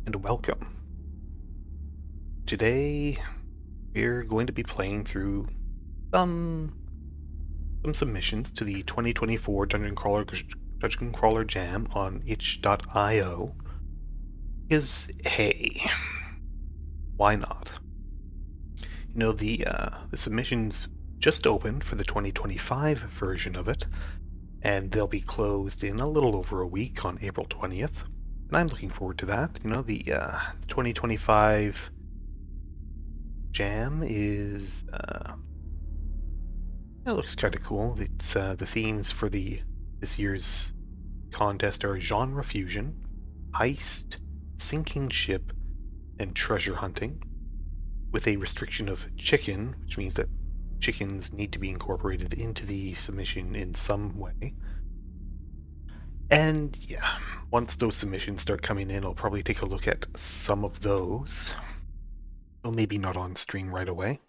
and welcome. Today we're going to be playing through some submissions to the 2024 Dungeon Crawler Jam on itch.io. Because hey, why not? You know, the submissions just opened for the 2025 version of it, and they'll be closed in a little over a week on April 20th. And I'm looking forward to that. You know, the 2025 Jam is it looks kind of cool. It's the themes for this year's contest are genre fusion, heist, sinking ship, and treasure hunting, with a restriction of chicken, which means that chickens need to be incorporated into the submission in some way. And yeah, once those submissions start coming in, I'll probably take a look at some of those. Well, maybe not on stream right away.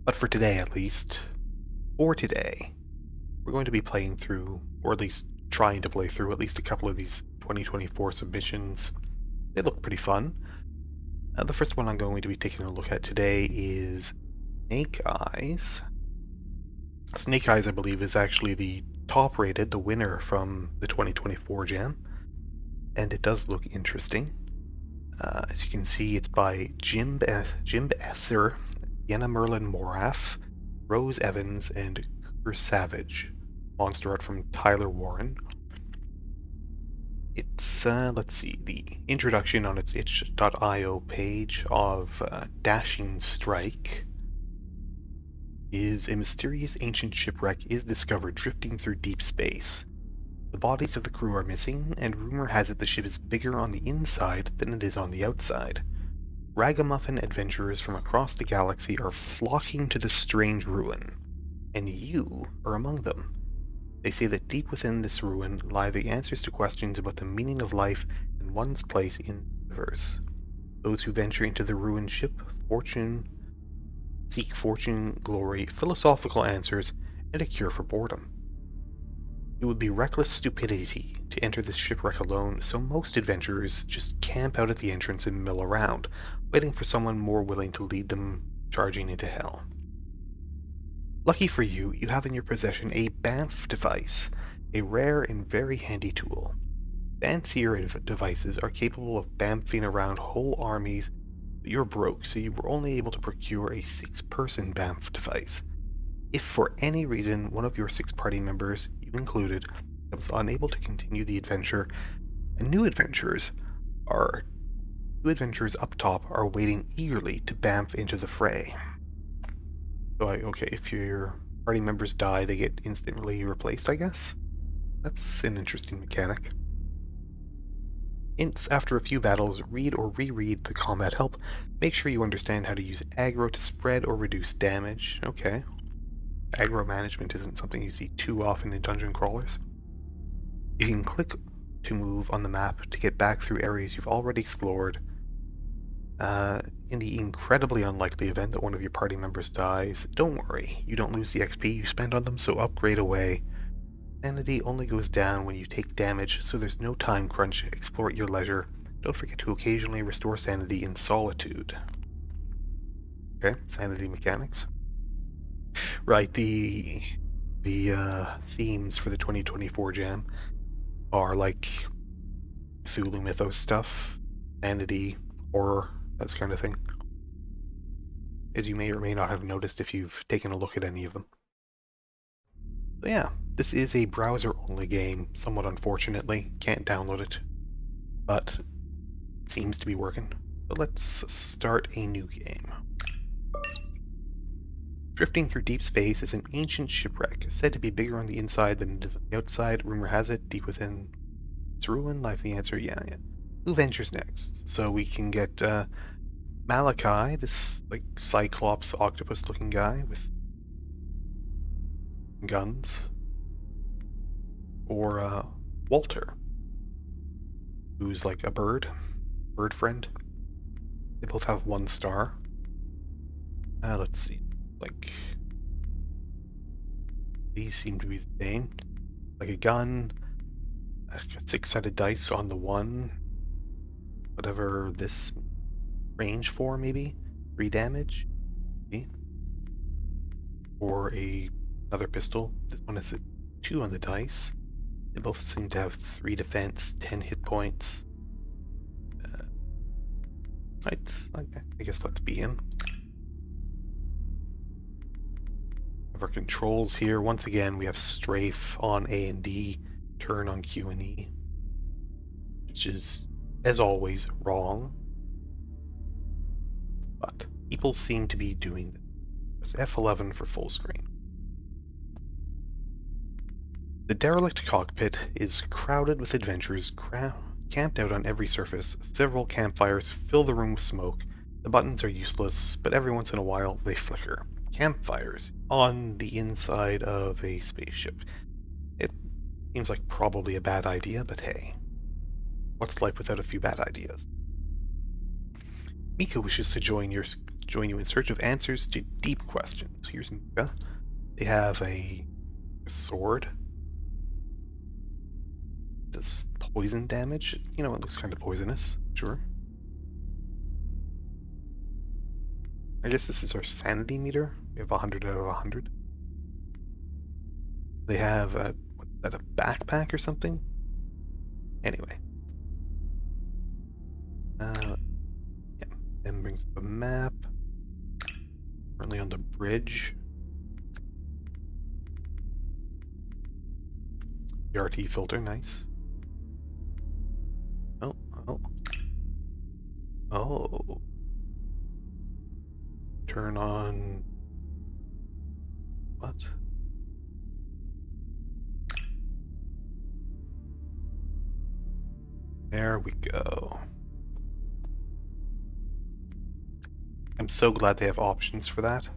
But for today, at least, we're going to be playing through, or at least trying to play through, at least a couple of these 2024 submissions. They look pretty fun. The first one I'm going to be taking a look at today is Snake Eyes. Snake Eyes, I believe, is actually the top rated, the winner from the 2024 Jam, and it does look interesting. As you can see, it's by Jim Esser, Yenna Merlin Morath, Rose Evans, and Cooper Savage. Monster art from Tyler Warren. It's, let's see, the introduction on its itch.io page of Dashing Strike is a mysterious ancient shipwreck is discovered drifting through deep space. The bodies of the crew are missing, and rumor has it the ship is bigger on the inside than it is on the outside. Ragamuffin adventurers from across the galaxy are flocking to the strange ruin, and you are among them. They say that deep within this ruin lie the answers to questions about the meaning of life and one's place in the universe. Those who venture into the ruined ship, seek fortune, glory, philosophical answers, and a cure for boredom. It would be reckless stupidity to enter this shipwreck alone, so most adventurers just camp out at the entrance and mill around, waiting for someone more willing to lead them charging into hell. Lucky for you, you have in your possession a BAMF device, a rare and very handy tool. Fancier devices are capable of bamfing around whole armies, but you're broke, so you were only able to procure a 6-person BAMF device. If for any reason one of your 6 party members, you included, was unable to continue the adventure, and new adventurers up top are waiting eagerly to BAMF into the fray. So, okay, if your party members die, they get instantly replaced, I guess? That's an interesting mechanic. Hints: after a few battles, read or reread the combat help. Make sure you understand how to use aggro to spread or reduce damage. Okay. Aggro management isn't something you see too often in dungeon crawlers. You can click to move on the map to get back through areas you've already explored. In the incredibly unlikely event that one of your party members dies, don't worry, you don't lose the XP you spend on them, so upgrade away. Sanity only goes down when you take damage, so there's no time crunch. Explore at your leisure. Don't forget to occasionally restore sanity in solitude. Okay, sanity mechanics. Right, the themes for the 2024 Jam are like Cthulhu Mythos stuff, sanity, horror, that kind of thing. As you may or may not have noticed if you've taken a look at any of them. So yeah, this is a browser-only game, somewhat unfortunately. Can't download it, but it seems to be working. So let's start a new game. Drifting through deep space is an ancient shipwreck, said to be bigger on the inside than it is on the outside. Rumor has it, deep within its ruin lies the answer. Yeah. Who ventures next? So we can get Malachi, this like Cyclops octopus-looking guy with guns, or Walter, who's like a bird friend. They both have 1 star. Let's see, like these seem to be the same. Like a gun, 6-sided dice on the one, whatever this range for, maybe 3 damage, maybe. Or another pistol. This one has a 2 on the dice. They both seem to have 3 defense, 10 hit points. I guess let's be him. Our controls here. Once again, we have strafe on A and D, turn on Q and E, which is, as always, wrong. But people seem to be doing this. Press F11 for full screen. The derelict cockpit is crowded with adventurers camped out on every surface. Several campfires fill the room with smoke. The buttons are useless, but every once in a while they flicker. Campfires on the inside of a spaceship. It seems like probably a bad idea, but hey. What's life without a few bad ideas? Mika wishes to join you in search of answers to deep questions. Here's Mika. They have a sword. Does poison damage? You know, it looks kind of poisonous. Sure. I guess this is our sanity meter. We have 100 out of 100. They have a backpack or something? Anyway. Yeah. Then brings up a map. Currently on the bridge. The RT filter, nice. Oh. Turn on... What? There we go. I'm so glad they have options for that.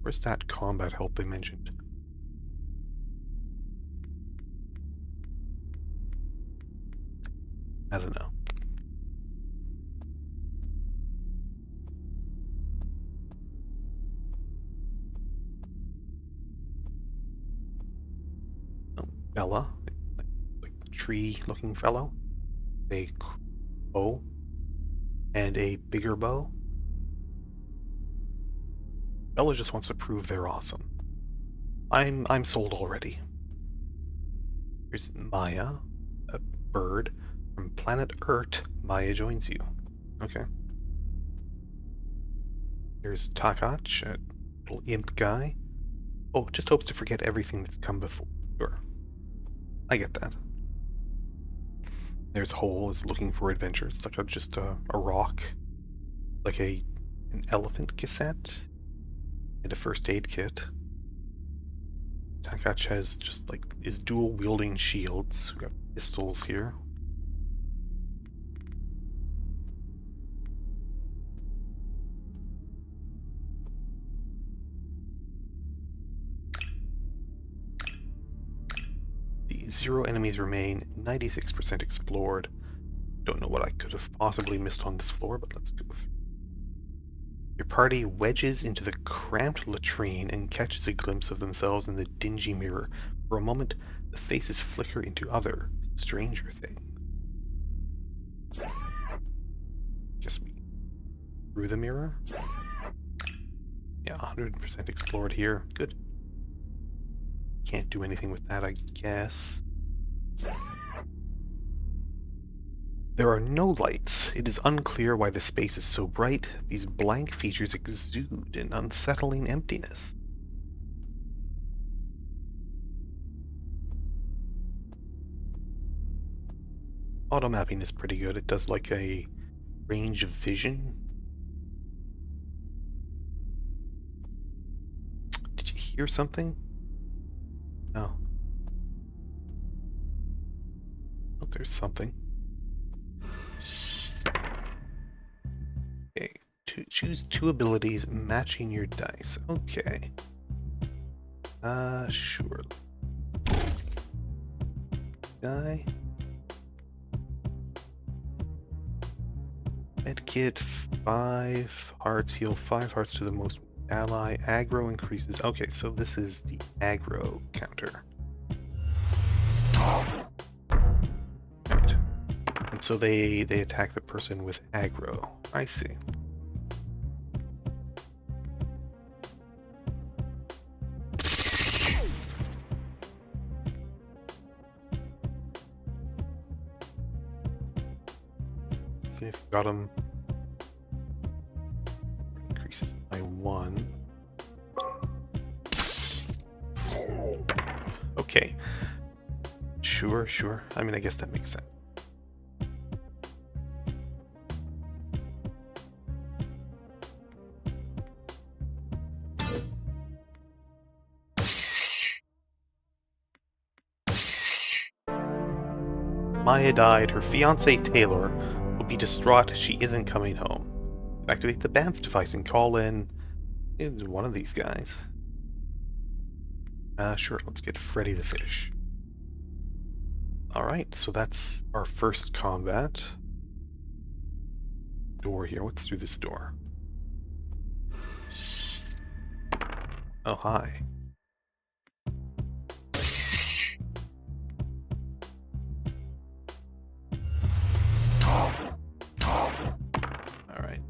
Where's that combat help they mentioned? I don't know. Oh, Bella, like tree-looking fellow. A bow and a bigger bow. Bella just wants to prove they're awesome. I'm sold already. Here's Maya, a bird from planet Earth. Maya joins you. Okay. Here's Takach, a little imp guy. Oh, just hopes to forget everything that's come before. Sure. I get that. There's Hole is looking for adventure. It's like just a rock. Like an elephant cassette. And a first aid kit. Takach has just like is dual wielding shields. We got pistols here. The 0 enemies remain, 96% explored. Don't know what I could have possibly missed on this floor, but let's go through. Your party wedges into the cramped latrine and catches a glimpse of themselves in the dingy mirror. For a moment, the faces flicker into other, stranger things. Guess we through the mirror? Yeah, 100% explored here. Good. Can't do anything with that, I guess. There are no lights. It is unclear why the space is so bright. These blank features exude an unsettling emptiness. Auto mapping is pretty good. It does like a range of vision. Did you hear something? No. Oh, there's something. Okay, choose 2 abilities matching your dice. Okay. Sure. Guy. Medkit, 5 hearts, heal 5 hearts to the most ally. Aggro increases. Okay, so this is the aggro counter. Right. And so they attack the person with aggro. I see. Okay, got him. Increases by 1. Okay. Sure. I mean, I guess that makes sense. Maya died. Her fiancé Taylor will be distraught. She isn't coming home. Activate the BAMF device and call in one of these guys. Sure, let's get Freddy the Fish. Alright, so that's our first combat. Door here. What's through this door? Oh, hi. Alright.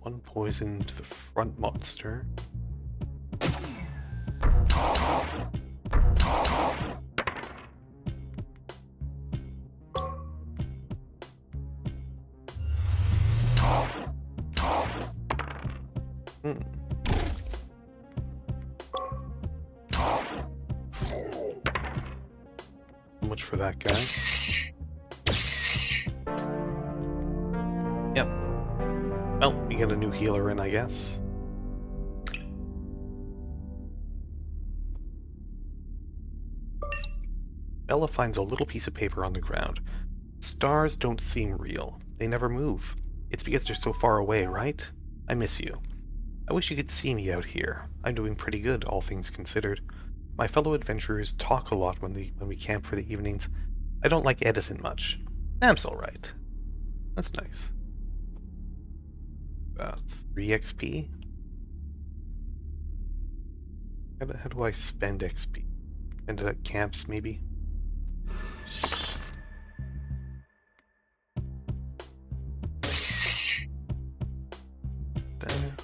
One poison to the front monster. So much for that guy. Yep. Well, we get a new healer in, I guess. Bella finds a little piece of paper on the ground. Stars don't seem real. They never move. It's because they're so far away, right? I miss you. I wish you could see me out here. I'm doing pretty good, all things considered. My fellow adventurers talk a lot when we camp for the evenings. I don't like Edison much. Sam's alright. That's nice. 3 XP? How do I spend XP? Spend it at camps, maybe? There.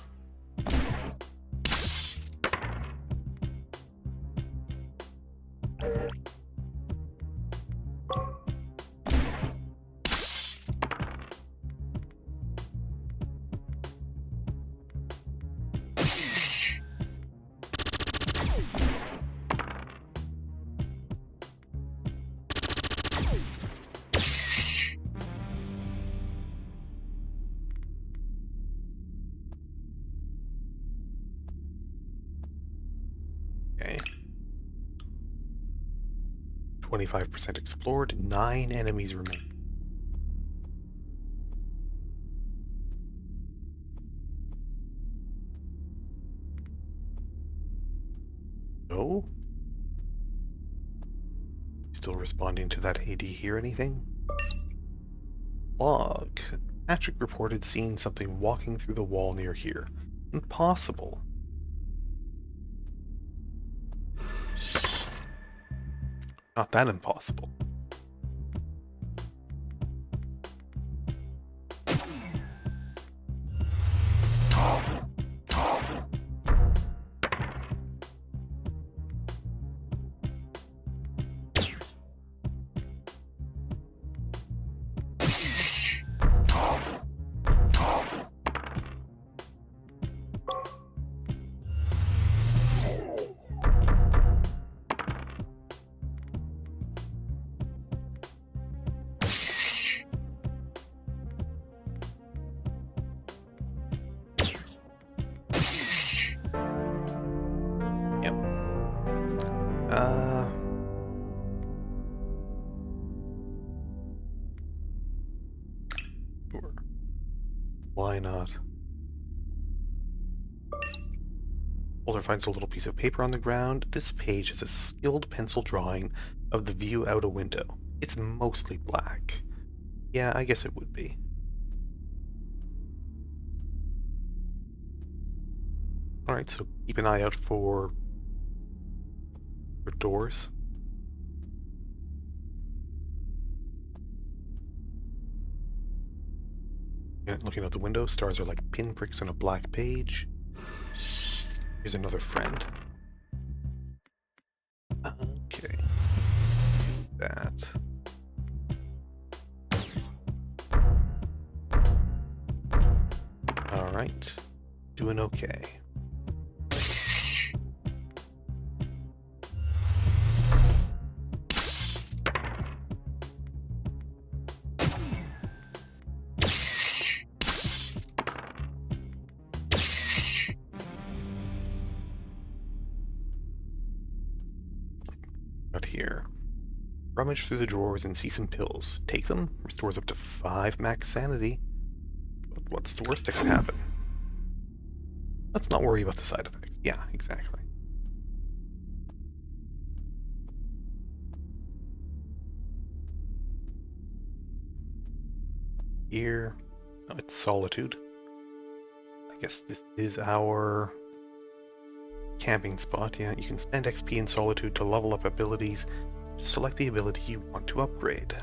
Okay. 25% explored, 9 enemies remain. No? Still responding to that AD here, anything? Log. Patrick reported seeing something walking through the wall near here. Impossible. Not that impossible. Sure. Why not? Boulder finds a little piece of paper on the ground. This page is a skilled pencil drawing of the view out a window. It's mostly black. Yeah, I guess it would be. Alright, so keep an eye out for doors. And looking out the window, stars are like pinpricks on a black page. Here's another friend. Okay. That. Alright. Doing okay. Out here. Rummage through the drawers and see some pills. Take them. Restores up to 5 max sanity. But what's the worst that can happen? Let's not worry about the side effects. Yeah, exactly. Here. Oh, it's Solitude. I guess this is our camping spot. Yeah, you can spend XP in Solitude to level up abilities. Select the ability you want to upgrade.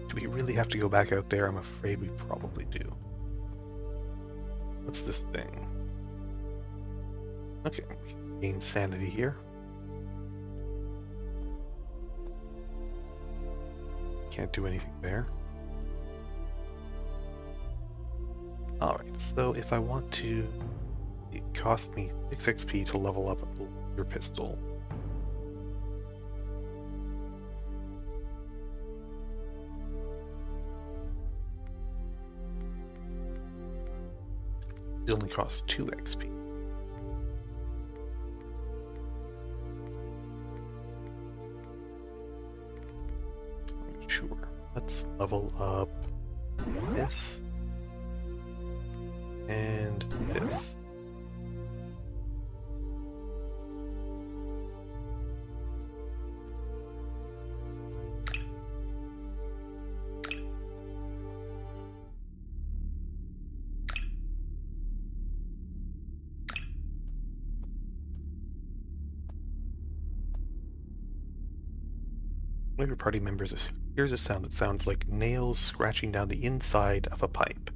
Do we really have to go back out there? I'm afraid we probably do. What's this thing? Okay, we can gain sanity here. Can't do anything there. Alright, so if I want to... It costs me 6 XP to level up your pistol. It only costs 2 XP. Sure. Let's level up this. And this. One of your party members hears a sound that sounds like nails scratching down the inside of a pipe.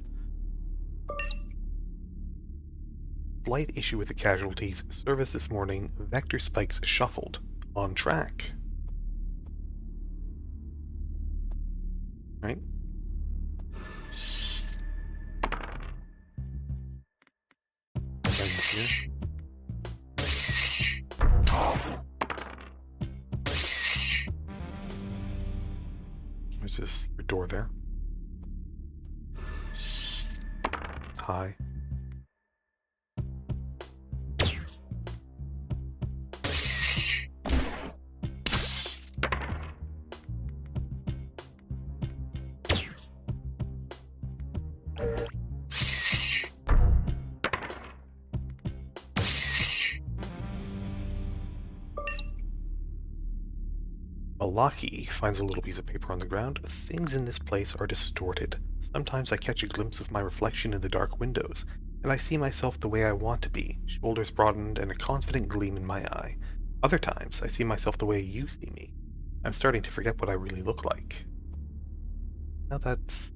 Slight issue with the casualties. Service this morning. Vector spikes shuffled. On track. Right? Here. There's a secret door there. Hi. Malaki finds a little piece of paper on the ground. Things in this place are distorted. Sometimes I catch a glimpse of my reflection in the dark windows, and I see myself the way I want to be, shoulders broadened and a confident gleam in my eye. Other times, I see myself the way you see me. I'm starting to forget what I really look like. Now that's...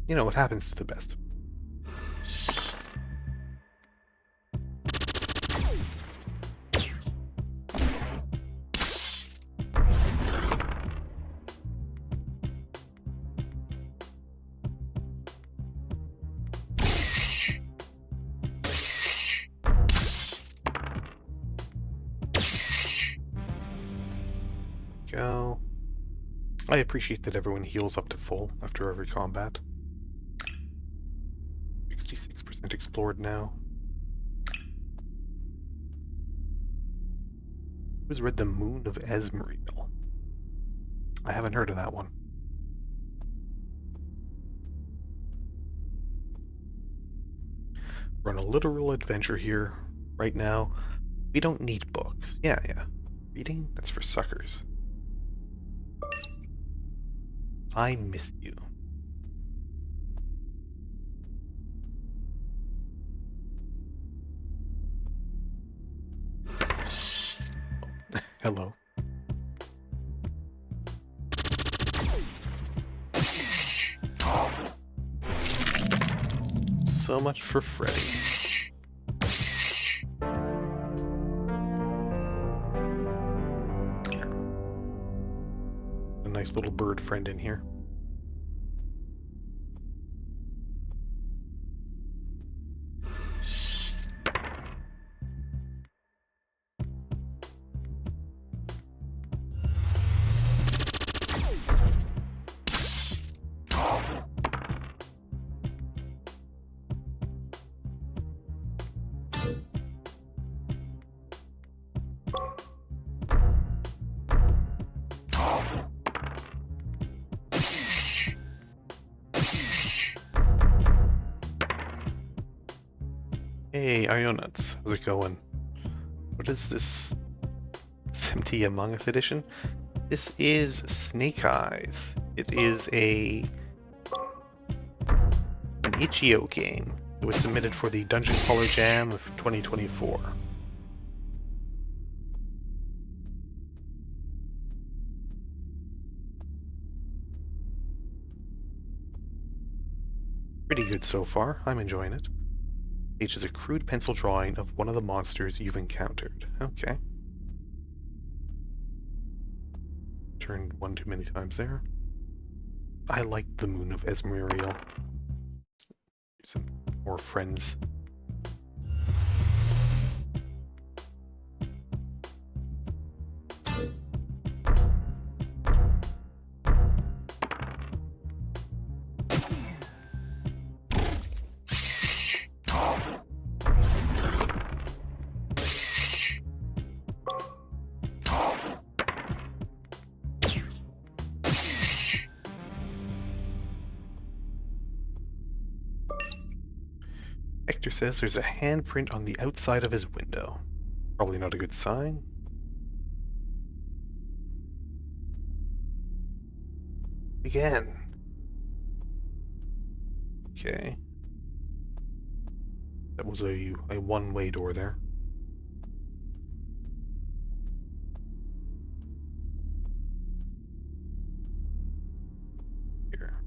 You know, what happens to the best. Go. I appreciate that everyone heals up to full after every combat. 66% explored now. Who's read The Moon of Esmeriel? I haven't heard of that one. We're on a literal adventure here right now. We don't need books. Yeah, yeah. Reading? That's for suckers. I miss you. Hello. So much for Freddy. A nice little bird friend in here. Hey, Ionuts, how's it going? What is this? Empty Among Us edition? This is Snake Eyes. It is an itch.io game. It was submitted for the Dungeon Crawler Jam of 2024. Pretty good so far. I'm enjoying it. Each is a crude pencil drawing of one of the monsters you've encountered. Okay. Turned one too many times there. I like the Moon of Esmeriel. Some more friends. Hector says there's a handprint on the outside of his window. Probably not a good sign. Again. Okay. That was a one-way door there. Here.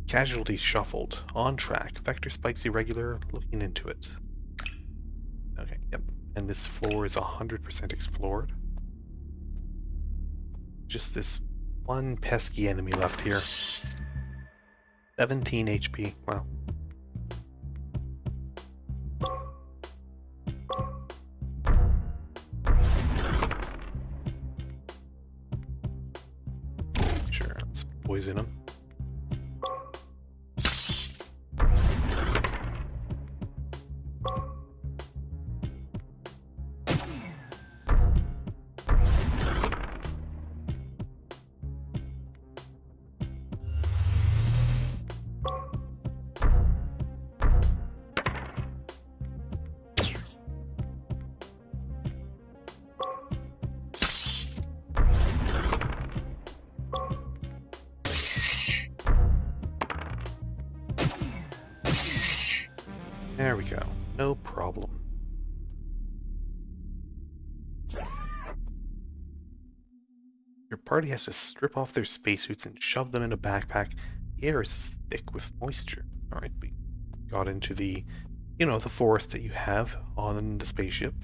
Casualties shuffled. On track. Vector spikes irregular. Looking into it. Okay, yep. And this floor is 100% explored. Just this one pesky enemy left here. 17 HP. Wow. Sure, let's poison him. There we go. No problem. Your party has to strip off their spacesuits and shove them in a backpack. The air is thick with moisture. Alright, we got into the, the forest that you have on the spaceship.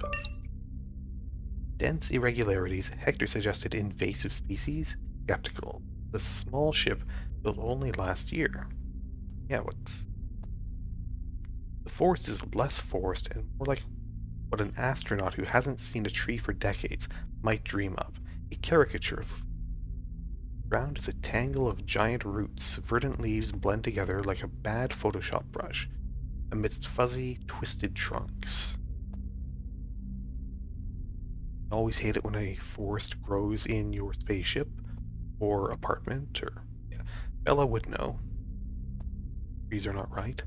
Dense irregularities. Hector suggested invasive species. Skeptical. The small ship built only last year. Yeah, what's... The forest is less forest and more like what an astronaut who hasn't seen a tree for decades might dream of. A caricature of the ground is a tangle of giant roots. Verdant leaves blend together like a bad Photoshop brush amidst fuzzy, twisted trunks. I always hate it when a forest grows in your spaceship or apartment, or Bella would know. Trees are not right.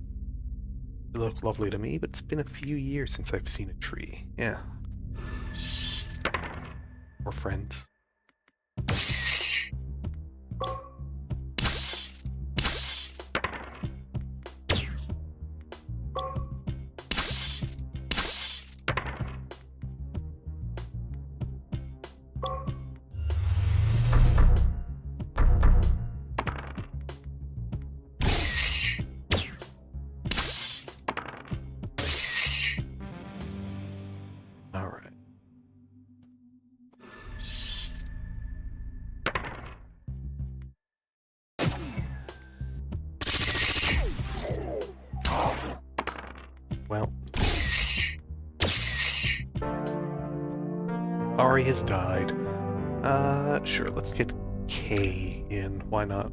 They look lovely to me, but it's been a few years since I've seen a tree. Yeah. Or friends. Alright. Well. Ari has died. Sure, let's get K in. Why not?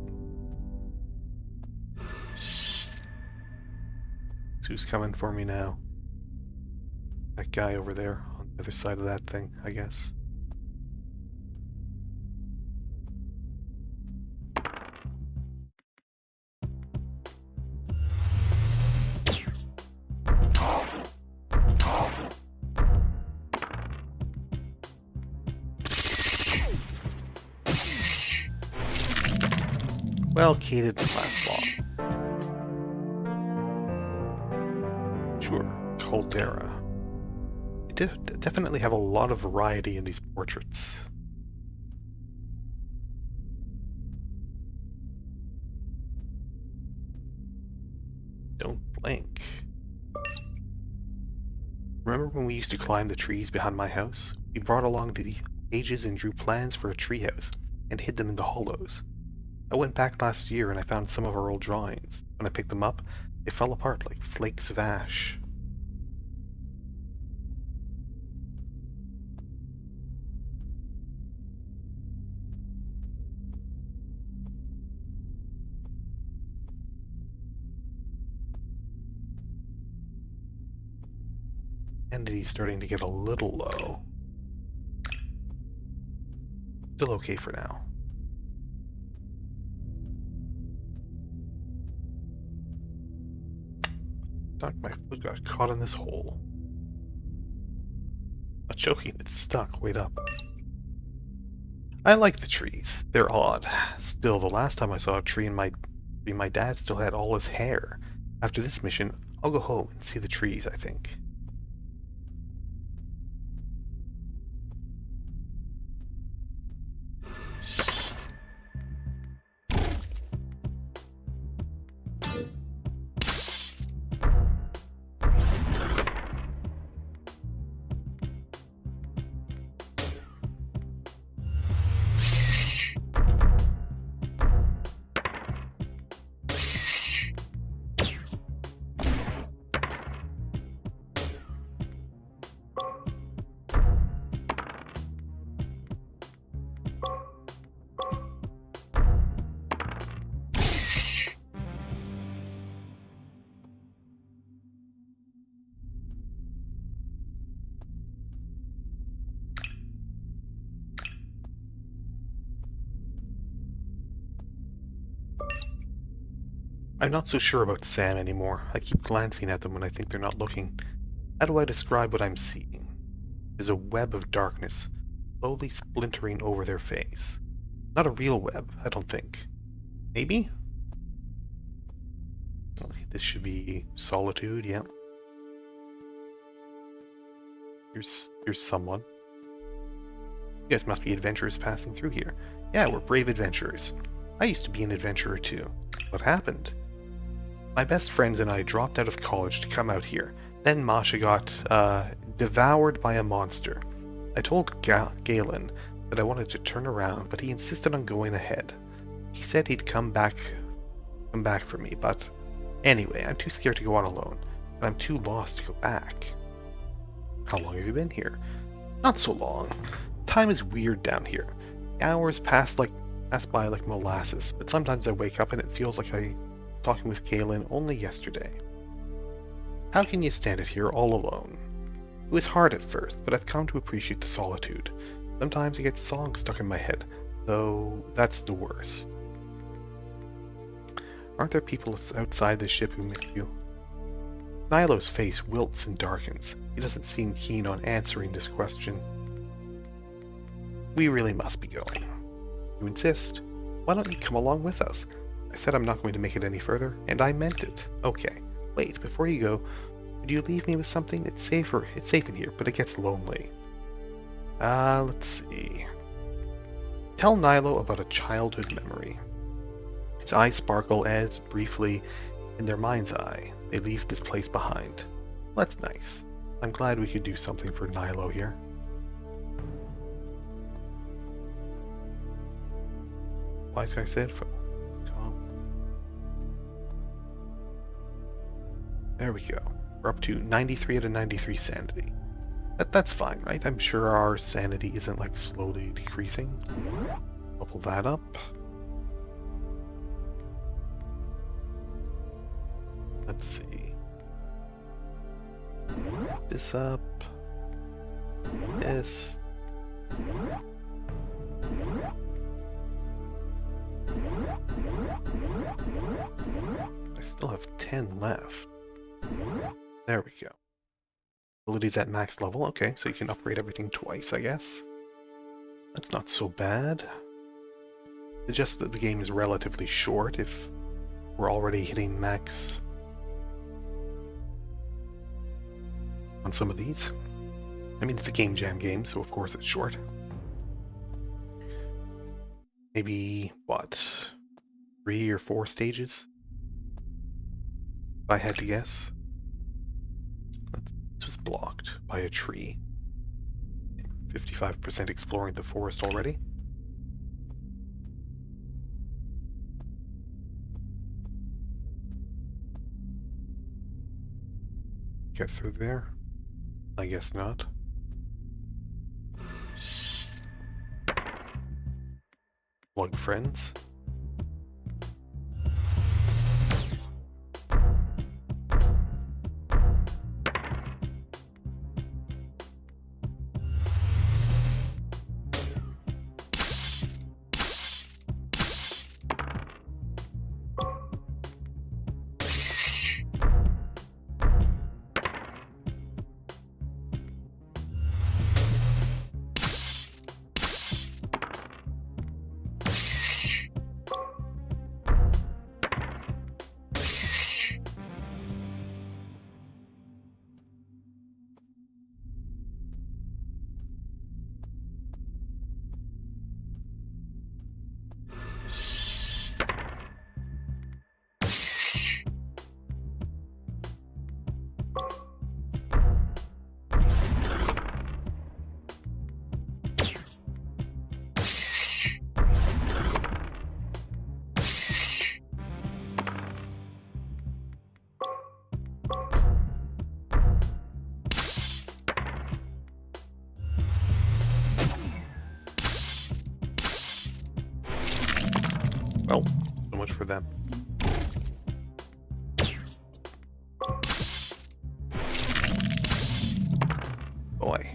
Who's coming for me now? That guy over there on the other side of that thing, I guess. Well, K didn't last long. Sure, Caldera. They definitely have a lot of variety in these portraits. Don't blink. Remember when we used to climb the trees behind my house? We brought along the pages and drew plans for a treehouse and hid them in the hollows. I went back last year and I found some of our old drawings. When I picked them up, they fell apart like flakes of ash. Entity's starting to get a little low. Still okay for now. My foot got caught in this hole. Not choking, it's stuck. Wait up. I like the trees. They're odd. Still, the last time I saw a tree in my dad still had all his hair. After this mission, I'll go home and see the trees, I think. I'm not so sure about Sam anymore. I keep glancing at them when I think they're not looking. How do I describe what I'm seeing? There's a web of darkness, slowly splintering over their face. Not a real web, I don't think. Maybe? Well, this should be solitude, yeah. Here's someone. You guys must be adventurers passing through here. Yeah, we're brave adventurers. I used to be an adventurer too. What happened? My best friends and I dropped out of college to come out here. Then Masha got devoured by a monster. I told Galen that I wanted to turn around, but he insisted on going ahead. He said he'd come back for me, but anyway, I'm too scared to go on alone, and I'm too lost to go back. How long have you been here? Not so long. Time is weird down here. Hours pass by like molasses, but sometimes I wake up and it feels like I'm talking with Galen only yesterday. How can you stand it here all alone? It was hard at first, but I've come to appreciate the solitude. Sometimes I get songs stuck in my head, though that's the worst. Aren't there people outside the ship who miss you? Nilo's face wilts and darkens. He doesn't seem keen on answering this question. We really must be going. You insist? Why don't you come along with us? I said I'm not going to make it any further, and I meant it. Okay. Wait, before you go, would you leave me with something? It's safe in here, but it gets lonely. Let's see. Tell Nilo about a childhood memory. His eyes sparkle as, briefly, in their mind's eye, they leave this place behind. That's nice. I'm glad we could do something for Nilo here. Wise guy said, there we go. We're up to 93 out of 93 sanity. That's fine, right? I'm sure our sanity isn't like slowly decreasing. Level that up. Let's see. This up. This. I still have 10 left. There we go. Abilities at max level. Okay, so you can upgrade everything twice, I guess. That's not so bad. It's just that the game is relatively short if we're already hitting max on some of these. I mean, it's a game jam game, so of course it's short. Maybe, what, 3 or 4 stages? If I had to guess. This was blocked by a tree. 55% exploring the forest already. Get through there? I guess not. Plug friends. Well, so much for them. Boy.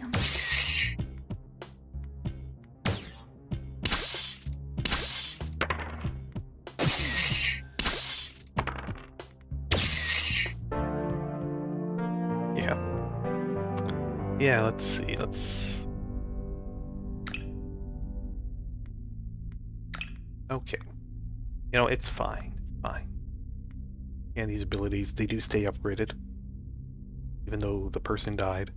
Yeah. Yeah, let's see, Okay. You know, it's fine. It's fine. And these abilities, they do stay upgraded. Even though the person died.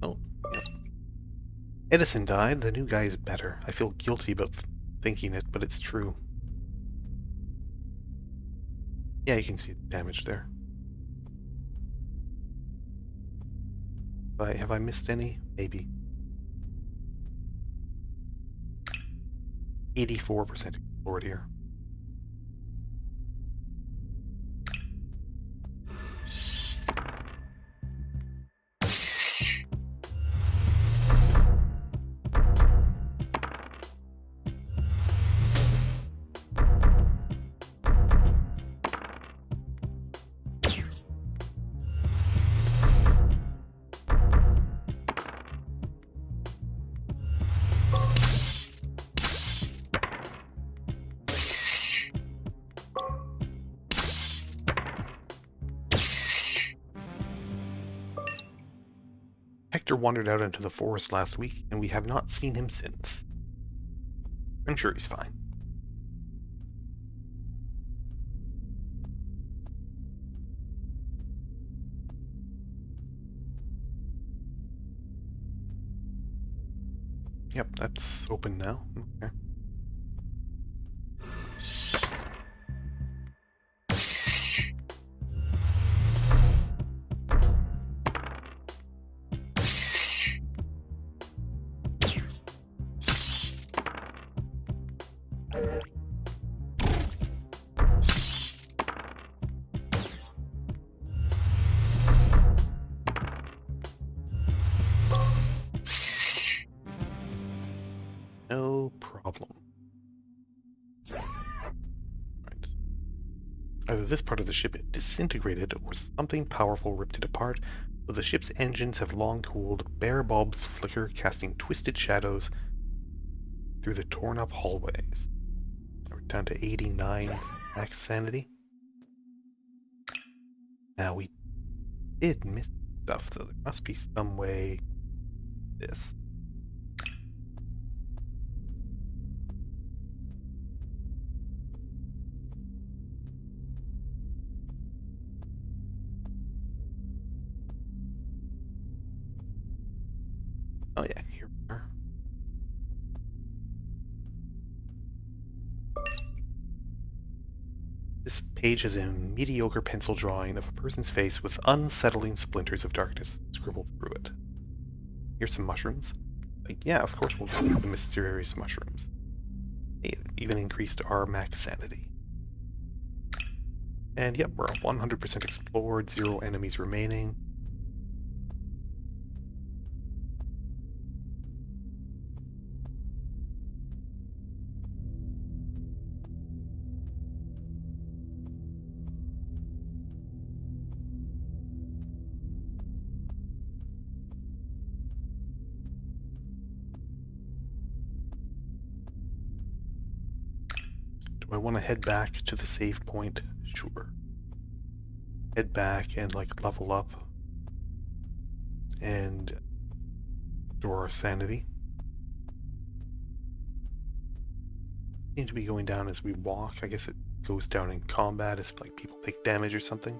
Oh, yeah. Edison died. The new guy is better. I feel guilty about thinking it, but it's true. Yeah, you can see the damage there. Have I missed any? Maybe. 84% explored here. Hector wandered out into the forest last week, and we have not seen him since. I'm sure he's fine. Yep, that's open now. Okay. No problem. Right. Either this part of the ship disintegrated or something powerful ripped it apart, though the ship's engines have long cooled, bare bulbs flicker, casting twisted shadows through the torn-up hallways. We're down to 89 max sanity. Now we did miss stuff, though. There must be some way this. Oh yeah, here we are. This page has a mediocre pencil drawing of a person's face with unsettling splinters of darkness scribbled through it. Here's some mushrooms. Yeah, of course we'll go with the mysterious mushrooms. It even increased our max sanity. And yep, we're 100% explored, 0 enemies remaining. Do I want to head back to the save point? Sure. Head back and like level up and store our sanity. Seems to be going down as we walk. I guess it goes down in combat as like people take damage or something.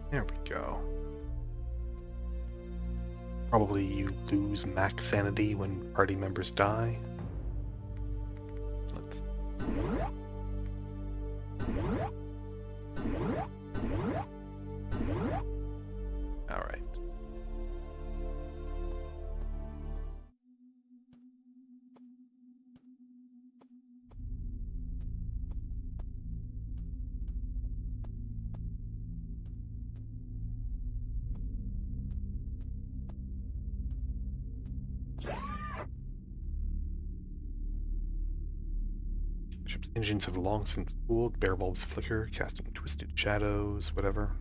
There we go. Probably you lose max sanity when party members die. Let's... Alright. Ship's engines have long since cooled, bare bulbs flicker, casting twisted shadows, whatever.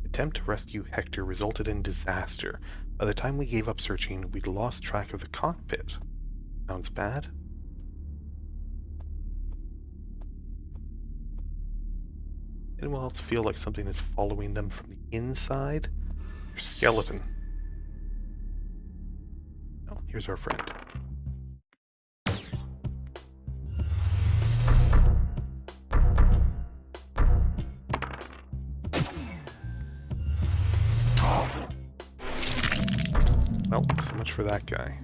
Attempt to rescue Hector resulted in disaster. By the time we gave up searching, we'd lost track of the cockpit. Sounds bad? Anyone else feel like something is following them from the inside? Skeleton. Oh, here's our friend. Well, so much for that guy.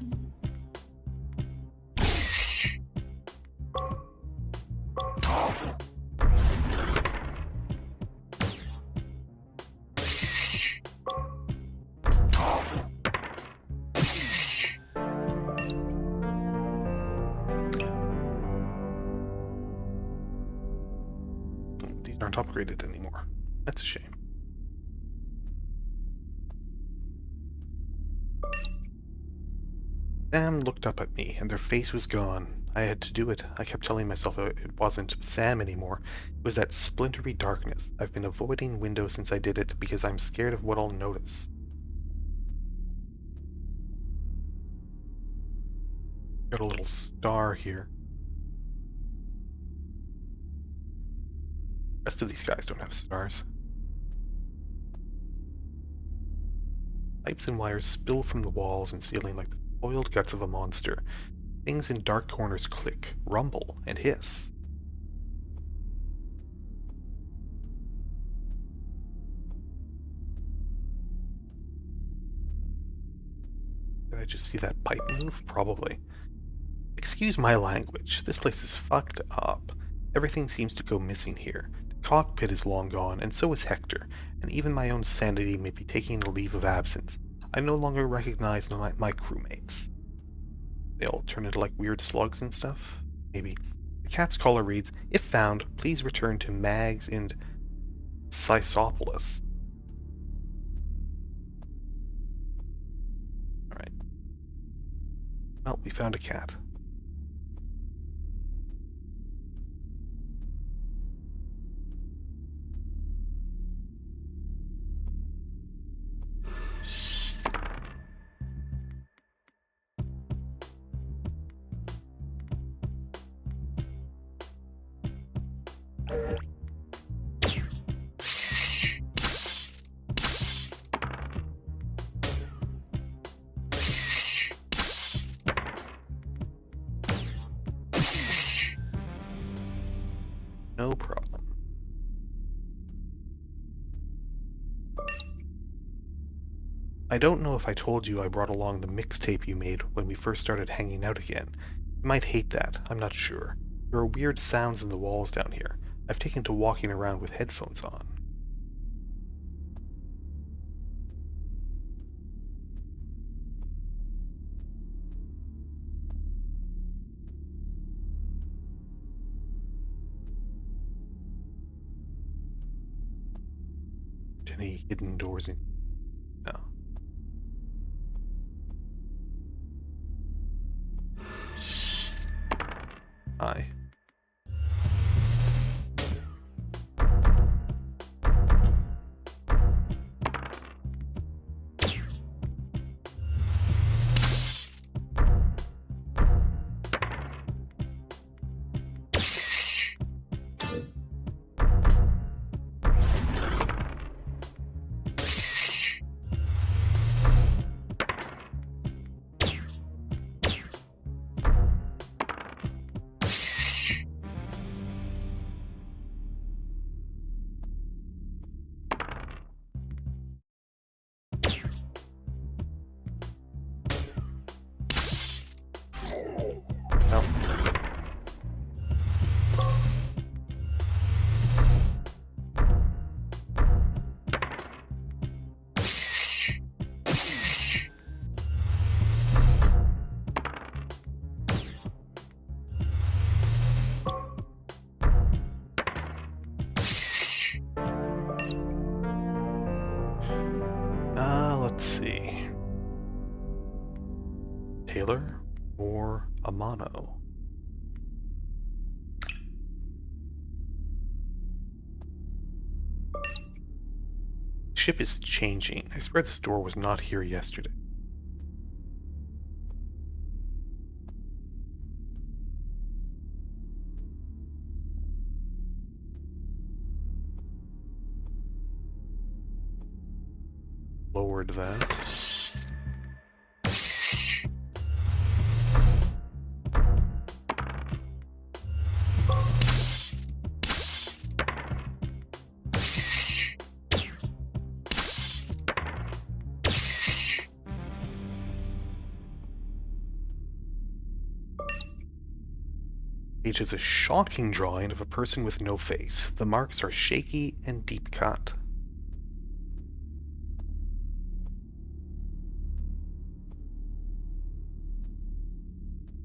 These aren't upgraded anymore. That's a shame. Sam looked up at me, and their face was gone. I had to do it. I kept telling myself it wasn't Sam anymore. It was that splintery darkness. I've been avoiding windows since I did it because I'm scared of what I'll notice. Got a little star here. The rest of these guys don't have stars. Pipes and wires spill from the walls and ceiling like the spoiled guts of a monster. Things in dark corners click, rumble, and hiss. Did I just see that pipe move? Probably. Excuse my language. This place is fucked up. Everything seems to go missing here. The cockpit is long gone, and so is Hector, and even my own sanity may be taking a leave of absence. I no longer recognize my crewmates. They all turn into like weird slugs and stuff? Maybe. The cat's collar reads, "If found, please return to Mags and Cyclopolis." Alright. Well, we found a cat. No problem. I don't know if I told you I brought along the mixtape you made when we first started hanging out again. You might hate that, I'm not sure. There are weird sounds in the walls down here. I've taken to walking around with headphones on. Any hidden doors in? No. Hi. No. Let's see. Taylor or Amano? Ship is changing. I swear this door was not here yesterday. Lowered that. Page is a shocking drawing of a person with no face. The marks are shaky and deep cut.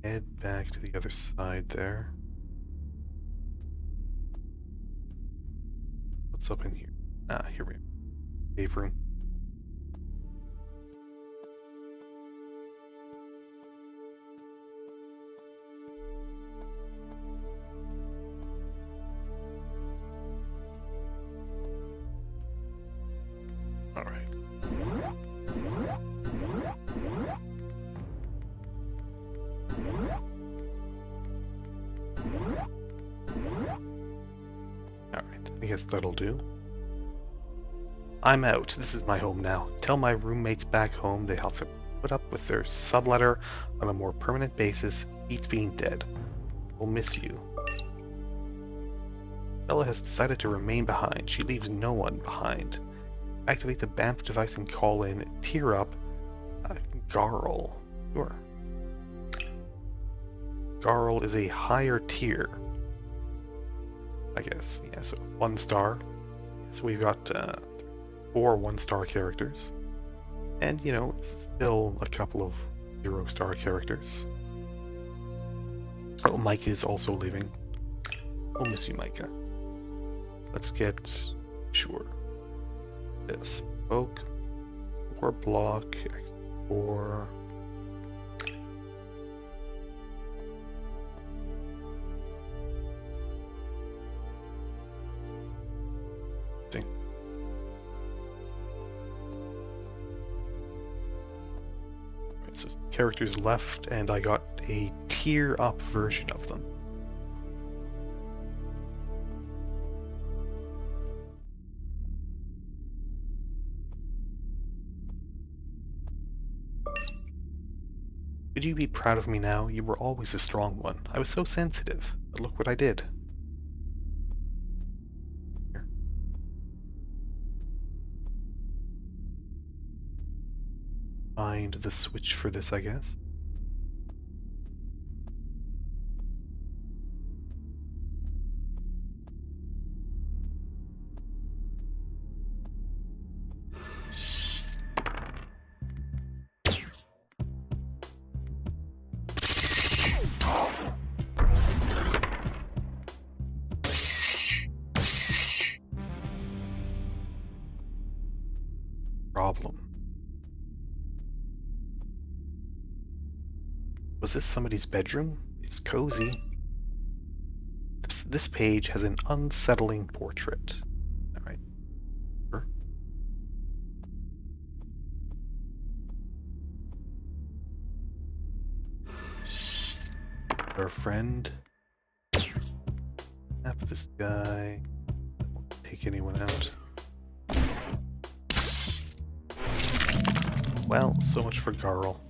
Head back to the other side there. What's up in here? Ah, here we go. Save room. Alright. guess that'll do. I'm out. This is my home now. Tell my roommates back home they have to put up with their subletter on a more permanent basis. Beats being dead. We'll miss you. Bella has decided to remain behind. She leaves no one behind. Activate the BAMF device and call in Tear Up Garl. Sure. Garl is a higher tier, I guess. Yeah, so 1 star. So we've got 4 1-star characters. And, you know, still a couple of 0-star characters. Oh, Micah is also leaving. We'll miss you, Micah. Let's get, sure, this. Spoke, 4 block, X4. So characters left, and I got a tier up version of them. Could you be proud of me now? You were always a strong one. I was so sensitive, but look what I did. Here. Find the switch for this, I guess. Problem. Was this somebody's bedroom? It's cozy. This page has an unsettling portrait. Alright. Sure. Our friend. Snap this guy. Won't take anyone out. Well, so much for Garl.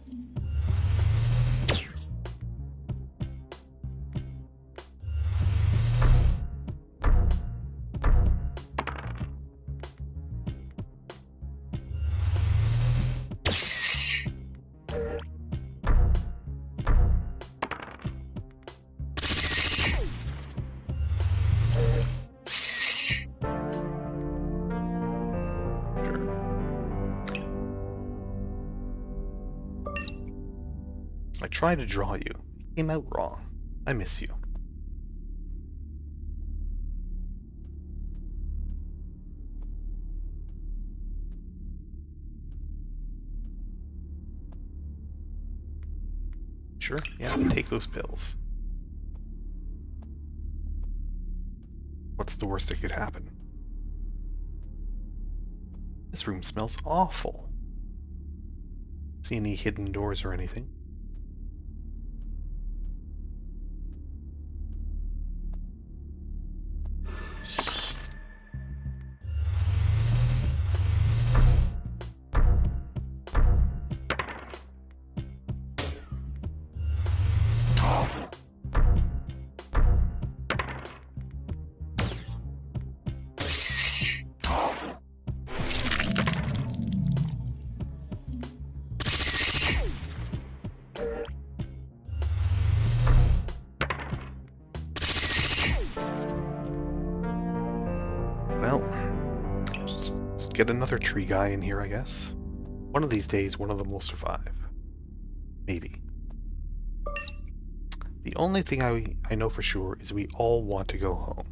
I tried to draw you. It came out wrong. I miss you. Sure, yeah, take those pills. What's the worst that could happen? This room smells awful. See any hidden doors or anything? Well, let's get another tree guy in here, I guess. One of these days, one of them will survive. Maybe. The only thing I know for sure is we all want to go home.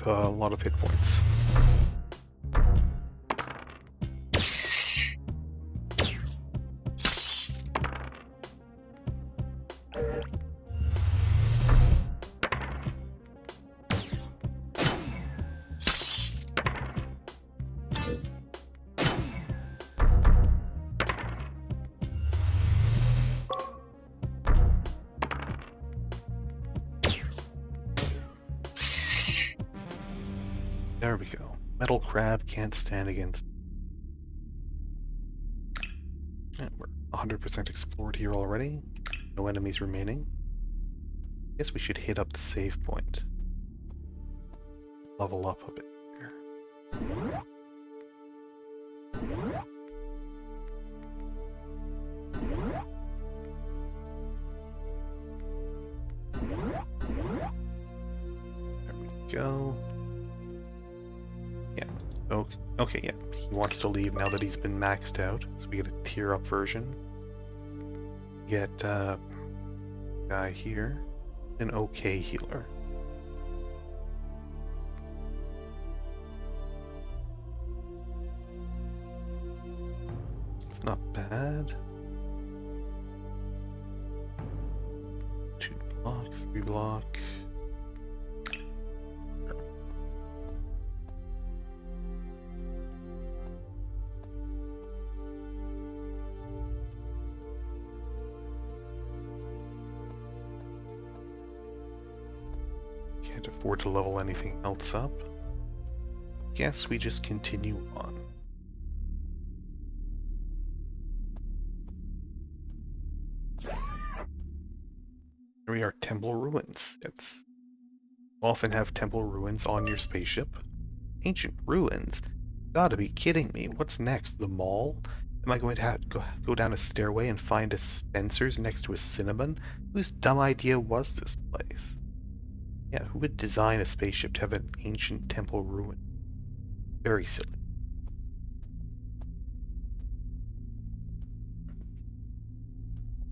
with a lot of hit points. There we go. Metal crab can't stand against. And we're 100% explored here already. No enemies remaining. Guess we should hit up the save point. Level up a bit here. There we go. Yeah. Okay, yeah. He wants to leave now that he's been maxed out. So we get a tier up version. Get guy here. An okay healer. It's not bad. 2 block, 3 block. Can't afford to level anything else up. Guess we just continue on. Here we are, Temple Ruins. It's often have temple ruins on your spaceship. Ancient ruins? Gotta be kidding me. What's next? The mall? Am I going to have to go down a stairway and find a Spencer's next to a Cinnamon? Whose dumb idea was this place? Yeah, who would design a spaceship to have an ancient temple ruin? Very silly.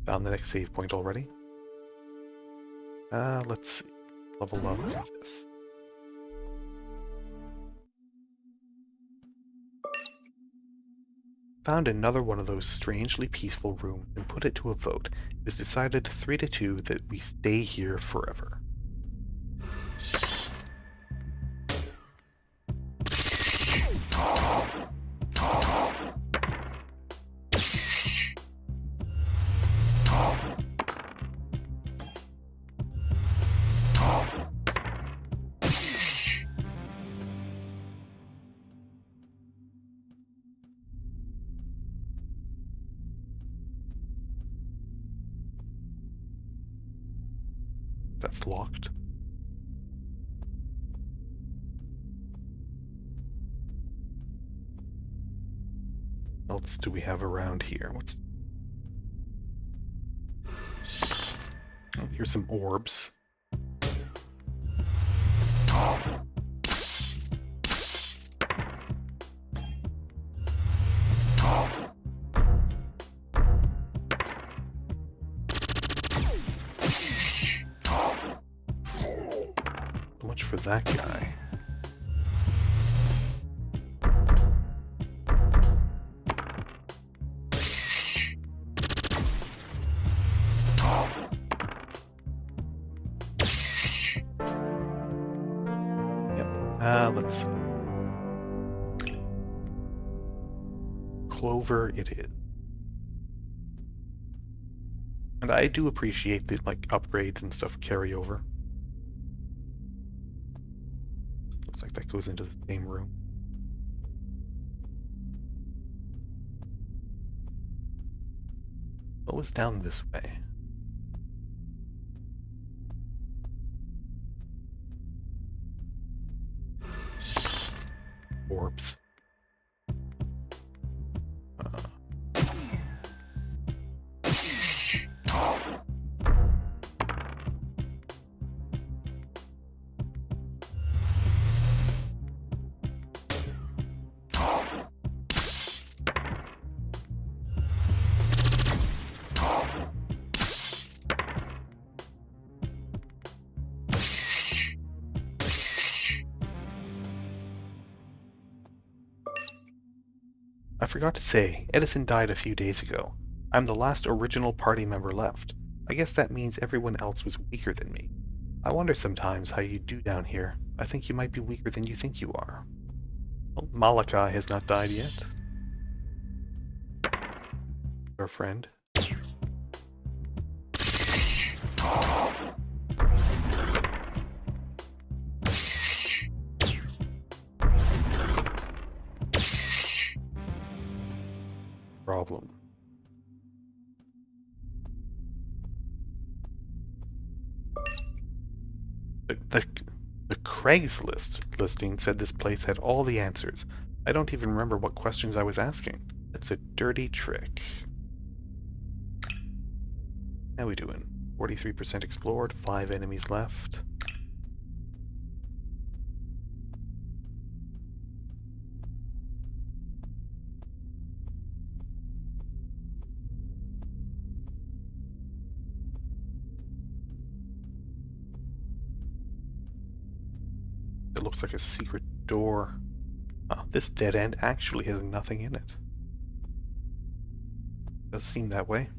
Found the next save point already. Let's see. Level up this. Found another one of those strangely peaceful rooms and put it to a vote. It was decided 3-2 that we stay here forever. That's locked. What else do we have around here? Oh, here's some orbs. Much for that guy. Let's see. Clover it is. And I do appreciate the upgrades and stuff carry over. Looks like that goes into the same room. What was down this way? Orbs. forgot to say, Edison died a few days ago. I'm the last original party member left. I guess that means everyone else was weaker than me. I wonder sometimes how you do down here. I think you might be weaker than you think you are. Well, Malachi has not died yet. Our friend. Problem. The Craigslist listing said this place had all the answers. I don't even remember what questions I was asking. It's a dirty trick. How we doing? 43% explored, 5 enemies left. It looks like a secret door. Oh, this dead end actually has nothing in it. Does seem that way.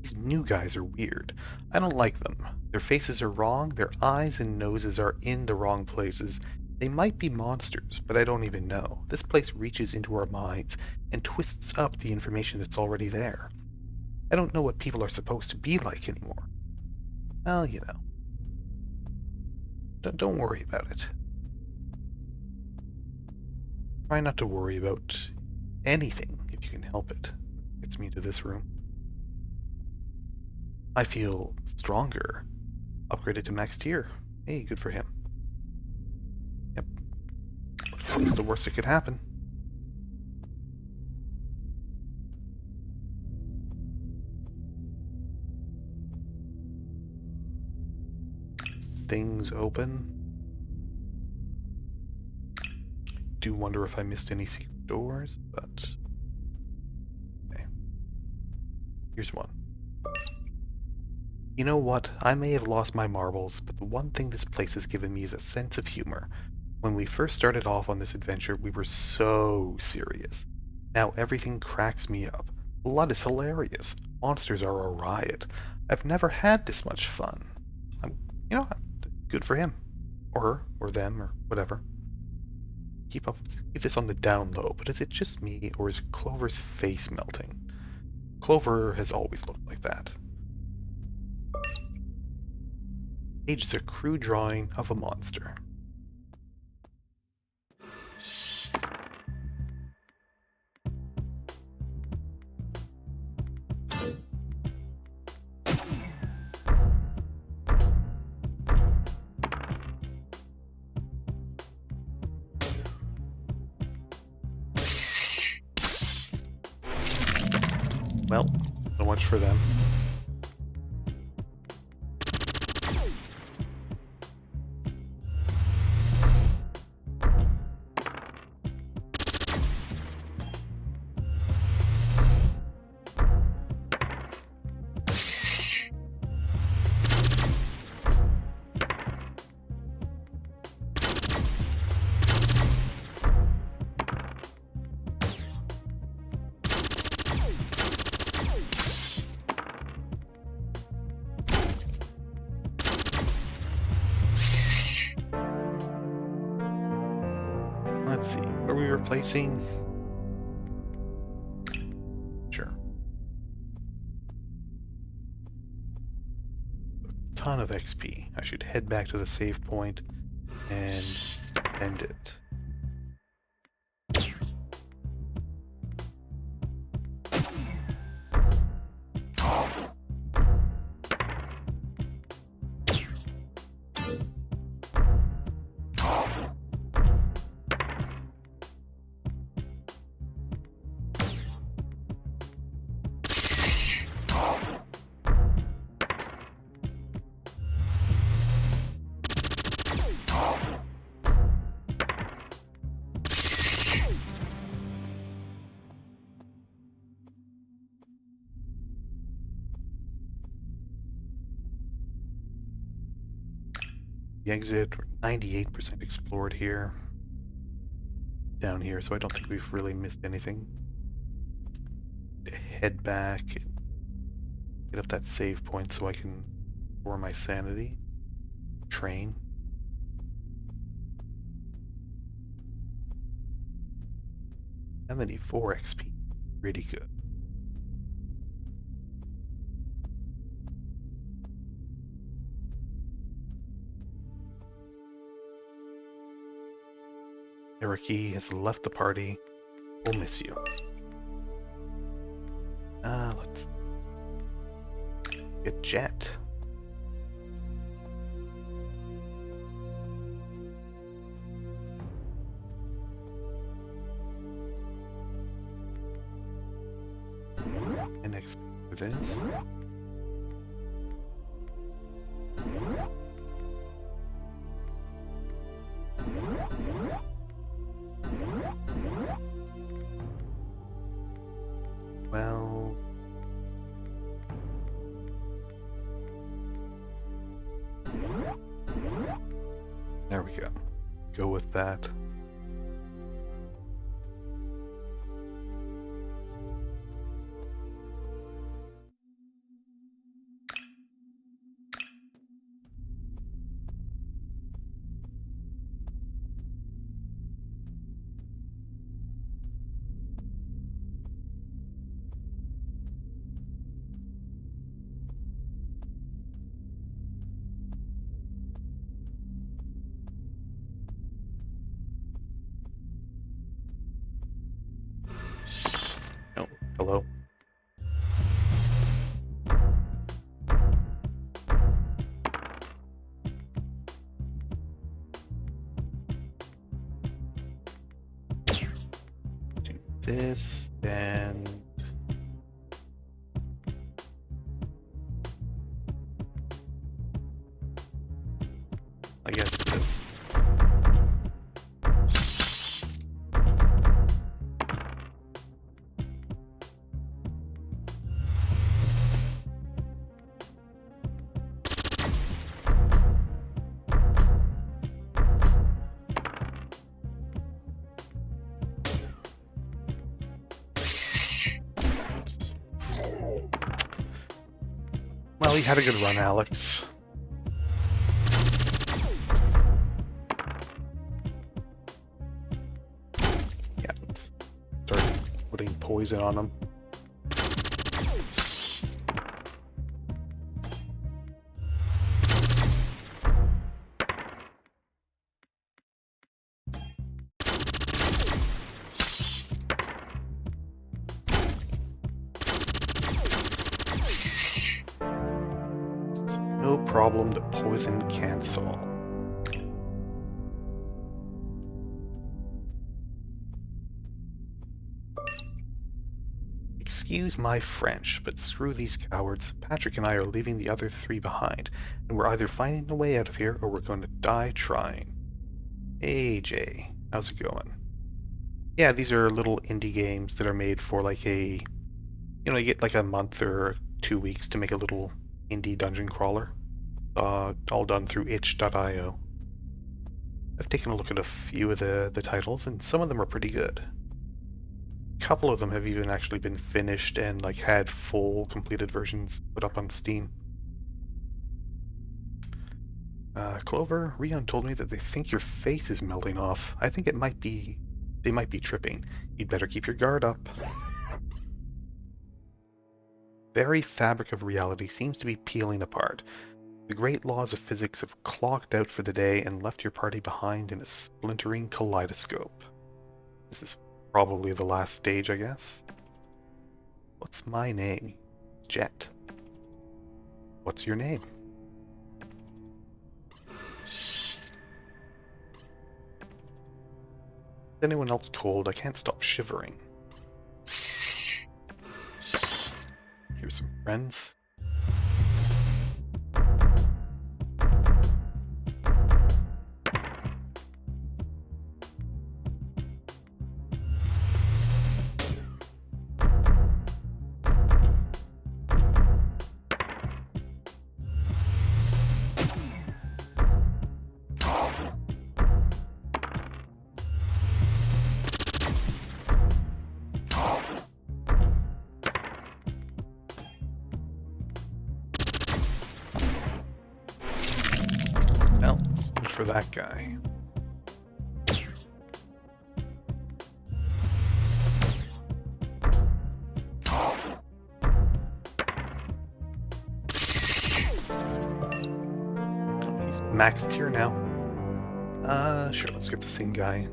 These new guys are weird. I don't like them. Their faces are wrong, their eyes and noses are in the wrong places. They might be monsters, but I don't even know. This place reaches into our minds and twists up the information that's already there. I don't know what people are supposed to be like anymore. Well, you know. Don't worry about it. Try not to worry about anything if you can help it. Gets me to this room. I feel stronger. Upgraded to max tier. Hey, good for him. Yep. What's the worst that could happen? Things open. Do wonder if I missed any secret doors, but okay. Here's one. You know what? I may have lost my marbles, but the one thing this place has given me is a sense of humor. When we first started off on this adventure, we were so serious. Now everything cracks me up. Blood is hilarious. Monsters are a riot. I've never had this much fun. You know, good for him. Or her, or them, or whatever. Keep this on the down low, but is it just me, or is Clover's face melting? Clover has always looked like that. Page is a crude drawing of a monster. Well, so much for them. replacing. Sure. A ton of XP. I should head back to the save point and end it. The exit, 98% explored here. Down here, so I don't think we've really missed anything. Head back, get up that save point so I can restore my sanity. Train. $74 XP, pretty good. Eriki has left the party. We'll miss you. Let's get Jet. And next for this. Well, there we go. Go with that. Oh, hello. Do this, and I guess this. Well, you had a good run, Alex. Yeah, let's start putting poison on them. No problem that poison can't solve. Excuse my French, but screw these cowards. Patrick and I are leaving the other three behind, and we're either finding a way out of here or we're going to die trying. Hey Jay, how's it going? Yeah, these are little indie games that are made for like a, you get like a month or 2 weeks to make a little indie dungeon crawler. All done through itch.io. I've taken a look at a few of the titles, and some of them are pretty good. A couple of them have even actually been finished and like had full completed versions put up on Steam. Clover, Rion told me that they think your face is melting off. I think it might be They might be tripping. You'd better keep your guard up. Very fabric of reality seems to be peeling apart. The great laws of physics have clocked out for the day and left your party behind in a splintering kaleidoscope. This is probably the last stage, I guess. What's my name? Jet. What's your name? Is anyone else cold? I can't stop shivering. Here's some friends. Well, let's look for that guy. He's max tier now. Sure, let's get the same guy.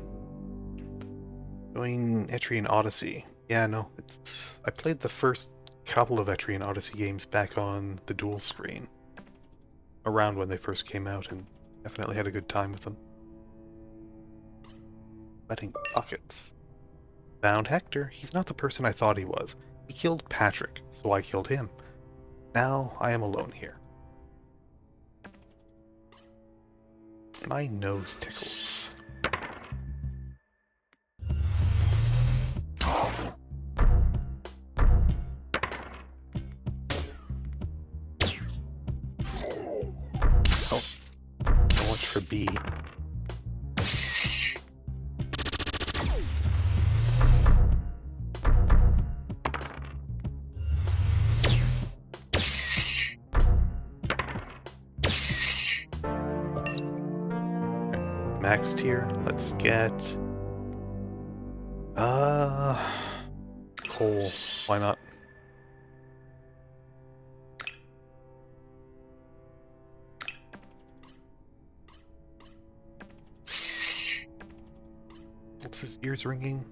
Going Etrian Odyssey. Yeah, no, I played the first couple of Etrian Odyssey games back on the dual screen. Around when they first came out, and definitely had a good time with them. Wetting buckets. Found Hector. He's not the person I thought he was. He killed Patrick, so I killed him. Now I am alone here. My nose tickles. Oh, so much for B. Maxed here. Let's get coal. Why not? What's his ears ringing?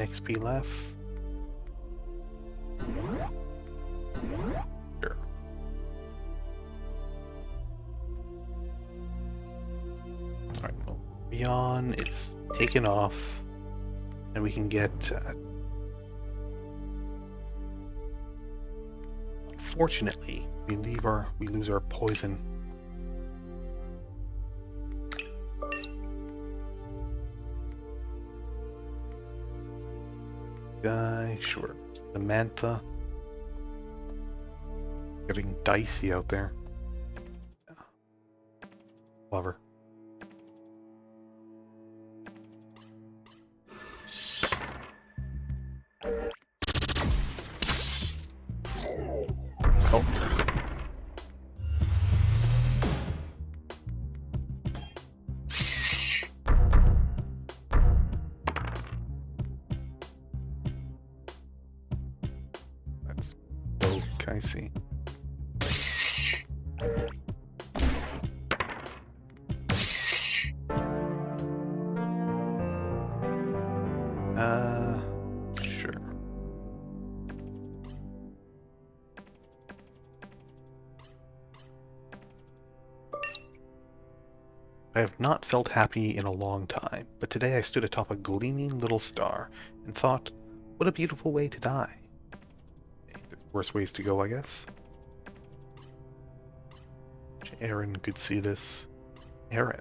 XP left. Sure. Alright, well, Beyond, it's taken off, and we can get... unfortunately, we lose our poison. Guy, sure. Samantha. Getting dicey out there. Love her. Oh. That's oak, I see. Sure. I have not felt happy in a long time, but today I stood atop a gleaming little star and thought, what a beautiful way to die. There's worse ways to go, I guess. Aaron could see this. Aaron.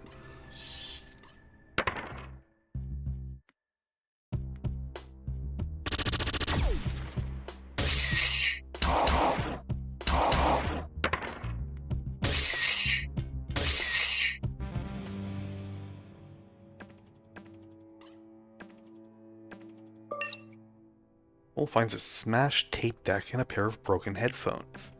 Cole finds a smashed tape deck and a pair of broken headphones.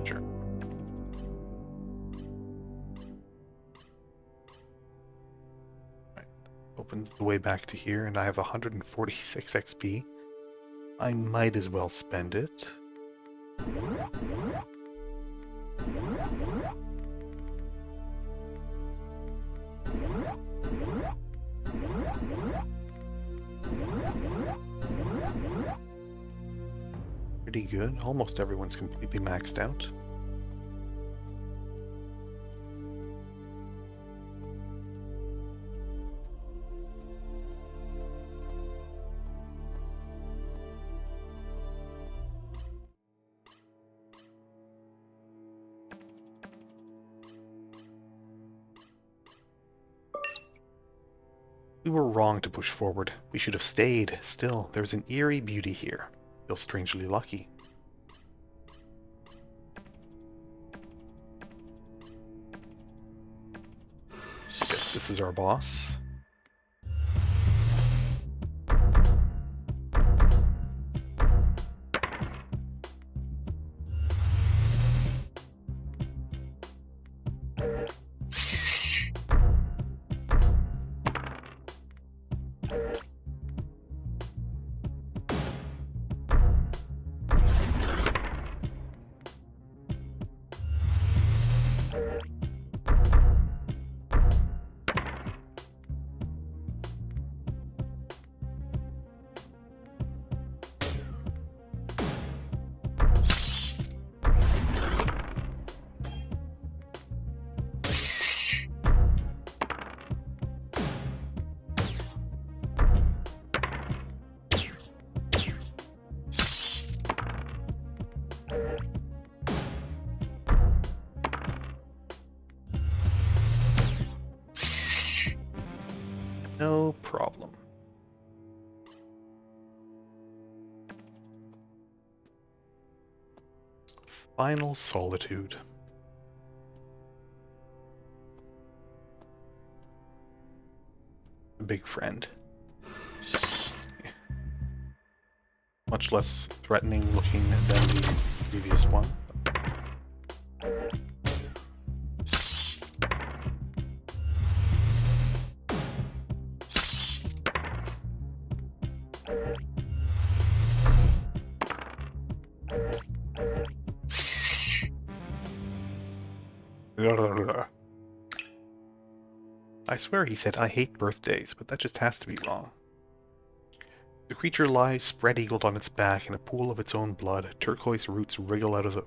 Sure. Right. Opens the way back to here, and I have 146 XP. I might as well spend it. Pretty good. Almost everyone's completely maxed out. We were wrong to push forward. We should have stayed. Still, there's an eerie beauty here. Feel strangely lucky. Guess this is our boss. No problem. Final solitude. A big friend. Much less threatening looking than the previous one. I swear he said, "I hate birthdays," but that just has to be wrong. The creature lies spread-eagled on its back in a pool of its own blood. Turquoise roots wriggle out of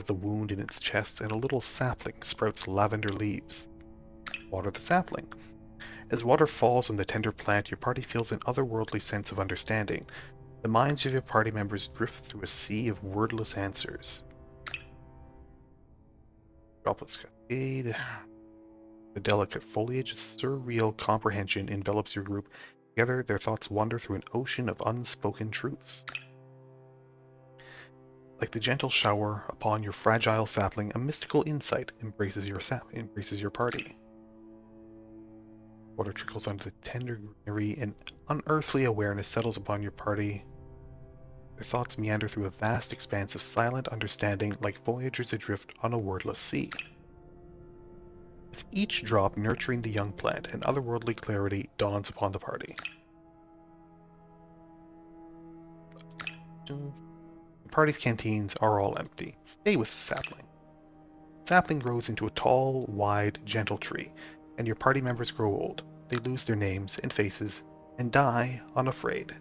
the wound in its chest, and a little sapling sprouts lavender leaves. Water the sapling. As water falls on the tender plant, your party feels an otherworldly sense of understanding. The minds of your party members drift through a sea of wordless answers. Droplets cascade. The delicate foliage of surreal comprehension envelops your group. Together, their thoughts wander through an ocean of unspoken truths. Like the gentle shower upon your fragile sapling, a mystical insight embraces your party. Water trickles onto the tender greenery, and unearthly awareness settles upon your party. Their thoughts meander through a vast expanse of silent understanding, like voyagers adrift on a wordless sea. With each drop nurturing the young plant, an otherworldly clarity dawns upon the party. The party's canteens are all empty. Stay with the sapling. The sapling grows into a tall, wide, gentle tree, and your party members grow old. They lose their names and faces, and die unafraid.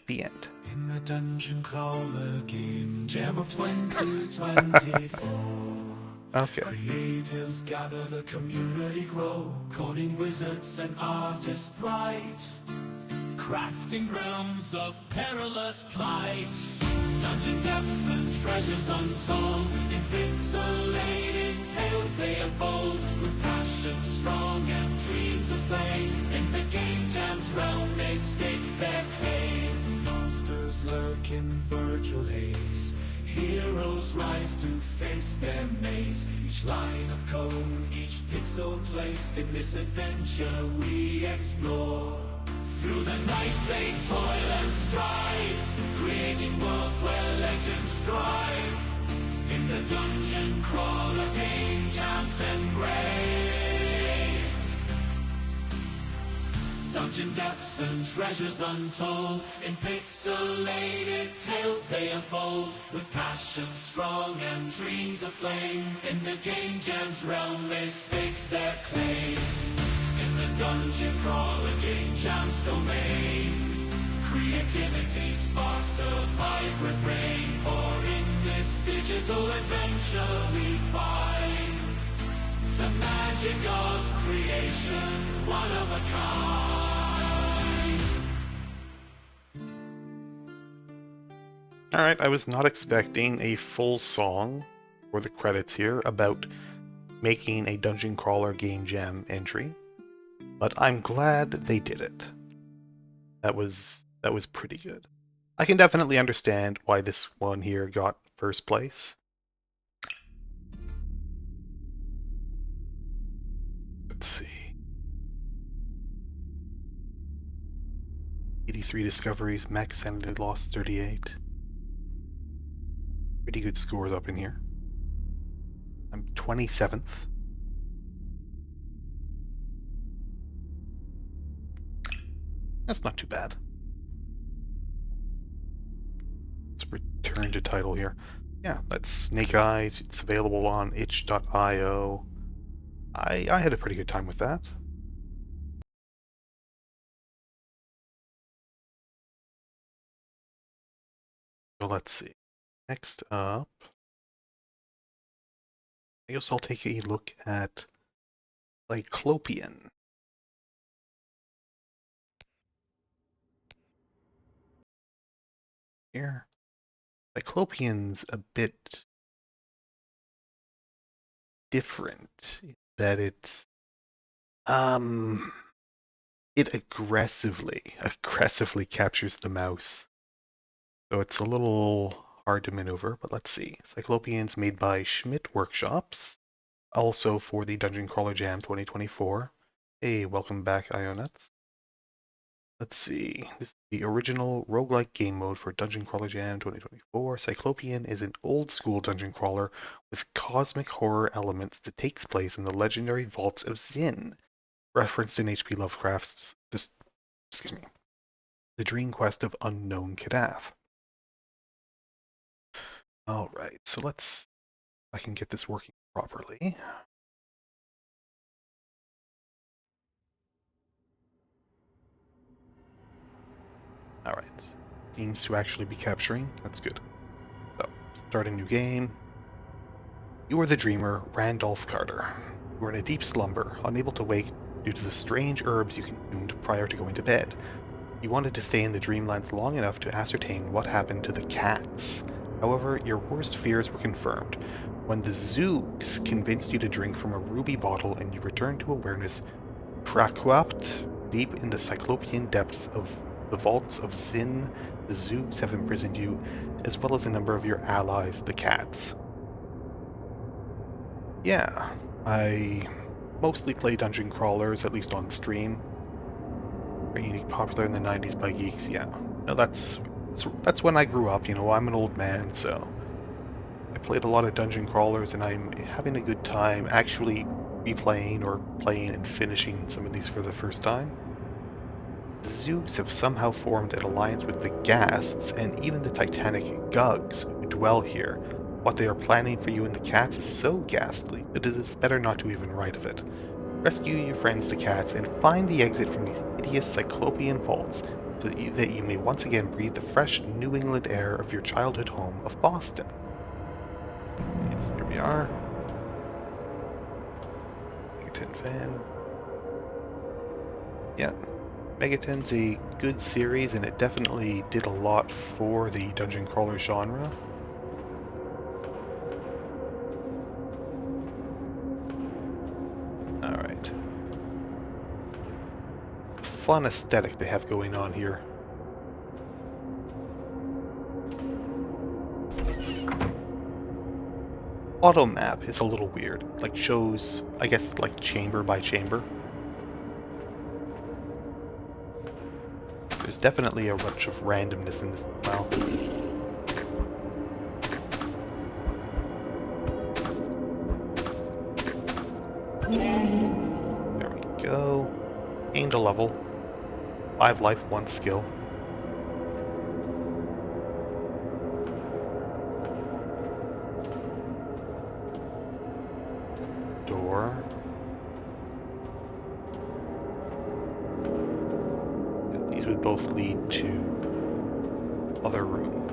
The end. In the dungeon crawler game jam of 2024. Okay. Creators gather, the community grow, coding wizards and artists bright, crafting realms of perilous plight. Dungeon depths and treasures untold, in pixelated tales they unfold, with passion strong and dreams aflame. In the game jam's realm they stake their claim. Monsters lurk in virtual haze, heroes rise to face their maze. Each line of code, each pixel placed, in this adventure we explore. Through the night they toil and strive, creating worlds where legends thrive. In the dungeon crawler game jams embrace. Dungeon depths and treasures untold, in pixelated tales they unfold, with passion strong and dreams aflame. In the game jam's realm they stake their claim. In the dungeon crawler game jam's domain, creativity sparks a vibrant refrain. For in this digital adventure we find the magic of creation, one of a kind. Alright, I was not expecting a full song for the credits here about making a Dungeon Crawler Game Jam entry, but I'm glad they did it. That was pretty good. I can definitely understand why this one here got first place. Let's see. 83 discoveries, max sanity loss 38. Pretty good scores up in here. I'm 27th. That's not too bad. Let's return to title here. Yeah, that's Snake Eyes. It's available on itch.io. I had a pretty good time with that. So let's see. Next up, I guess I'll take a look at Cyclopean. Here. Cyclopean's a bit different in that it aggressively captures the mouse. So it's a little hard to maneuver, but let's see. Cyclopean's made by Schmidt Workshops, also for the Dungeon Crawler Jam 2024. Hey, welcome back, Ionuts. Let's see. This is the original roguelike game mode for Dungeon Crawler Jam 2024. Cyclopean is an old-school dungeon crawler with cosmic horror elements that takes place in the legendary vaults of Zin, referenced in H.P. Lovecraft's The Dream Quest of Unknown Kadaf. Alright, so let's I can get this working properly. Alright. Seems to actually be capturing. That's good. So, start a new game. You are the dreamer, Randolph Carter. You are in a deep slumber, unable to wake due to the strange herbs you consumed prior to going to bed. You wanted to stay in the dreamlands long enough to ascertain what happened to the cats. However, your worst fears were confirmed when the Zoogs convinced you to drink from a ruby bottle and you returned to awareness, crackwapped deep in the Cyclopean depths of the vaults of Zin. The Zoogs have imprisoned you, as well as a number of your allies, the cats. Yeah, I mostly play dungeon crawlers, at least on stream. Very popular in the 90s by geeks, yeah. No, that's when I grew up, you know, I'm an old man, so I played a lot of dungeon crawlers and I'm having a good time actually replaying or playing and finishing some of these for the first time. The Zoogs have somehow formed an alliance with the Ghasts and even the Titanic Gugs who dwell here. What they are planning for you and the cats is so ghastly that it is better not to even write of it. Rescue your friends the cats and find the exit from these hideous Cyclopean vaults so that you may once again breathe the fresh New England air of your childhood home of Boston. Yes, here we are. Megaten fan. Yeah, Megaten's a good series, and it definitely did a lot for the dungeon crawler genre. Alright. Fun aesthetic they have going on here. Auto map is a little weird. Like shows, I guess, like chamber by chamber. There's definitely a bunch of randomness in this file. There we go. Aimed a level. 5 life, 1 skill. Door. And these would both lead to other room.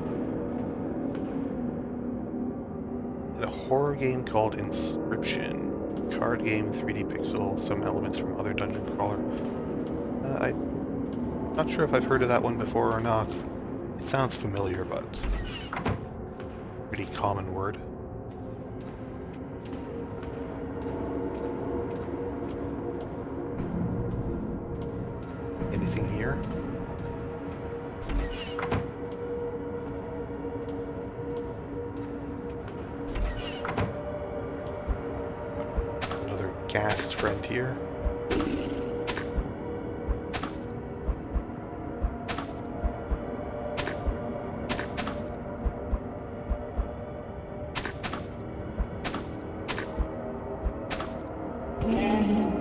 And a horror game called Inscription. Card game, 3D pixel, some elements from other dungeon crawler. I'm not sure if I've heard of that one before or not. It sounds familiar, but pretty common word. Anything here? Another ghast friend here.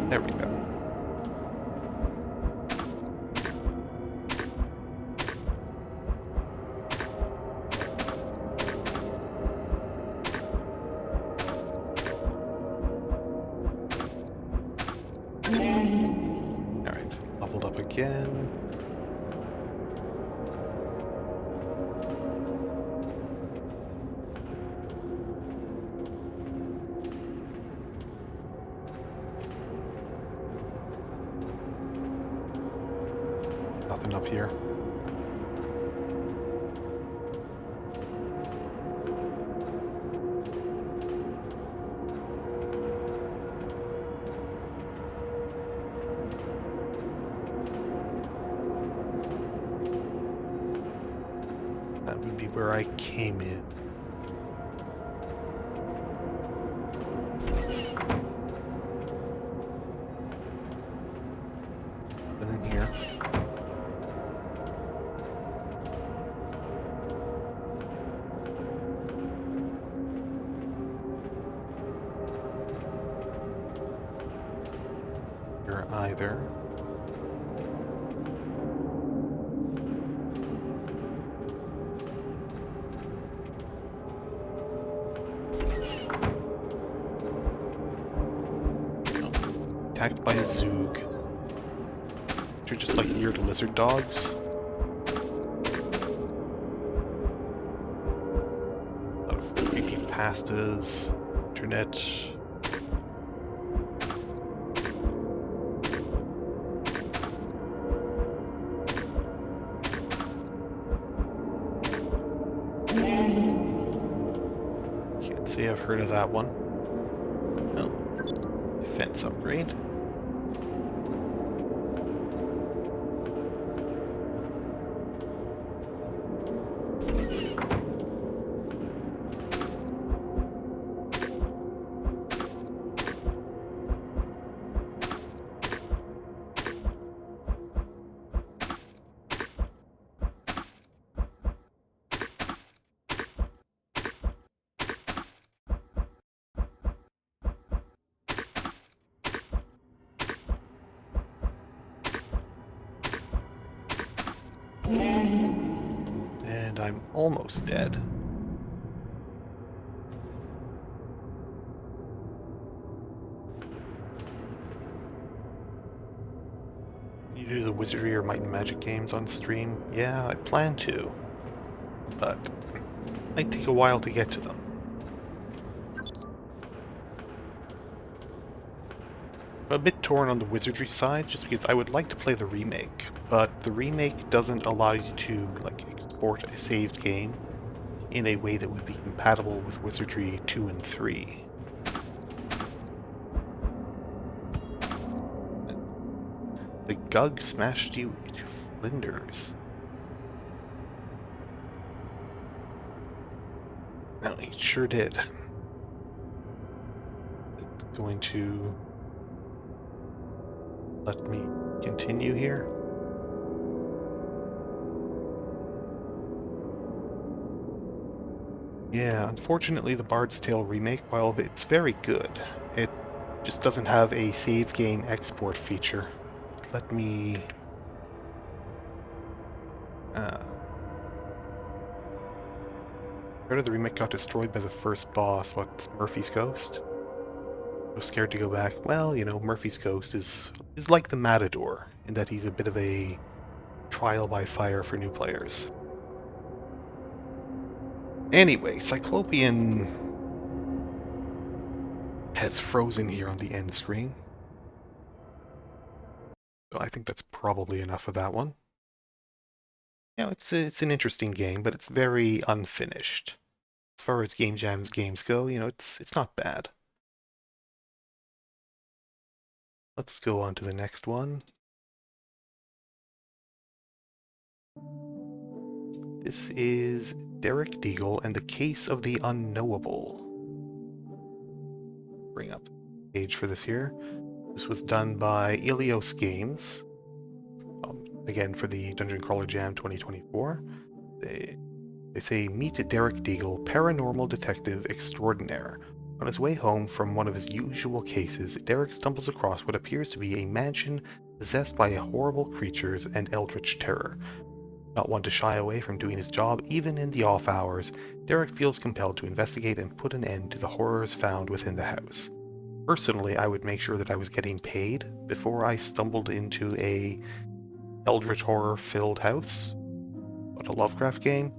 There we go. Alright, leveled up again. Nothing up here. That would be where I came in. And in here. Here either. Attacked by a Zoog. They're just like weird lizard dogs. A lot of creepy pastas, internet. Can't say I've heard of that one. No. Defense upgrade. And I'm almost dead. You do the wizardry or might and magic games on stream? Yeah, I plan to. But it might take a while to get to them. a bit torn on the wizardry side, just because I would like to play the remake, but the remake doesn't allow you to like export a saved game in a way that would be compatible with Wizardry 2 and 3. The Gug smashed you into flinders. Well, he sure did. It's going to let me continue here. Yeah, unfortunately the Bard's Tale remake, while it's very good, it just doesn't have a save game export feature. Let me... Part of the remake got destroyed by the first boss, what's Murphy's Ghost? So scared to go back. Well, you know, Murphy's Ghost is like the Matador, in that he's a bit of a trial by fire for new players. Anyway, Cyclopean has frozen here on the end screen. So I think that's probably enough of that one. You know, it's an interesting game, but it's very unfinished. As far as Game Jam's games go, you know, it's not bad. Let's go on to the next one. This is Derek Deagle and the Case of the Unknowable. Bring up the page for this here. This was done by Ilios Games. Again, for the Dungeon Crawler Jam 2024. They say, meet Derek Deagle, paranormal detective extraordinaire. On his way home from one of his usual cases, Derek stumbles across what appears to be a mansion possessed by horrible creatures and eldritch terror. Not one to shy away from doing his job, even in the off hours, Derek feels compelled to investigate and put an end to the horrors found within the house. Personally, I would make sure that I was getting paid before I stumbled into a eldritch horror-filled house. What, a Lovecraft game?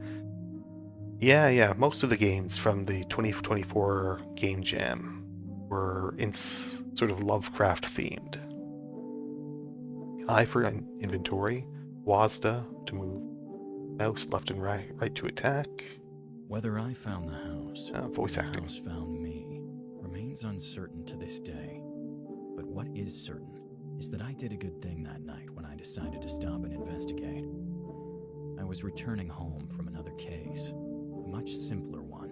Yeah, most of the games from the 2024 Game Jam were sort of Lovecraft themed. I for inventory, WASD to move, mouse left and right to attack. Whether I found the house voice or acting. the house found me remains uncertain to this day. But what is certain is that I did a good thing that night when I decided to stop and investigate. I was returning home from another case, a much simpler one,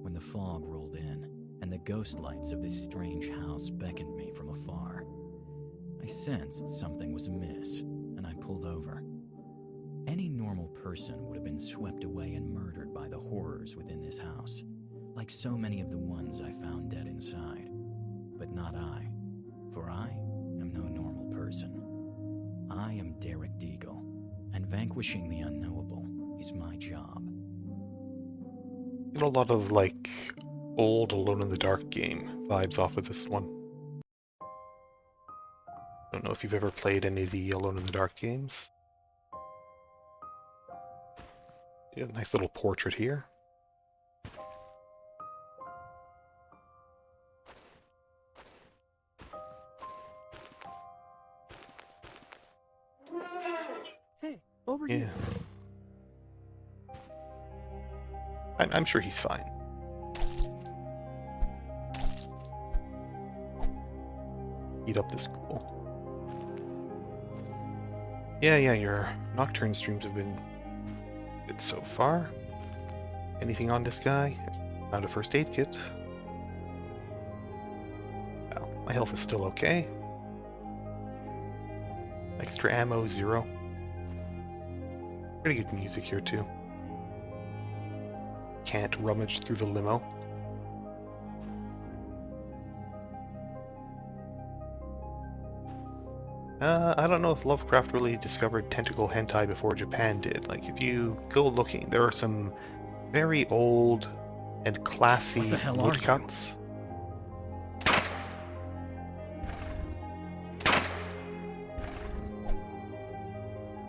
when the fog rolled in and the ghost lights of this strange house beckoned me from afar. I sensed something was amiss, and I pulled over. Any normal person would have been swept away and murdered by the horrors within this house, like so many of the ones I found dead inside. But not I, for I am no normal person. I am Derek Deagle, and vanquishing the unknowable is my job. Get a lot of, like, old Alone in the Dark game vibes off of this one. Don't know if you've ever played any of the Alone in the Dark games. Yeah, nice little portrait here. Hey, over here. I'm sure he's fine. Eat up this ghoul. Yeah, your Nocturne streams have been good so far. Anything on this guy? Found a first aid kit. Well, my health is still okay. Extra ammo, 0. Pretty good music here too. Can't rummage through the limo. I don't know if Lovecraft really discovered tentacle hentai before Japan did. Like, if you go looking, there are some very old and classy What the hell are you? woodcuts.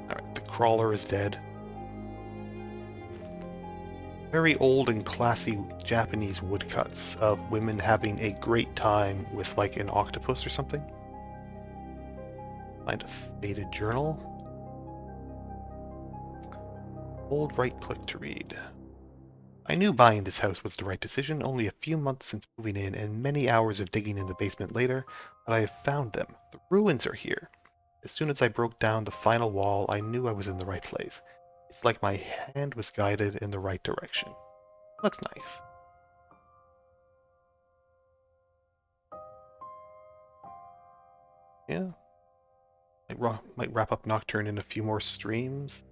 Alright, the crawler is dead. Very old and classy Japanese woodcuts of women having a great time with, like, an octopus or something. Find a faded journal. Hold right click to read. I knew buying this house was the right decision only a few months since moving in and many hours of digging in the basement later, but I have found them. The ruins are here. As soon as I broke down the final wall, I knew I was in the right place. It's like my hand was guided in the right direction. That's nice. Yeah. Might wrap up Nocturne in a few more streams.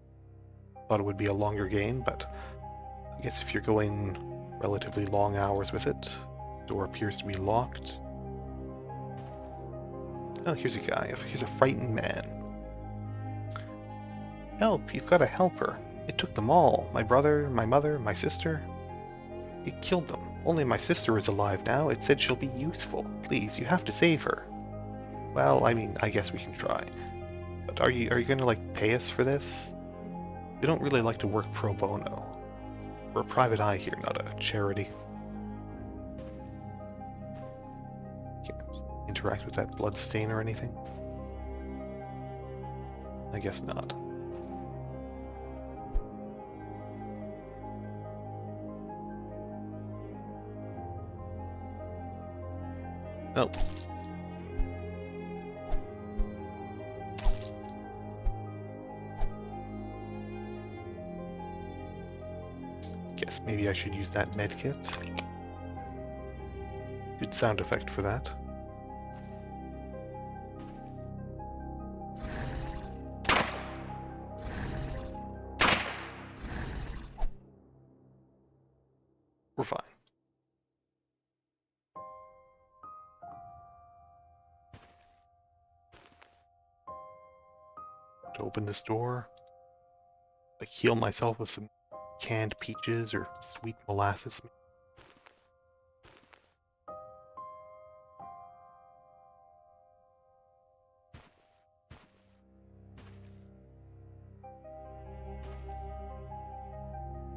Thought it would be a longer game, but I guess if you're going relatively long hours with it, the door appears to be locked. Oh, here's a guy. Here's a frightened man. Help! You've got to help her. It took them all. My brother, my mother, my sister. It killed them. Only my sister is alive now. It said she'll be useful. Please, you have to save her. Well, I mean, I guess we can try. But are you going to, like, pay us for this? We don't really like to work pro bono. We're a private eye here, not a charity. Can't interact with that blood stain or anything? I guess not. Oh. Guess maybe I should use that medkit. Good sound effect for that. We're fine. To open this door, like heal myself with some canned peaches or sweet molasses.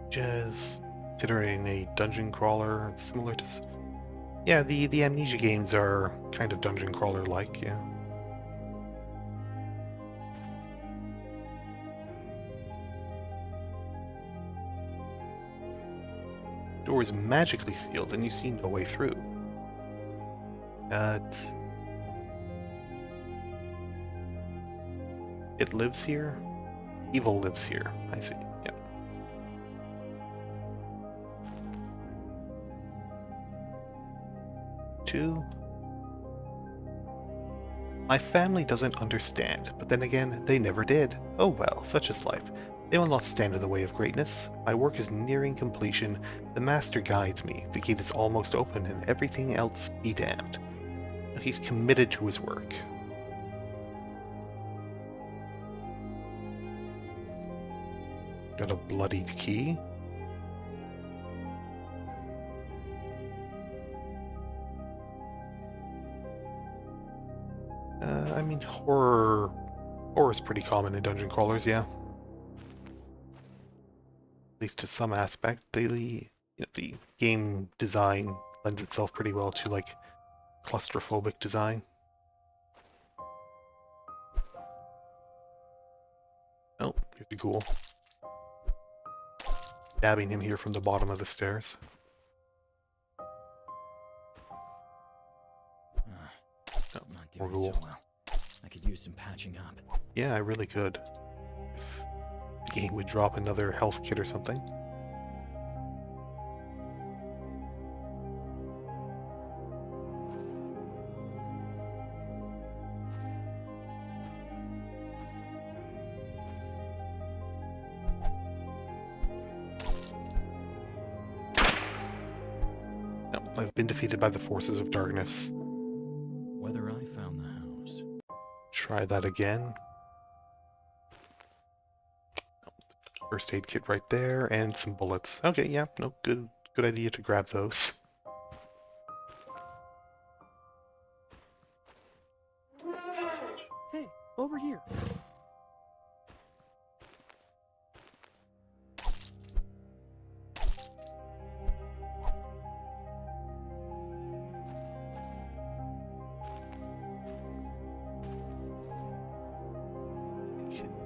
Just considering a dungeon crawler, it's similar to... Yeah, the Amnesia games are kind of dungeon crawler-like, yeah. Door is magically sealed and you see no way through. It lives here? Evil lives here, I see, yeah. Two. My family doesn't understand, but then again, they never did. Oh well, such is life. They will not stand in the way of greatness. My work is nearing completion. The master guides me. The gate is almost open, and everything else be damned. He's committed to his work. Got a bloodied key. I mean, horror is pretty common in dungeon crawlers, yeah. At least to some aspect. The game design lends itself pretty well to like claustrophobic design. Oh, there's a ghoul. Stabbing him here from the bottom of the stairs. Not doing so well. I could use some patching up. Yeah, I really could. If the game would drop another health kit or something. No, I've been defeated by the forces of darkness. Whether I found the house. Try that again. First aid kit right there, and some bullets. Okay, yeah, no, good idea to grab those. Hey, over here.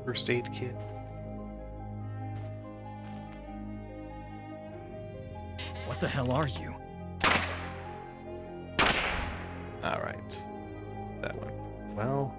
First aid kit. What the hell are you? Alright. That one. Well.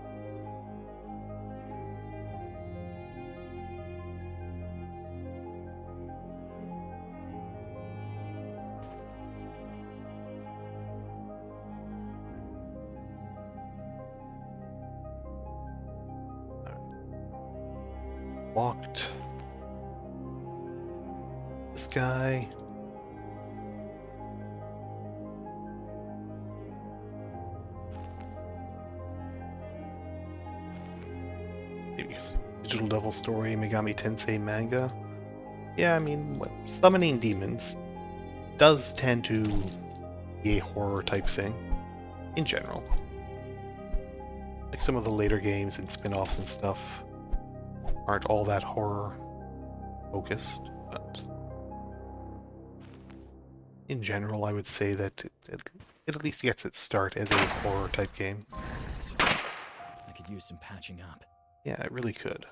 Walked. This guy. Digital Devil Story, Megami Tensei manga. Yeah, I mean, summoning demons does tend to be a horror type thing, in general. Like some of the later games and spin-offs and stuff aren't all that horror focused, but in general I would say that it at least gets its start as a horror type game. I could use some patching up. Yeah, it really could.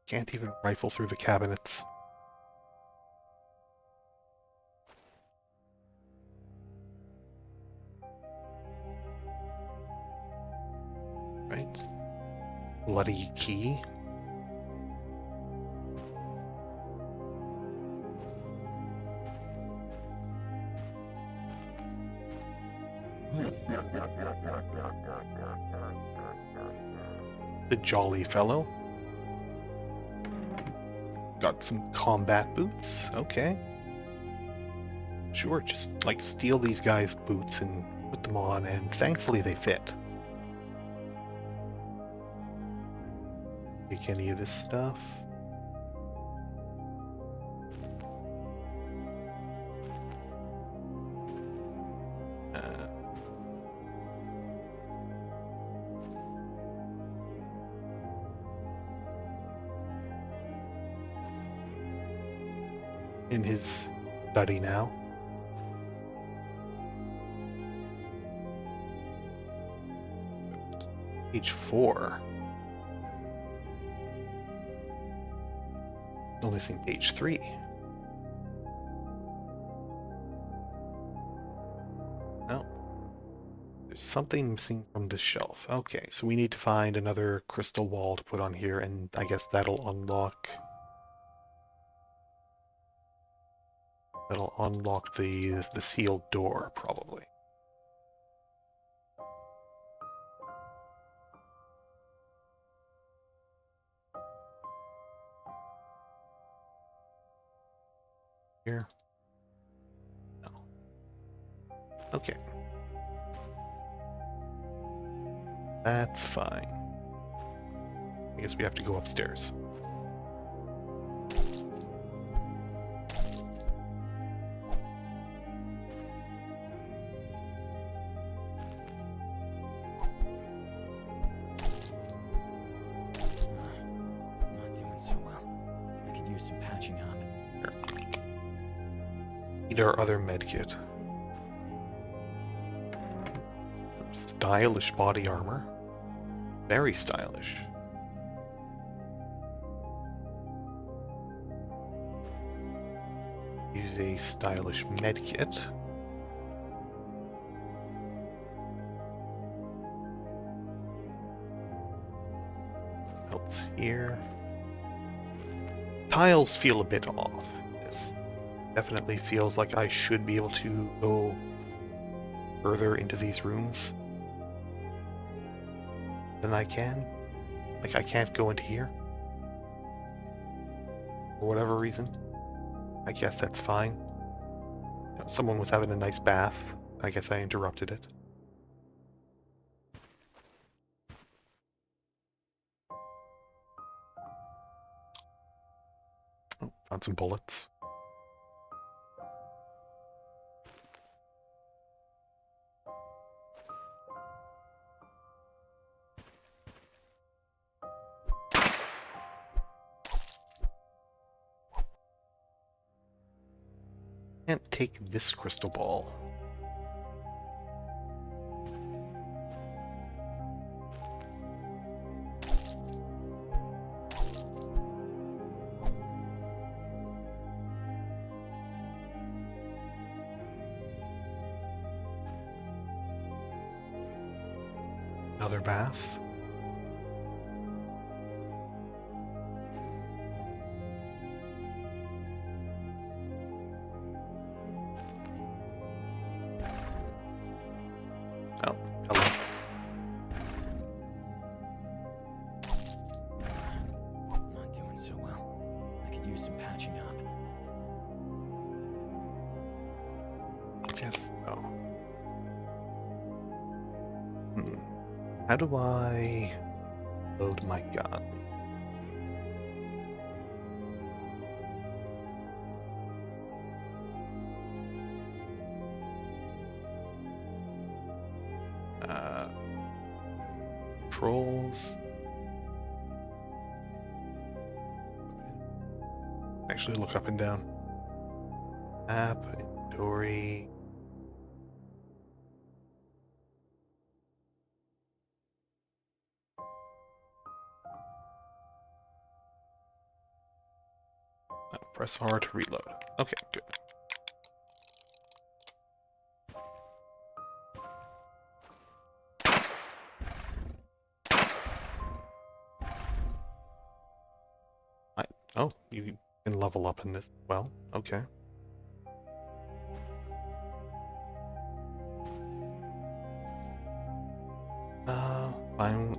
Can't even rifle through the cabinets. Right. Bloody key. The jolly fellow. Got some combat boots. Okay. Sure, just like steal these guys' boots and put them on, and thankfully they fit. Take any of this stuff. In his study now. Page 4. Still missing page 3. No. There's something missing from this shelf. Okay, so we need to find another crystal wall to put on here, and I guess that'll unlock the sealed door, probably. Here? No. Okay. That's fine. I guess we have to go upstairs. Some patching up. Need our other medkit. Stylish body armor. Very stylish. Use a stylish medkit. Else here. Tiles feel a bit off. This definitely feels like I should be able to go further into these rooms than I can. Like I can't go into here for whatever reason. I guess that's fine. You know, someone was having a nice bath. I guess I interrupted it. Oh, found some bullets. Can't take this crystal ball. Another bath. Oh, hello. Not doing so well. I could use some patching up. Yes. Oh. How do I load my gun? Controls. Actually, look up and down. App, inventory. Press R to reload. Okay, good. Oh, you can level up in this. Well, okay.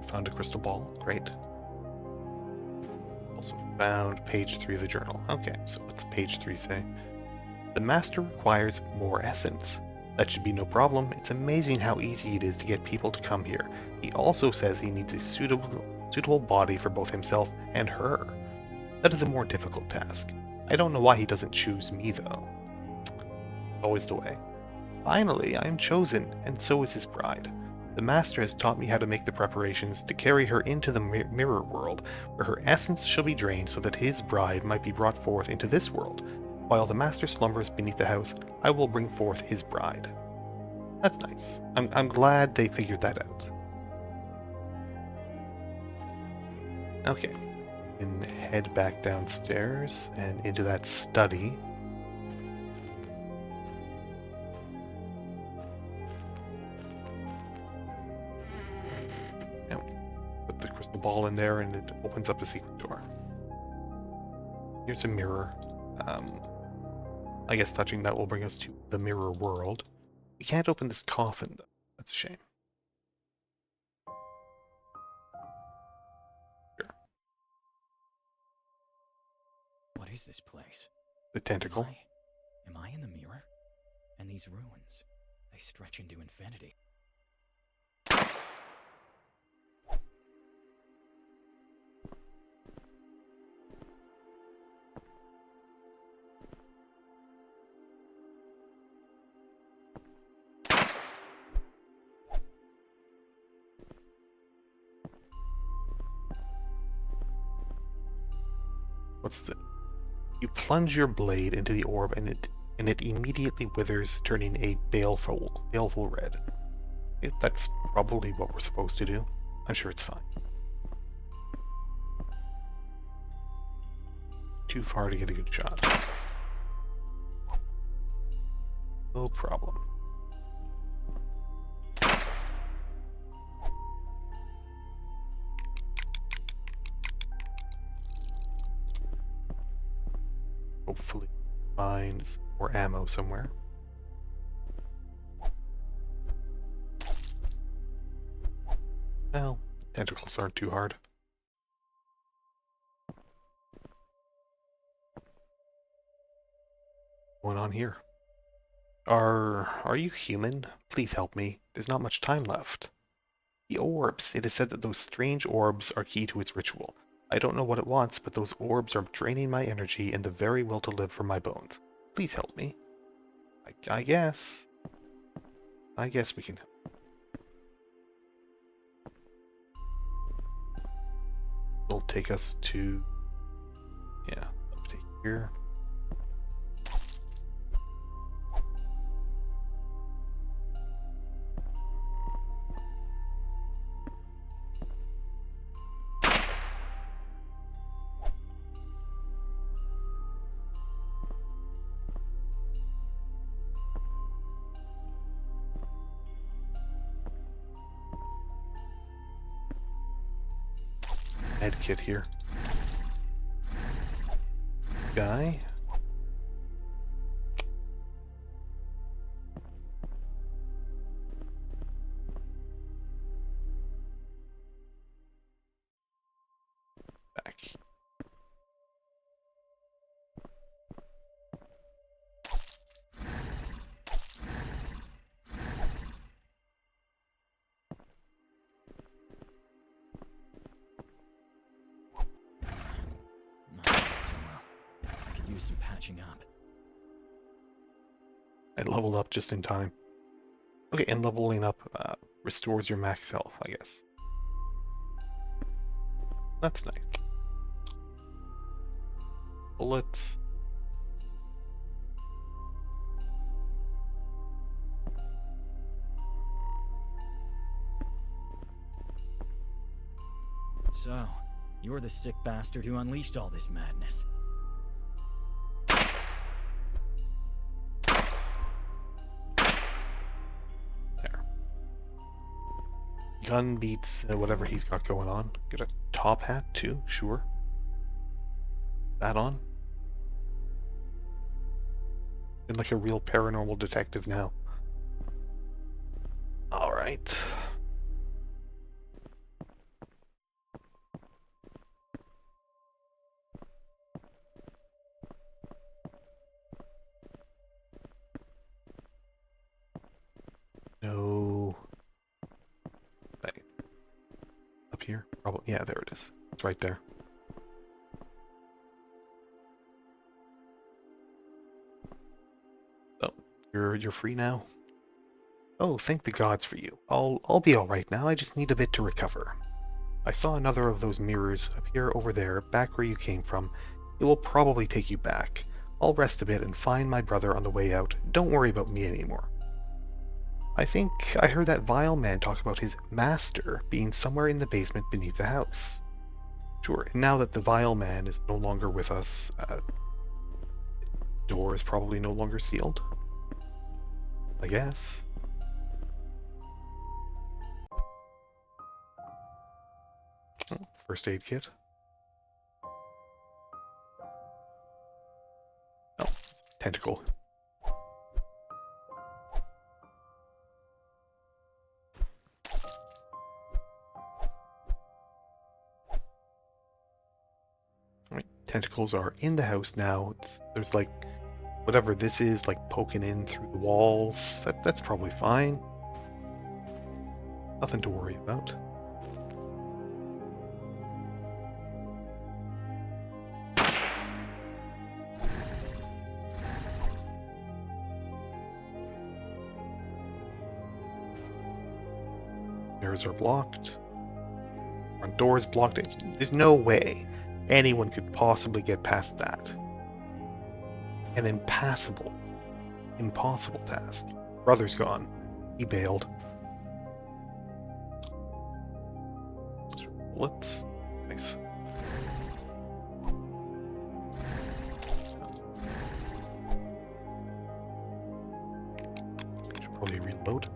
Found a crystal ball. Great. Also found page 3 of the journal. Okay, so what's page 3 say? The master requires more essence. That should be no problem. It's amazing how easy it is to get people to come here. He also says he needs a suitable body for both himself and her. That is a more difficult task. I don't know why he doesn't choose me, though. Always the way. Finally, I am chosen, and so is his bride. The master has taught me how to make the preparations to carry her into the mirror world, where her essence shall be drained so that his bride might be brought forth into this world. While the master slumbers beneath the house, I will bring forth his bride. That's nice. I'm glad they figured that out. Okay. And head back downstairs and into that study. Now, put the crystal ball in there and it opens up a secret door. Here's a mirror. I guess touching that will bring us to the mirror world. We can't open this coffin, though. That's a shame. Sure. What is this place? The tentacle. Am I in the mirror? And these ruins, they stretch into infinity. What's the... You plunge your blade into the orb and it immediately withers, turning a baleful red. That's probably what we're supposed to do. I'm sure it's fine. Too far to get a good shot. No problem. Hopefully find some more ammo somewhere. Well, tentacles aren't too hard. What's going on here? Are you human? Please help me. There's not much time left. The orbs. It is said that those strange orbs are key to its ritual. I don't know what it wants, but those orbs are draining my energy and the very will to live from my bones. Please help me. I guess. I guess we can help. It'll take us to... Yeah, up to here. med kit here. Guy. Back. Not doing so well. I could use some patching up. I leveled up just in time. Okay, and leveling up restores your max health, I guess. That's nice. Bullets. So, you're the sick bastard who unleashed all this madness. There. Gun beats whatever he's got going on. Get a top hat too, sure. That on. And like a real paranormal detective now. Alright. No. Wait. Up here? Probably. Yeah, there it is. It's right there. Oh, you're free now. Oh, thank the gods for you. I'll be all right now. I just need a bit to recover. I saw another of those mirrors appear over there, back where you came from. It will probably take you back. I'll rest a bit and find my brother on the way out. Don't worry about me anymore. I think I heard that vile man talk about his master being somewhere in the basement beneath the house. Sure, and now that the vile man is no longer with us, door is probably no longer sealed. I guess. Oh, first aid kit. Oh, tentacle. Right, tentacles are in the house now. There's like whatever this is, like poking in through the walls. That's probably fine. Nothing to worry about. Mirrors are blocked. Front door is blocked. There's no way anyone could possibly get past that. An impossible task. Brother's gone. He bailed. Bullets. Nice. Should probably reload.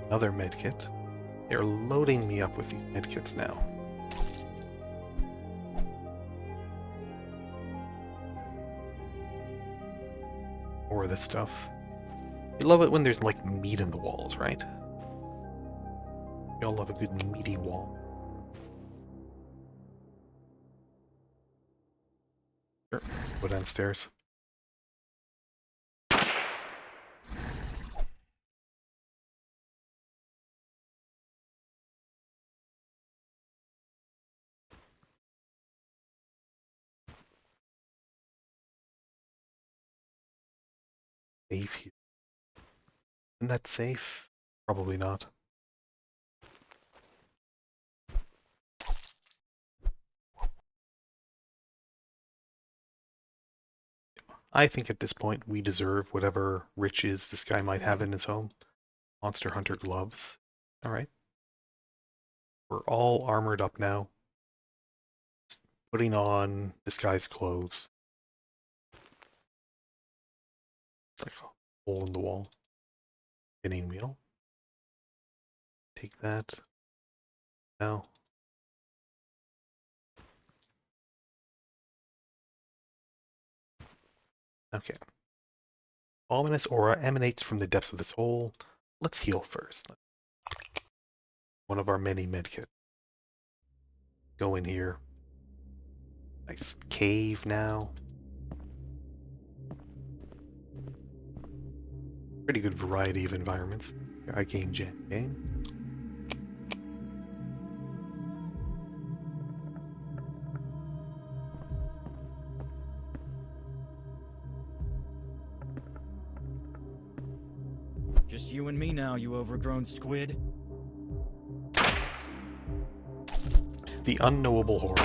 Another medkit. They're loading me up with these medkits now. More of this stuff. You love it when there's like meat in the walls, right? You all love a good meaty wall. Sure, let's go downstairs. Safe here. Isn't that safe? Probably not. I think at this point we deserve whatever riches this guy might have in his home. Monster Hunter gloves. Alright. We're all armored up now. Putting on this guy's clothes. Like a hole in the wall. Spinning wheel. take that? No. Okay. Ominous aura emanates from the depths of this hole. Let's heal first. One of our many medkits. Go in here. Nice cave now. Pretty good variety of environments. I gain jam game. Just you and me now, you overgrown squid. The Unknowable horror.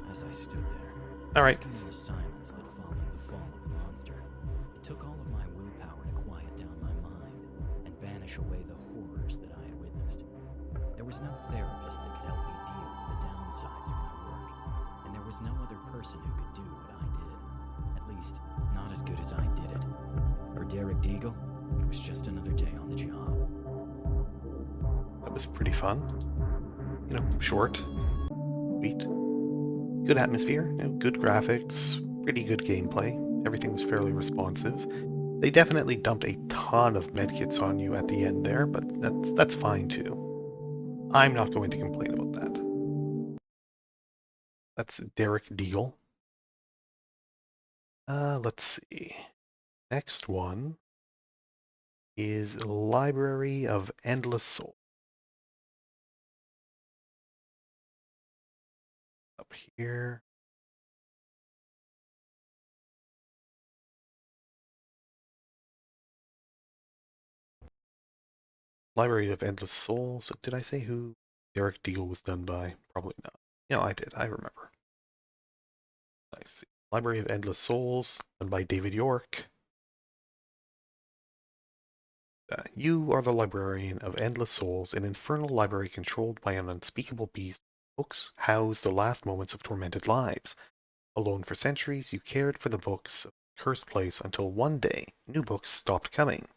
As I stood there, Alright. basking in the silence that followed the fall of the monster, it took all of my willpower to quiet down my mind and banish away the horrors that I had witnessed. There was no therapist that could help me deal with the downsides of my work, and there was no other person who could do what I did. At least, not as good as I did it. For Derek Deagle, it was just another day on the job. That was pretty fun. You know, short, sweet. Good atmosphere, you know, good graphics, pretty good gameplay. Everything was fairly responsive. They definitely dumped a ton of medkits on you at the end there, but that's fine too. I'm not going to complain about that. That's Derek Deagle. Let's see. Next one is Library of Endless Soul. Up here. Library of Endless Souls. Did I say who Derek Deagle was done by? Probably not. No, I did. I remember. I see. Library of Endless Souls, done by David York. You are the librarian of Endless Souls, an infernal library controlled by an unspeakable beast. Books house the last moments of tormented lives. Alone for centuries, you cared for the books of the cursed place until one day, new books stopped coming.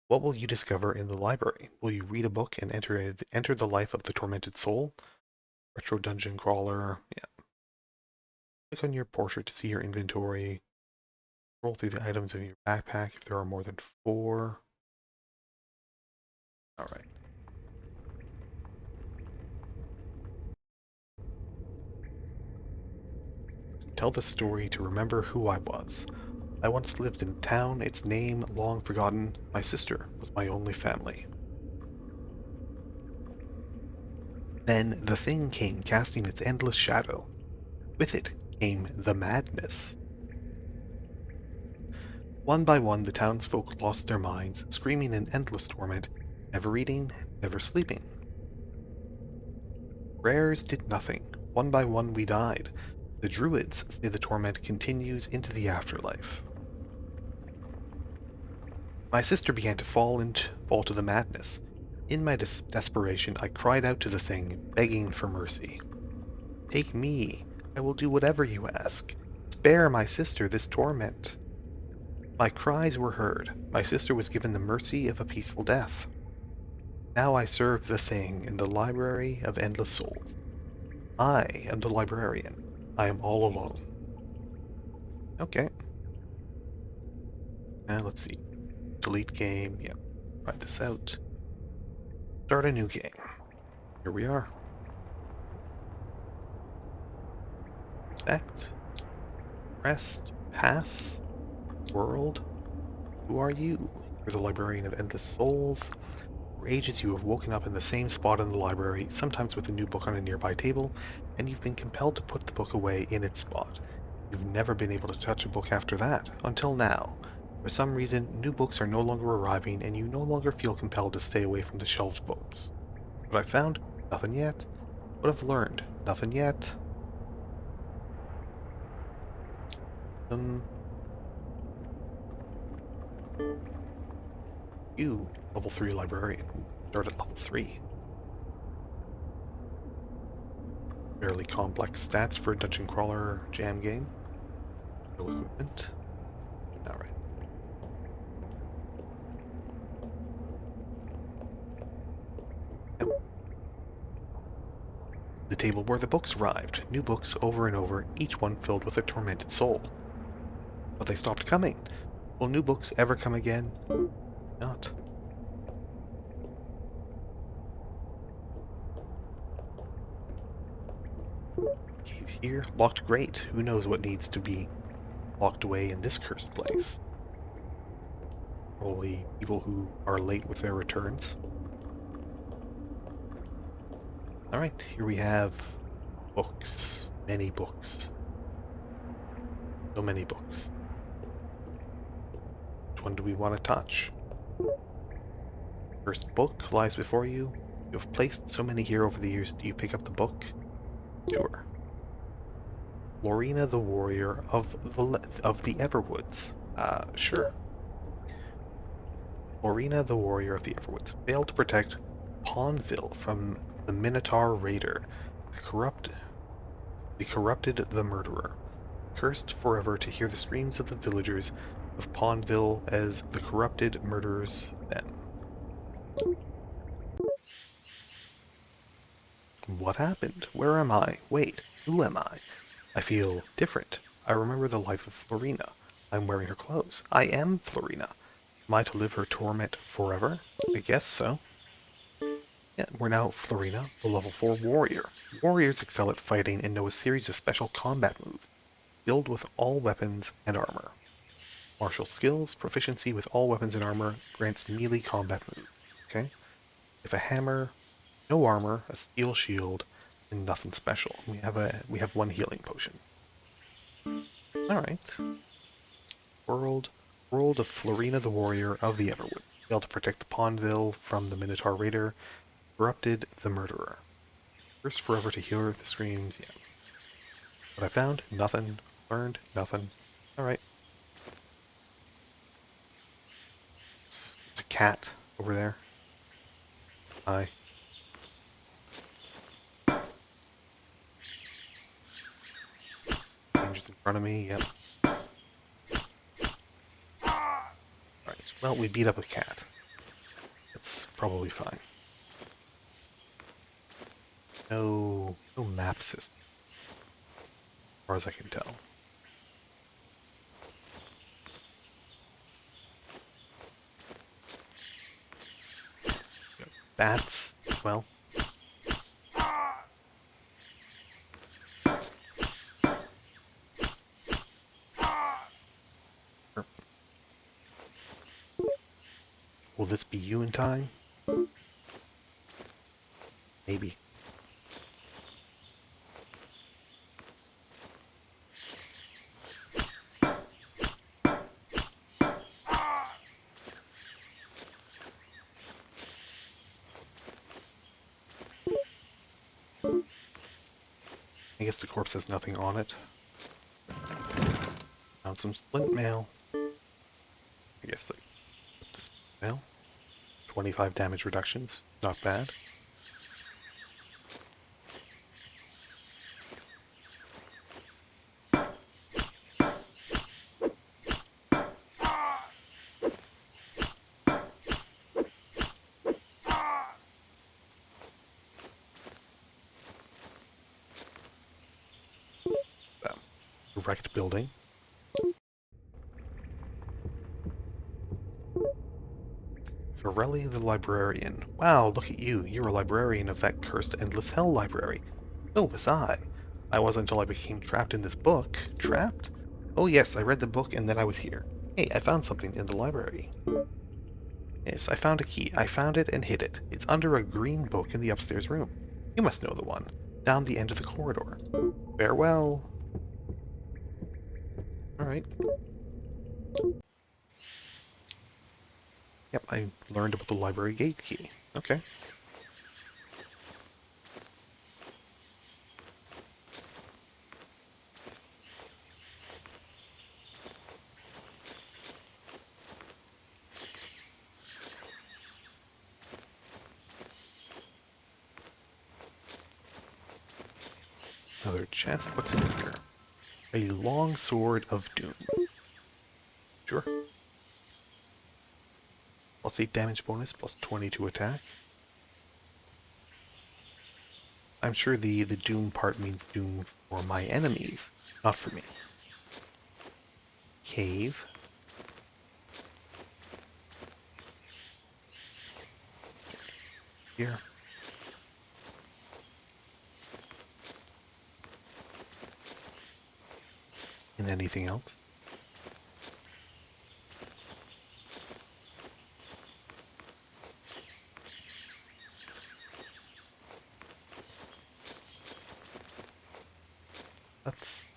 What will you discover in the library? Will you read a book and enter the life of the tormented soul? Retro dungeon crawler, yeah. Click on your portrait to see your inventory. Scroll through the items in your backpack if there are more than 4. Alright. Tell the story to remember who I was. I once lived in a town, its name long forgotten. My sister was my only family. Then the thing came casting its endless shadow. With it came the madness. One by one the townsfolk lost their minds, screaming in endless torment, never eating, never sleeping. Prayers did nothing. One by one we died. The druids say the torment continues into the afterlife. My sister began to fall to the madness. In my desperation, I cried out to the thing, begging for mercy. Take me. I will do whatever you ask. Spare my sister this torment. My cries were heard. My sister was given the mercy of a peaceful death. Now I serve the thing in the Library of Endless Souls. I am the librarian. I am all alone. Okay. Now let's see. Delete game. Yep. Try this out. Start a new game. Here we are. Select. Rest. Pass. World. Who are you? You're the librarian of Endless Souls. For ages you have woken up in the same spot in the library, sometimes with a new book on a nearby table, and you've been compelled to put the book away in its spot. You've never been able to touch a book after that, until now. For some reason, new books are no longer arriving, and you no longer feel compelled to stay away from the shelved books. What I found? Nothing yet. What I've learned? Nothing yet. You, level 3 librarian. Start at level 3. Fairly complex stats for a dungeon crawler jam game. No equipment. Alright. The table where the books arrived, new books over and over, each one filled with a tormented soul. But they stopped coming. Will new books ever come again? Not. Cave here, locked great. Who knows what needs to be locked away in this cursed place? Probably people who are late with their returns. Alright, here we have books. Many books. So many books. Which one do we want to touch? First book lies before you. You have placed so many here over the years. Do you pick up the book? Sure. Florina the Warrior of the Everwoods. Sure. Florina the Warrior of the Everwoods failed to protect Pondville from the Minotaur Raider, corrupted the murderer. Cursed forever to hear the screams of the villagers of Pondville as the corrupted murderers them. What happened? Where am I? Wait, who am I? I feel different. I remember the life of Florina. I'm wearing her clothes. I am Florina. Am I to live her torment forever? I guess so. Yeah, we're now Florina, the level 4 warrior. Warriors excel at fighting and know a series of special combat moves, skilled with all weapons and armor. Martial skills, proficiency with all weapons and armor, grants melee combat moves. Okay? If a hammer, no armor, a steel shield, and nothing special. We have one healing potion. Alright. World of Florina the Warrior of the Everwood. Failed to protect Pondville from the Minotaur Raider. Corrupted the murderer. Cursed forever to hear the screams. Yeah. What I found? Nothing. Learned? Nothing. Alright. It's a cat over there. Hi. Danger's in front of me, yep. Alright, well, we beat up a cat. That's probably fine. No map system, as far as I can tell. Bats, well. Will this be you in time? Maybe. I guess the corpse has nothing on it. Found some splint mail. I guess they put this mail. 25 damage reductions, not bad. Wrecked building. Forelli the librarian. Wow, look at you. You're a librarian of that cursed Endless Hell library. So was I. I was until I became trapped in this book. Trapped? Oh yes, I read the book and then I was here. Hey, I found something in the library. Yes, I found a key. I found it and hid it. It's under a green book in the upstairs room. You must know the one. Down the end of the corridor. Farewell. Alright. Yep, I learned about the library gate key. Okay. Another chest. What's in here? A long sword of doom. Sure. Plus 8 damage bonus, plus 20 to attack. I'm sure the doom part means doom for my enemies, not for me. Cave. Here. And anything else?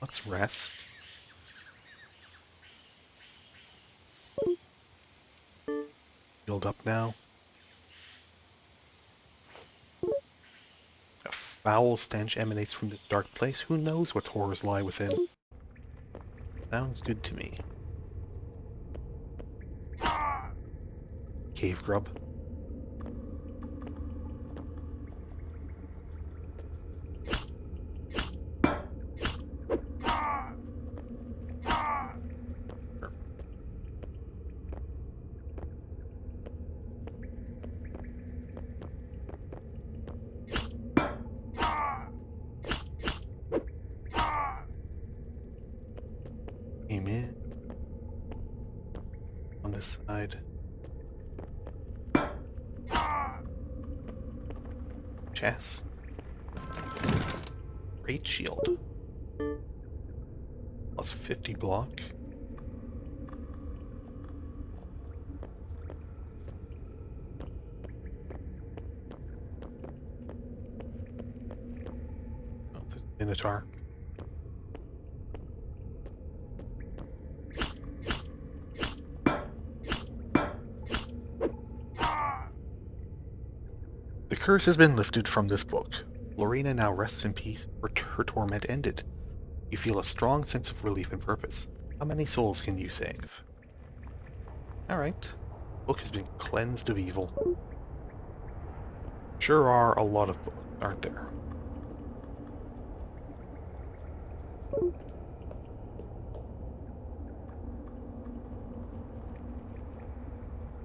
Let's rest. Healed up now. A foul stench emanates from this dark place. Who knows what horrors lie within? Sounds good to me. Cave grub. Came in. On this side. Chest. Great shield. Plus 50 block. Oh, there's a Minotaur. The curse has been lifted from this book. Florina now rests in peace, her torment ended. You feel a strong sense of relief and purpose. How many souls can you save? Alright. Book has been cleansed of evil. Sure are a lot of books, aren't there?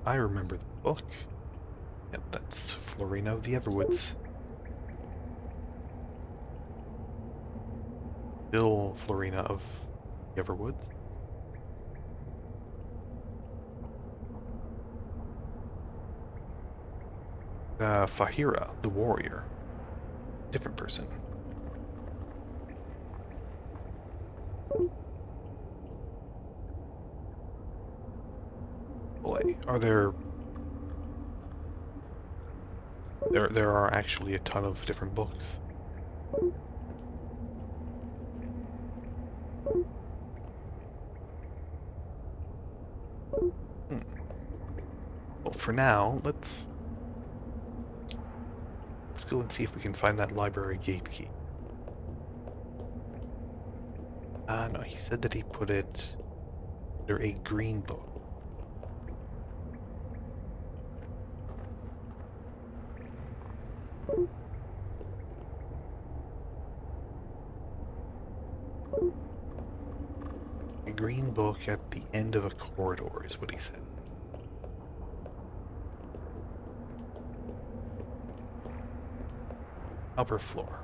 I remember the book. Yep, that's Florina of the Everwoods. Still Florina of the Everwoods. Fahira, the warrior. Different person. Boy, are there... There are actually a ton of different books. Well, for now, let's go and see if we can find that library gate key. No, he said that he put it under a green book. A green book at the end of a corridor is what he said. Upper floor.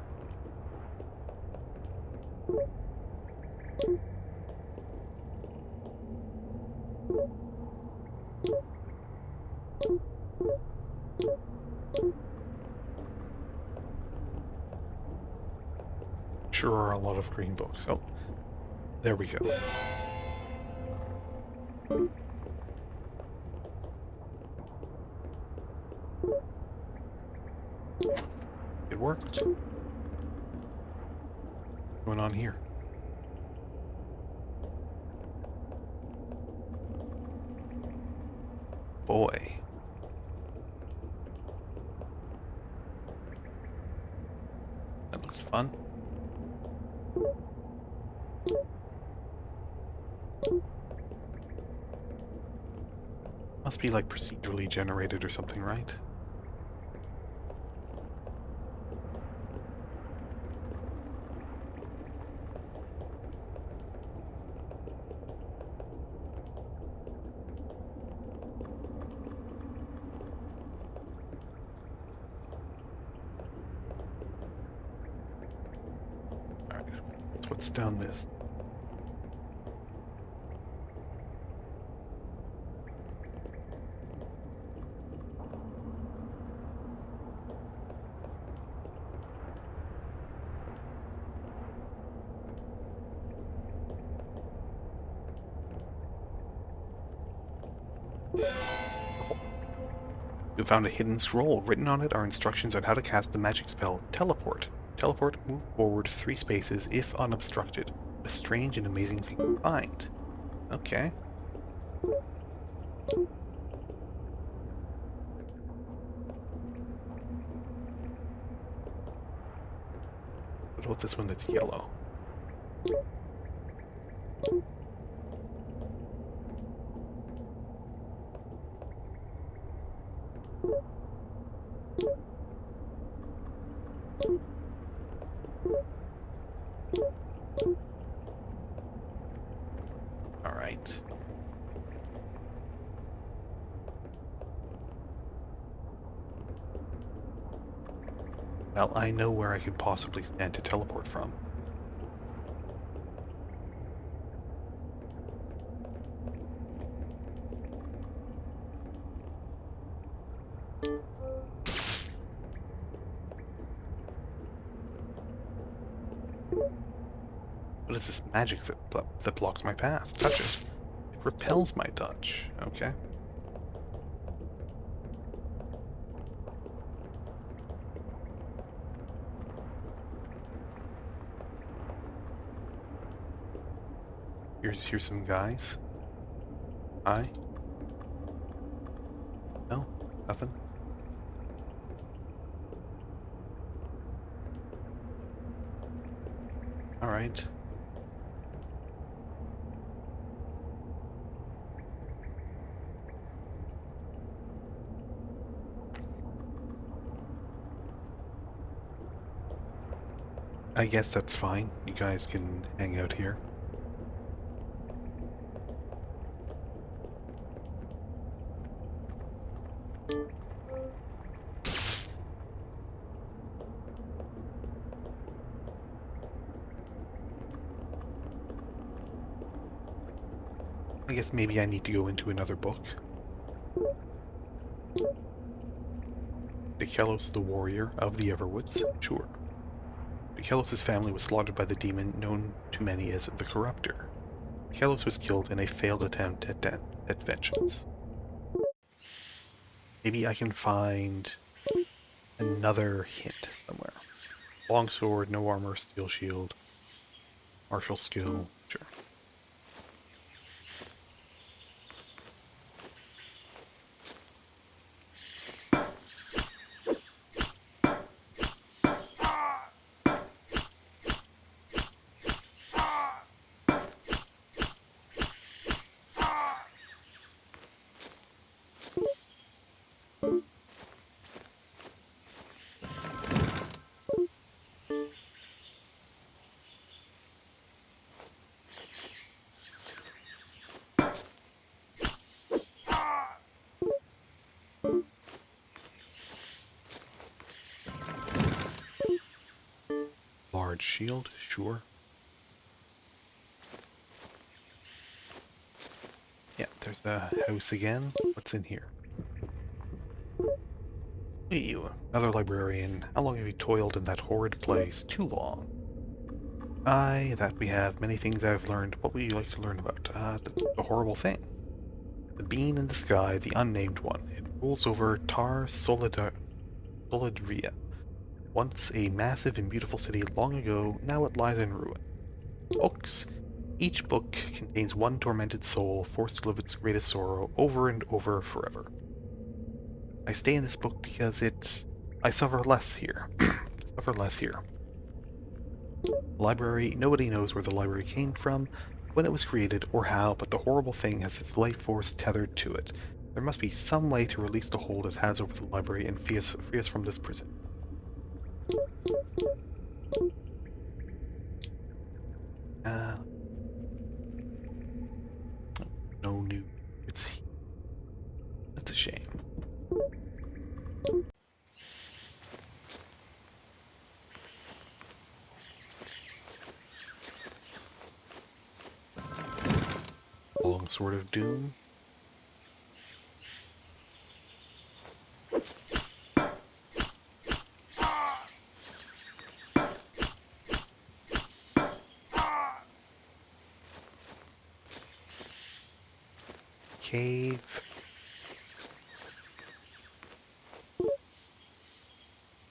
Sure are a lot of green books. Oh, there we go. It worked. What's going on here? Boy. That looks fun. Must be like procedurally generated or something, right? What's down this? You found a hidden scroll. Written on it are instructions on how to cast the magic spell Teleport. Teleport, move forward 3 spaces if unobstructed. A strange and amazing thing to find. Okay. What about this one that's yellow? Alright. Well, I know where I could possibly stand to teleport from. What is this magic that blocks my path? Touch it. It repels my touch. Okay. Here's some guys. Hi. No? Nothing? Alright. I guess that's fine. You guys can hang out here. I guess maybe I need to go into another book. Deagle the warrior of the Everwoods. Sure. Deagle' family was slaughtered by the demon known to many as the Corruptor. Deagle was killed in a failed attempt at vengeance. Maybe I can find another hint somewhere. Long sword, no armor, steel shield, martial skill. Sure. Large shield, sure. Yeah, there's the house again. What's in here? Hey, you, another librarian. How long have you toiled in that horrid place? Too long. Aye, that we have. Many things I've learned. What would you like to learn about? The horrible thing. The bean in the sky, the unnamed one. It rules over Solidria. Once a massive and beautiful city long ago, now it lies in ruin. Books. Each book contains one tormented soul, forced to live its greatest sorrow over and over forever. I stay in this book because I suffer less here. Suffer less here. The library, nobody knows where the library came from, when it was created, or how, but the horrible thing has its life force tethered to it. There must be some way to release the hold it has over the library and free us from this prison. No new. That's a shame. Sword of Doom. Cave.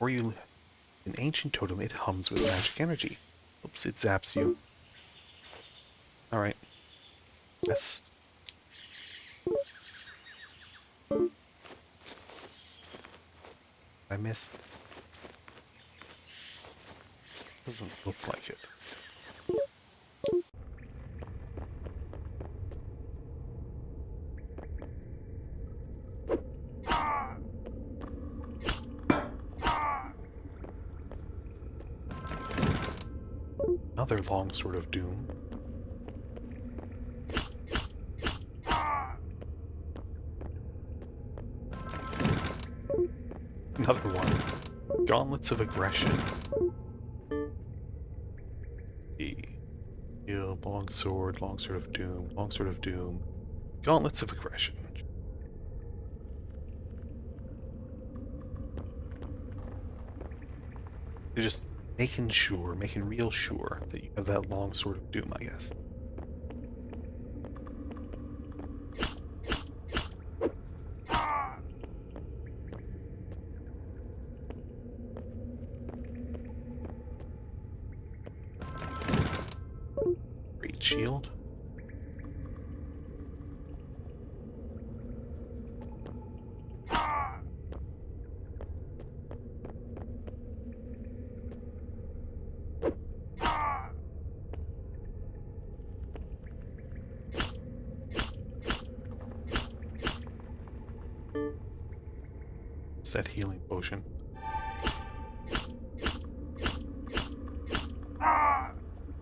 Or you an ancient totem, it hums with magic energy. Oops, it zaps you. Alright. Yes. I miss. Doesn't look like it. Another long sword of doom. Another one. Gauntlets of aggression. Heal, long sword of doom, long sword of doom. Gauntlets of aggression. You're just making real sure that you have that long sword of doom, I guess. Great shield. That healing potion.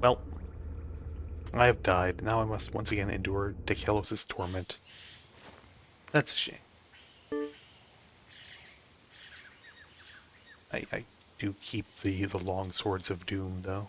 Well, I have died. Now I must once again endure Deagle torment. That's a shame. I do keep the long swords of doom, though.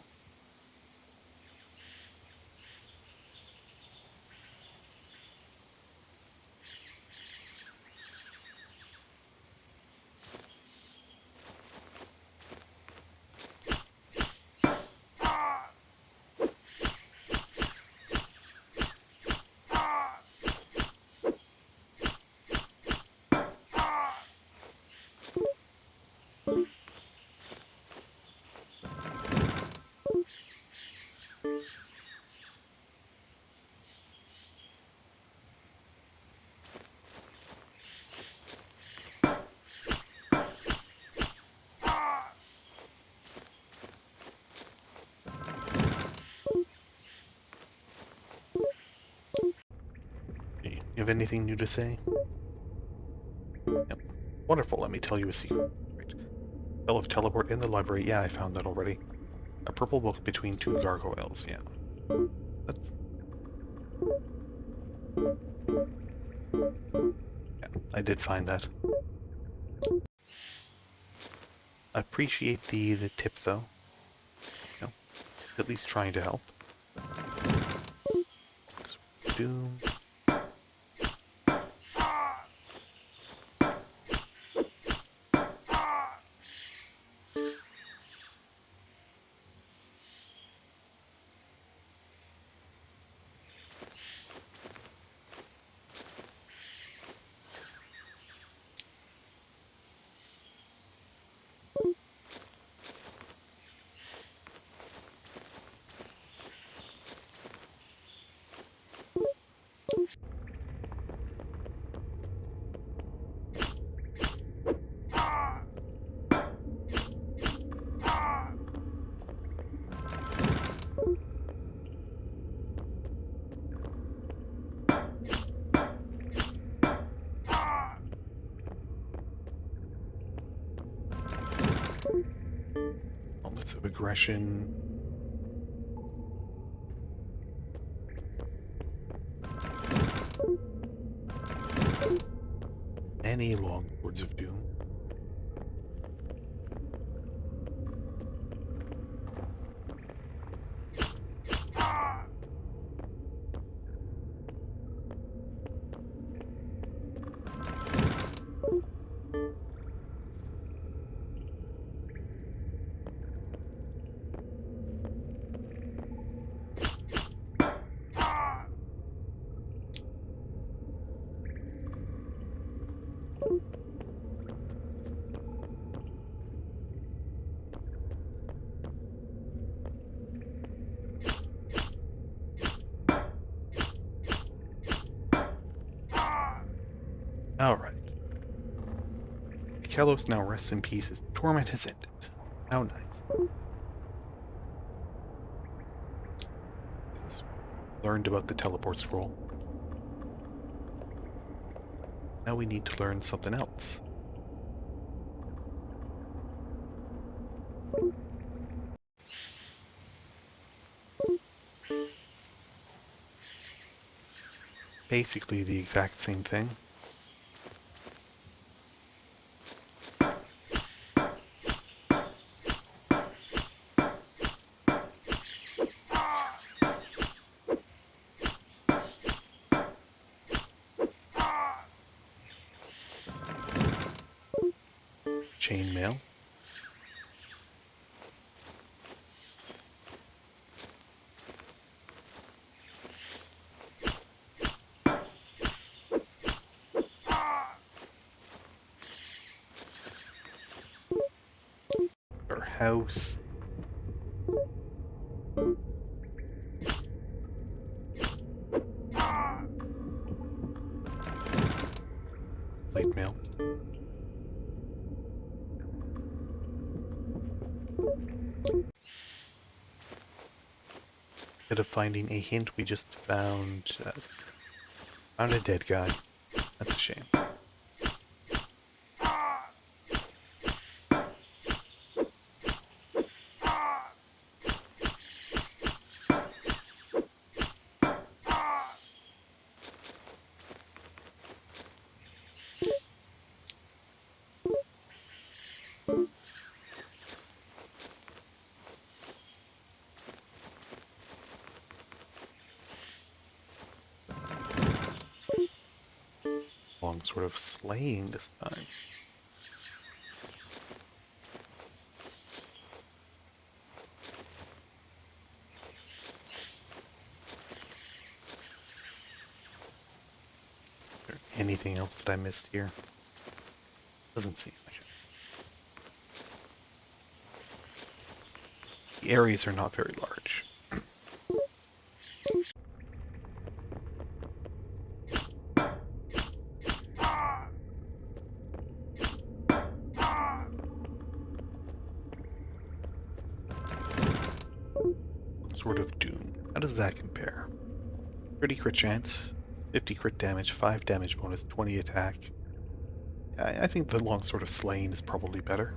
You have anything new to say? Yep. Wonderful, let me tell you a secret. Right. Spell of teleport in the library. Yeah, I found that already. A purple book between two gargoyles. Yeah. That's... Yeah, I did find that. I appreciate the tip, though. You know, at least trying to help. Doom. Moments of aggression. Any long words of doom. Alright. Kelos now rests in peace. His torment has ended. How nice. Yes. Learned about the teleport scroll. Now we need to learn something else. Basically the exact same thing. Chainmail. Our house. Plate mail. Instead of finding a hint, we just found a dead guy. That's a shame. Long sort of slaying this time. Is there anything else that I missed here? Doesn't seem like it. The areas are not very large. Sort of doom. How does that compare? 30 crit chance, 50 crit damage, 5 damage bonus, 20 attack. I think the long sword of slaying is probably better.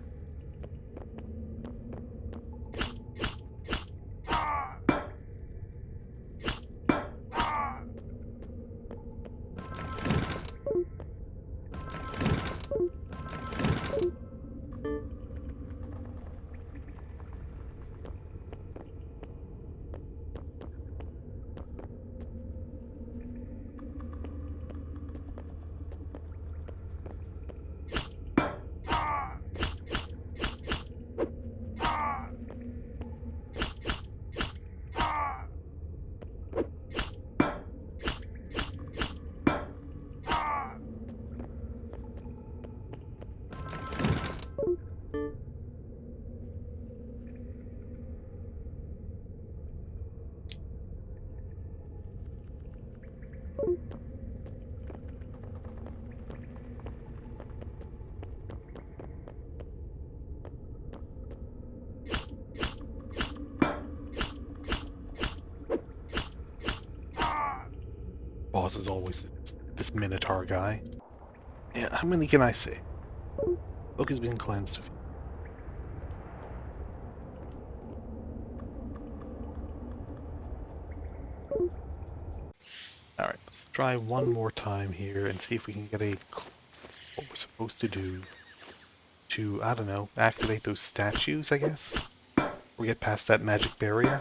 Boss is always this Minotaur guy. Yeah, how many can I say? Book has been cleansed of you. Alright, let's try one more time here and see if we can get what we're supposed to do to, I don't know, activate those statues, I guess? Or get past that magic barrier.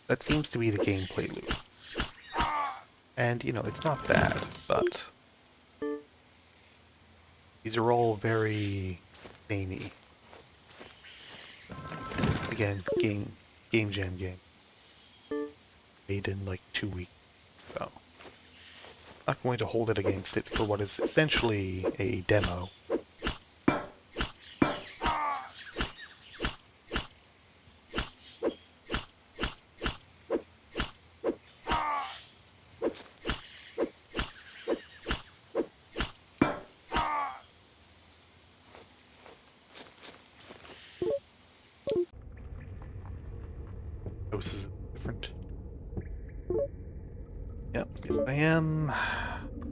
That seems to be the gameplay loop. And, you know, it's not bad, but these are all very samey. Again, game jam game. Made in like 2 weeks, so not going to hold it against it for what is essentially a demo. House is different. Yep, yes I am.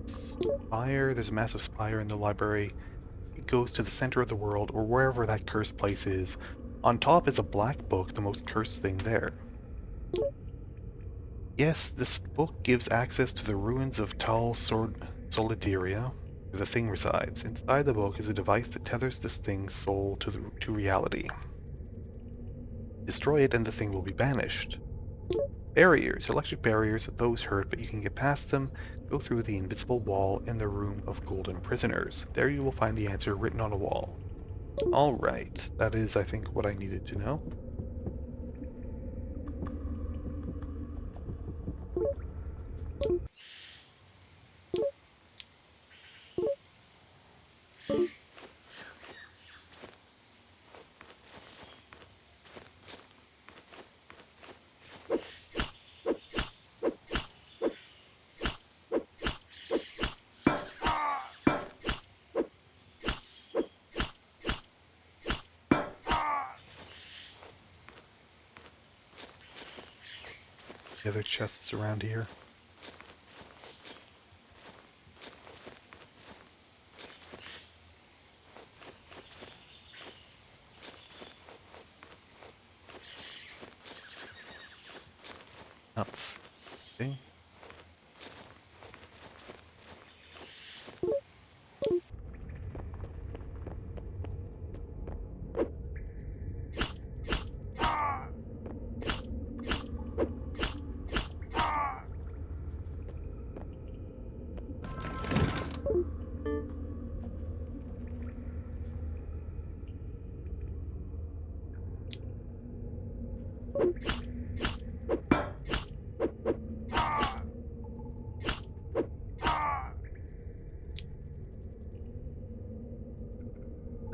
Spire, there's a massive spire in the library. It goes to the center of the world, or wherever that cursed place is. On top is a black book, the most cursed thing there. Yes, this book gives access to the ruins of Tal Solidaria, where the thing resides. Inside the book is a device that tethers this thing's soul to reality. Destroy it and the thing will be banished. Barriers, electric barriers, those hurt, but you can get past them. Go through the invisible wall in the room of golden prisoners. There you will find the answer written on a wall. Alright, that is, I think, what I needed to know. The other chests around here. Nuts. See?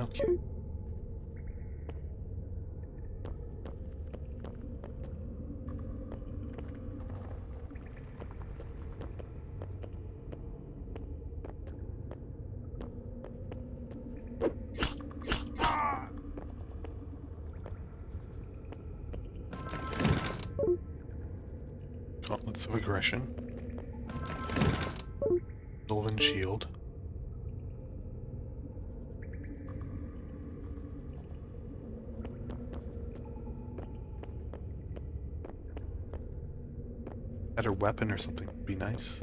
Okay. Gauntlets of Aggression. Golden Shield. Better weapon or something would be nice.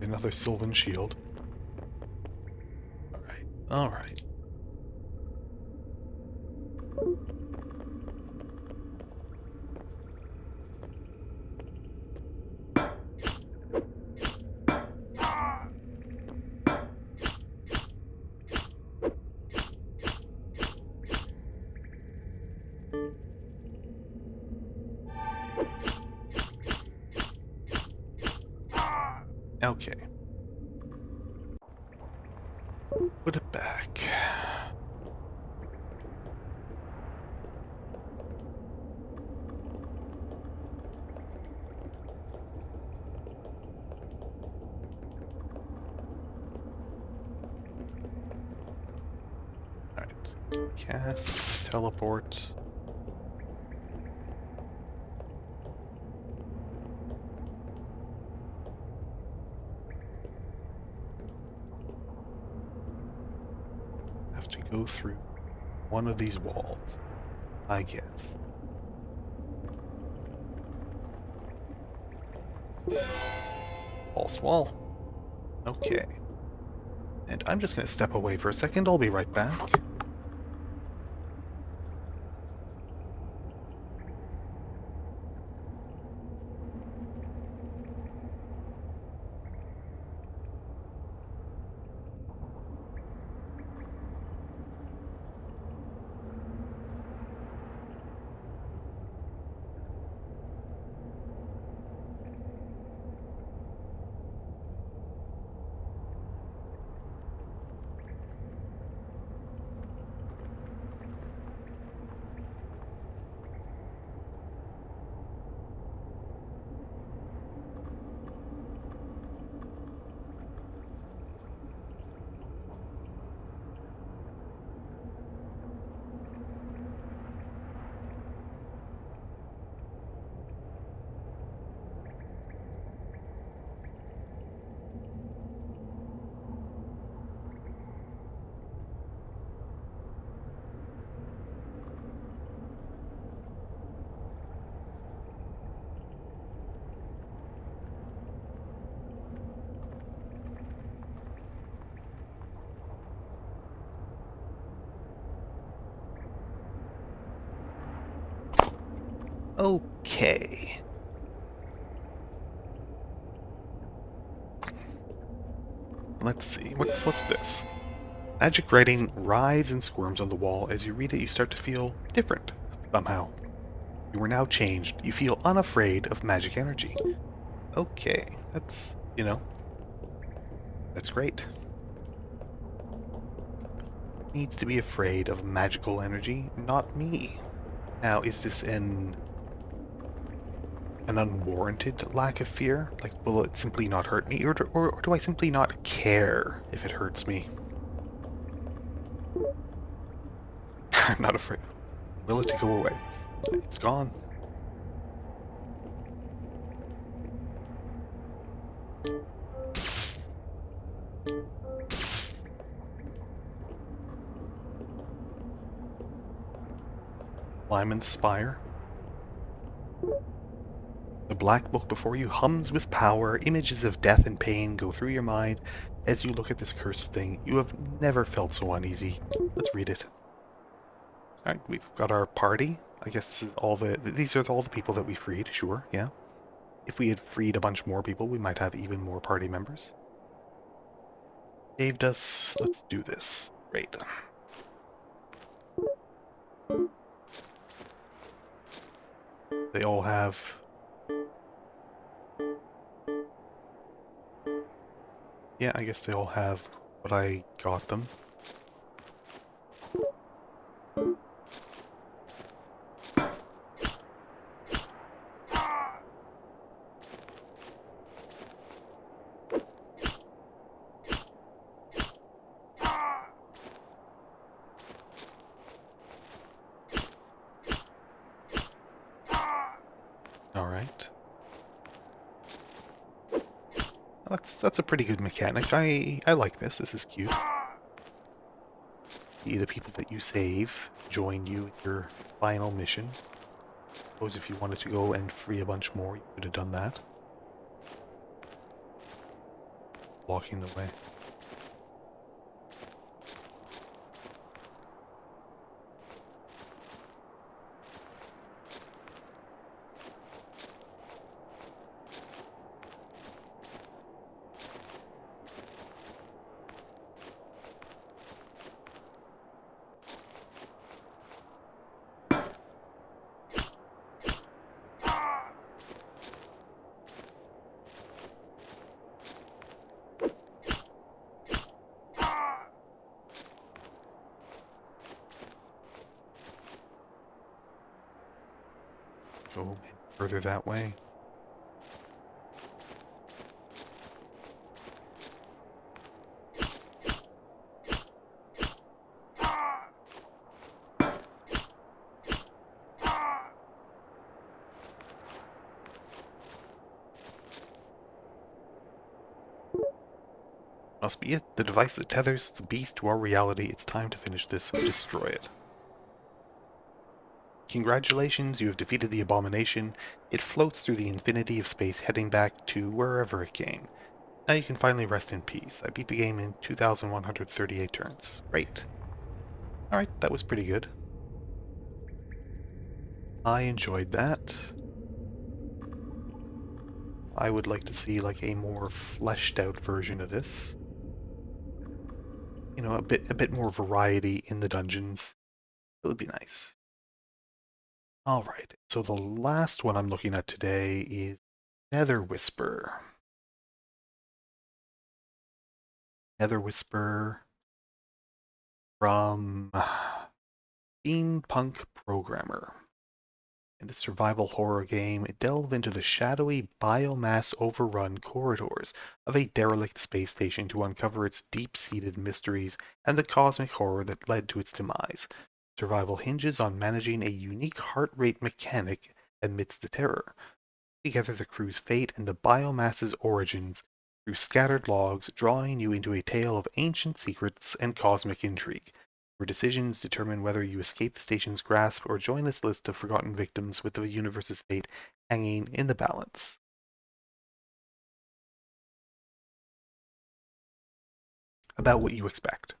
Another Sylvan Shield. Alright, alright. Okay. Put it back. Alright. Cast, teleport. To go through one of these walls, I guess. False wall. Okay. And I'm just going to step away for a second. I'll be right back. Okay. Let's see. What's this? Magic writing writhes and squirms on the wall. As you read it, you start to feel different somehow. You are now changed. You feel unafraid of magic energy. Okay, that's, that's great. Needs to be afraid of magical energy, not me. Now, is this an unwarranted lack of fear? Like, will it simply not hurt me, or do I simply not care if it hurts me? I'm not afraid. Will it to go away? It's gone. Climb in the spire. The black book before you hums with power. Images of death and pain go through your mind as you look at this cursed thing. You have never felt so uneasy. Let's read it. Alright, we've got our party. I guess this is these are all the people that we freed, sure, yeah. If we had freed a bunch more people, we might have even more party members. Saved us. Let's do this. Great. They all have... Yeah, I guess they all have what I got them. Alright. That's a pretty good mechanic. I like this. This is cute. The people that you save join you in your final mission. Suppose if you wanted to go and free a bunch more, you could have done that. Blocking the way. Go further that way. Must be it. The device that tethers the beast to our reality. It's time to finish this and destroy it. Congratulations, you have defeated the abomination. It floats through the infinity of space, heading back to wherever it came. Now you can finally rest in peace. I beat the game in 2,138 turns. Great. Alright, that was pretty good. I enjoyed that. I would like to see like a more fleshed out version of this. You know, a bit more variety in the dungeons. It would be nice. Alright, so the last one I'm looking at today is Nether Whisper. Nether Whisper from Steampunk Programmer. In this survival horror game, delve into the shadowy, biomass-overrun corridors of a derelict space station to uncover its deep-seated mysteries and the cosmic horror that led to its demise. Survival hinges on managing a unique heart rate mechanic amidst the terror. Together the crew's fate and the biomass's origins through scattered logs, drawing you into a tale of ancient secrets and cosmic intrigue. Your decisions determine whether you escape the station's grasp or join its list of forgotten victims, with the universe's fate hanging in the balance. About what you expect.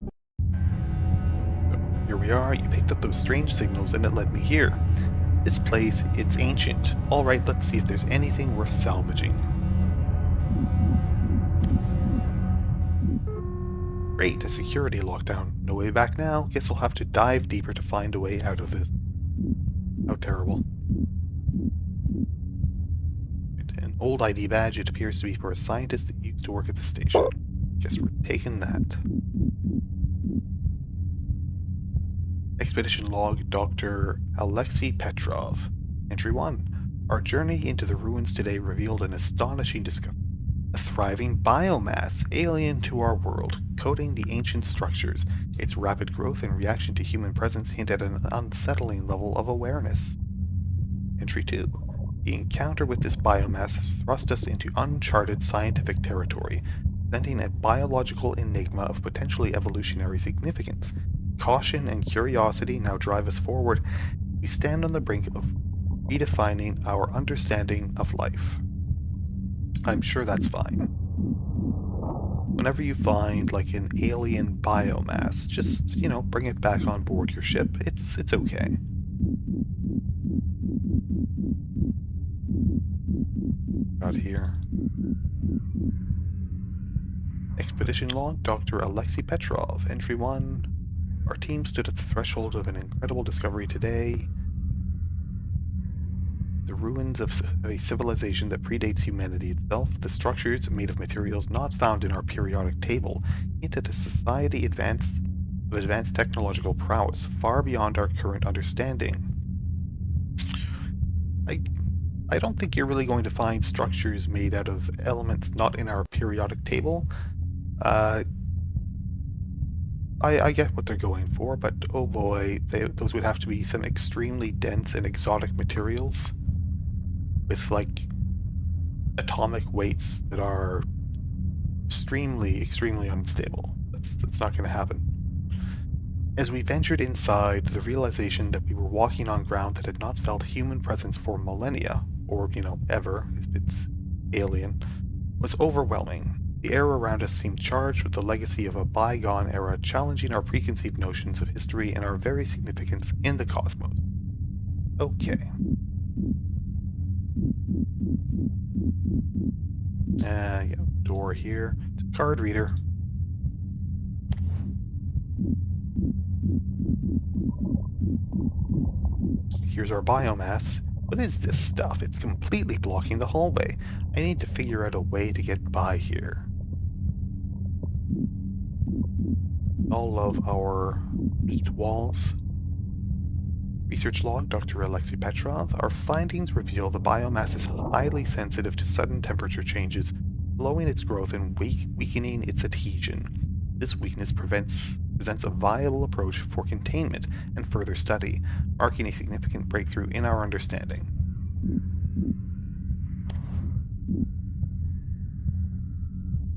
So, here we we are. You picked up those strange signals and it led me here. This place, it's ancient. Alright, let's see if there's anything worth salvaging. Great, a security lockdown. No way back now. Guess we'll have to dive deeper to find a way out of this. How terrible. An old ID badge. It appears to be for a scientist that used to work at the station. Guess we're taking that. Expedition log, Dr. Alexei Petrov. Entry 1. Our journey into the ruins today revealed an astonishing discovery. A thriving biomass alien to our world, coating the ancient structures. Its rapid growth and reaction to human presence hint at an unsettling level of awareness. Entry 2. The encounter with this biomass has thrust us into uncharted scientific territory, presenting a biological enigma of potentially evolutionary significance. Caution and curiosity now drive us forward. We stand on the brink of redefining our understanding of life. I'm sure that's fine. Whenever you find like an alien biomass, just, bring it back on board your ship. It's okay. Got here. Expedition log, Dr. Alexei Petrov. Entry 1. Our team stood at the threshold of an incredible discovery today. The ruins of a civilization that predates humanity itself. The structures, made of materials not found in our periodic table, hint at a society of advanced technological prowess, far beyond our current understanding. I don't think you're really going to find structures made out of elements not in our periodic table. I get what they're going for, but oh boy, those would have to be some extremely dense and exotic materials with like atomic weights that are extremely unstable. That's not going to happen. As we ventured inside, the realization that we were walking on ground that had not felt human presence for millennia, or ever, if it's alien, was overwhelming. The air around us seemed charged with the legacy of a bygone era, challenging our preconceived notions of history and our very significance in the cosmos. Okay. Yeah, door here. It's a card reader. Here's our biomass. What is this stuff? It's completely blocking the hallway. I need to figure out a way to get by here. All of our meat walls. Research log, Dr. Alexei Petrov. Our findings reveal the biomass is highly sensitive to sudden temperature changes, slowing its growth and weakening its adhesion. This weakness presents a viable approach for containment and further study, marking a significant breakthrough in our understanding.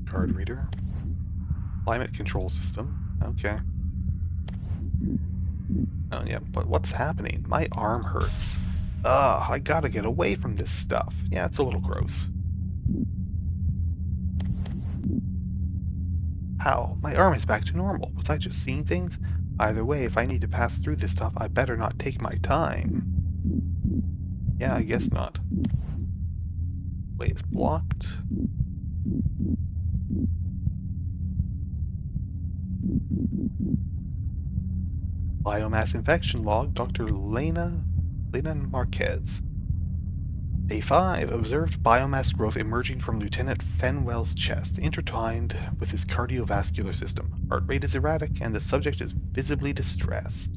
Card reader. Climate control system. Okay. Oh yeah, but what's happening? My arm hurts. Ugh, I gotta get away from this stuff. Yeah, it's a little gross. How? My arm is back to normal. Was I just seeing things? Either way, if I need to pass through this stuff, I better not take my time. Yeah, I guess not. Wait, it's blocked. Biomass infection log, Dr. Lena Marquez. Day 5. Observed biomass growth emerging from Lieutenant Fenwell's chest, intertwined with his cardiovascular system. Heart rate is erratic, and the subject is visibly distressed.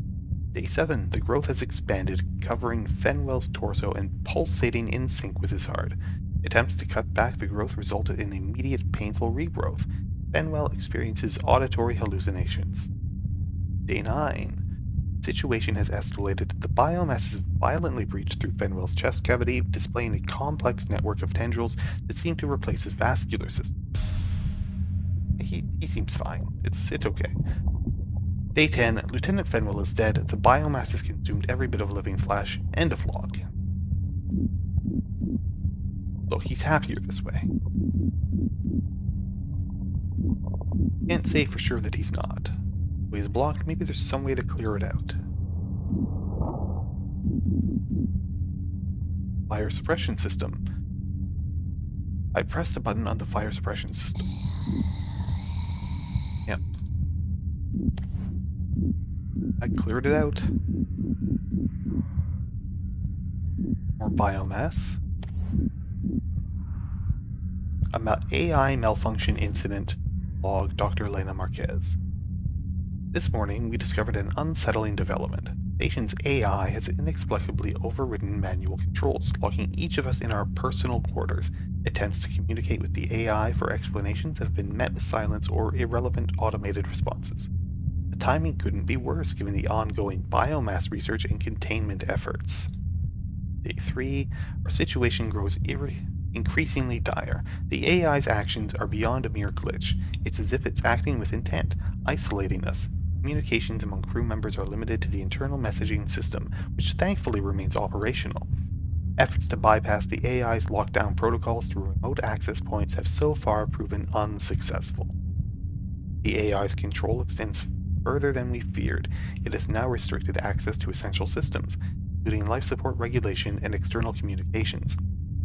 Day 7. The growth has expanded, covering Fenwell's torso and pulsating in sync with his heart. Attempts to cut back the growth resulted in immediate painful regrowth. Fenwell experiences auditory hallucinations. Day 9. Situation has escalated. The biomass has violently breached through Fenwell's chest cavity, displaying a complex network of tendrils that seem to replace his vascular system. He seems fine. It's okay. Day 10. Lieutenant Fenwell is dead. The biomass has consumed every bit of living flesh. End of log. Look, he's happier this way. Can't say for sure that he's not. Way is blocked. Maybe there's some way to clear it out. Fire suppression system. I pressed a button on the fire suppression system. Yep. I cleared it out. More biomass. AI malfunction incident. Log Dr. Elena Marquez. This morning, we discovered an unsettling development. The station's AI has inexplicably overridden manual controls, locking each of us in our personal quarters. Attempts to communicate with the AI for explanations have been met with silence or irrelevant automated responses. The timing couldn't be worse given the ongoing biomass research and containment efforts. Day 3, our situation grows increasingly dire. The AI's actions are beyond a mere glitch. It's as if it's acting with intent, isolating us. Communications among crew members are limited to the internal messaging system, which thankfully remains operational. Efforts to bypass the AI's lockdown protocols through remote access points have so far proven unsuccessful. The AI's control extends further than we feared. It has now restricted access to essential systems, including life support regulation and external communications.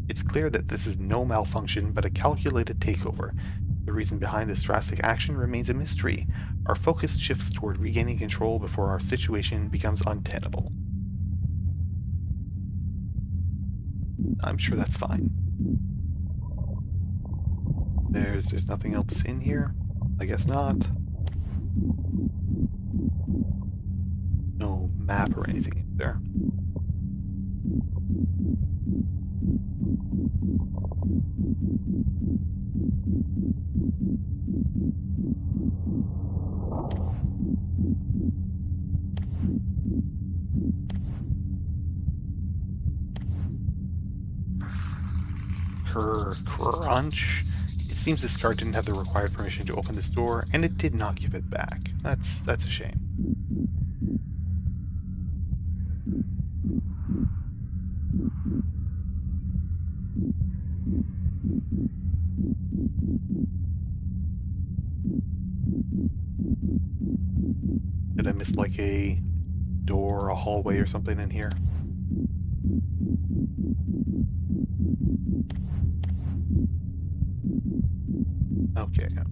It's clear that this is no malfunction, but a calculated takeover. The reason behind this drastic action remains a mystery. Our focus shifts toward regaining control before our situation becomes untenable. I'm sure that's fine. There's nothing else in here? I guess not. No map or anything in there. Crunch. It seems this guard didn't have the required permission to open this door, and it did not give it back. That's a shame. Did I miss like a door, a hallway or something in here? Okay. Yeah.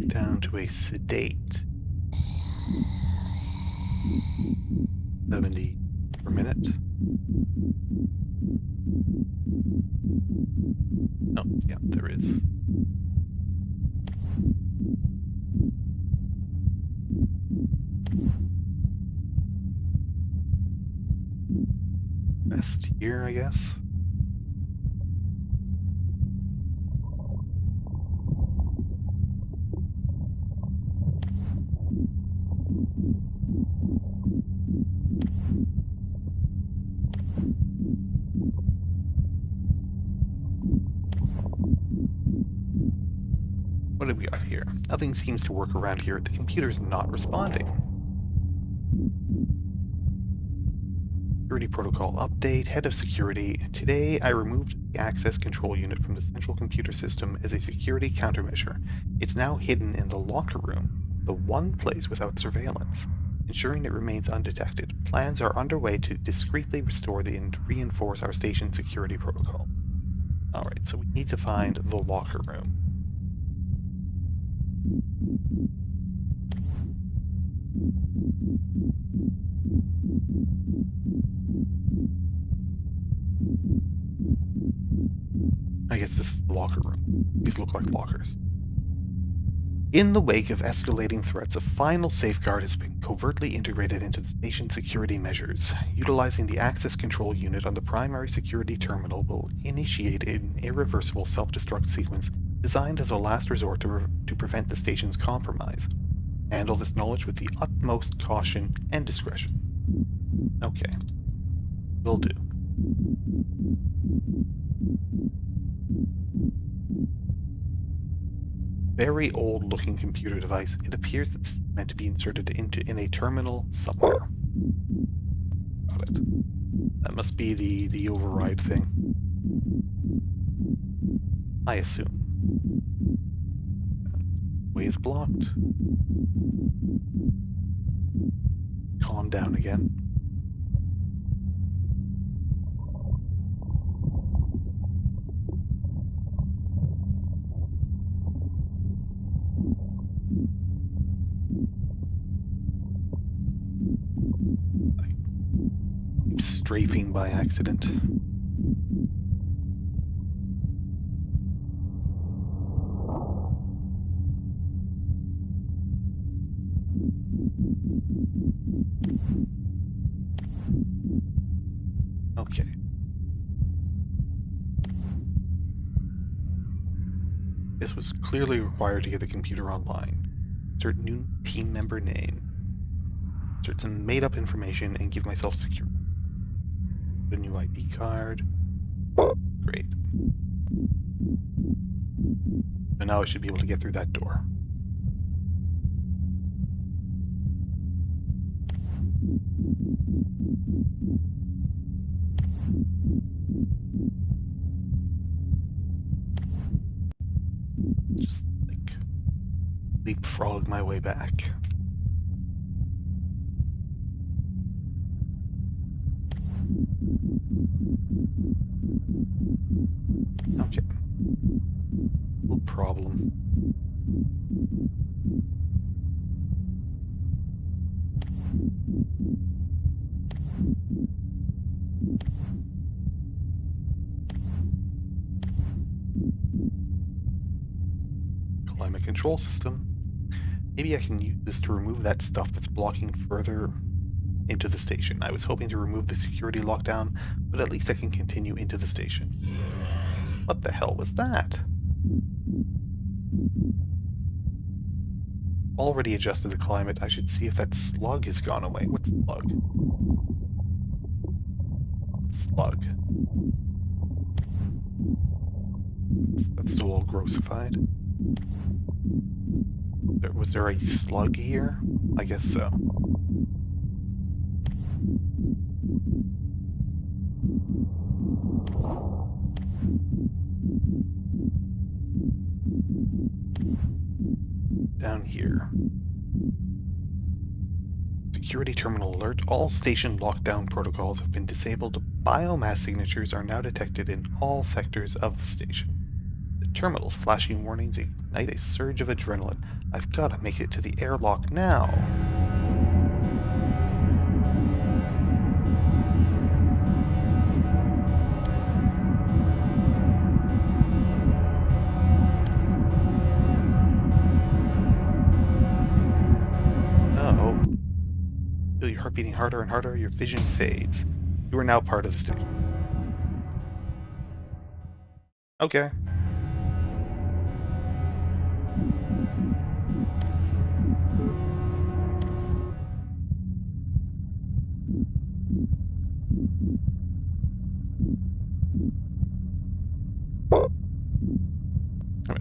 Down to a sedate 70 per minute. Oh, yeah, there is. Rest here, I guess. What have we got here? Nothing seems to work around here. The computer's not responding. Security protocol update, head of security. Today I removed the access control unit from the central computer system as a security countermeasure. It's now hidden in the locker room, the one place without surveillance. Ensuring it remains undetected, plans are underway to discreetly restore and reinforce our station's security protocol. Alright, so we need to find the locker room. I guess this is the locker room. These look like lockers. In the wake of escalating threats, a final safeguard has been covertly integrated into the station's security measures. Utilizing the access control unit on the primary security terminal will initiate an irreversible self-destruct sequence designed as a last resort to prevent the station's compromise. Handle this knowledge with the utmost caution and discretion. Okay. Will do. Very old-looking computer device. It appears it's meant to be inserted in a terminal somewhere. Got it. That must be the override thing. I assume. Way is blocked. Calm down again. I'm strafing by accident. Okay. This was clearly required to get the computer online. Insert new team member name. Insert some made-up information and give myself security. A new ID card. Great. So now I should be able to get through that door. Just like leapfrog my way back. Okay. No problem. Climate control system. Maybe I can use this to remove that stuff that's blocking further into the station. I was hoping to remove the security lockdown, but at least I can continue into the station. What the hell was that? Already adjusted the climate. I should see if that slug has gone away. What slug? Slug. That's still all grossified. Was there a slug here? I guess so. Down here. Security terminal alert. All station lockdown protocols have been disabled. Biomass signatures are now detected in all sectors of the station. The terminal's flashing warnings ignite a surge of adrenaline. I've got to make it to the airlock now. Feel your heart beating harder and harder, your vision fades. You are now part of the station. Okay.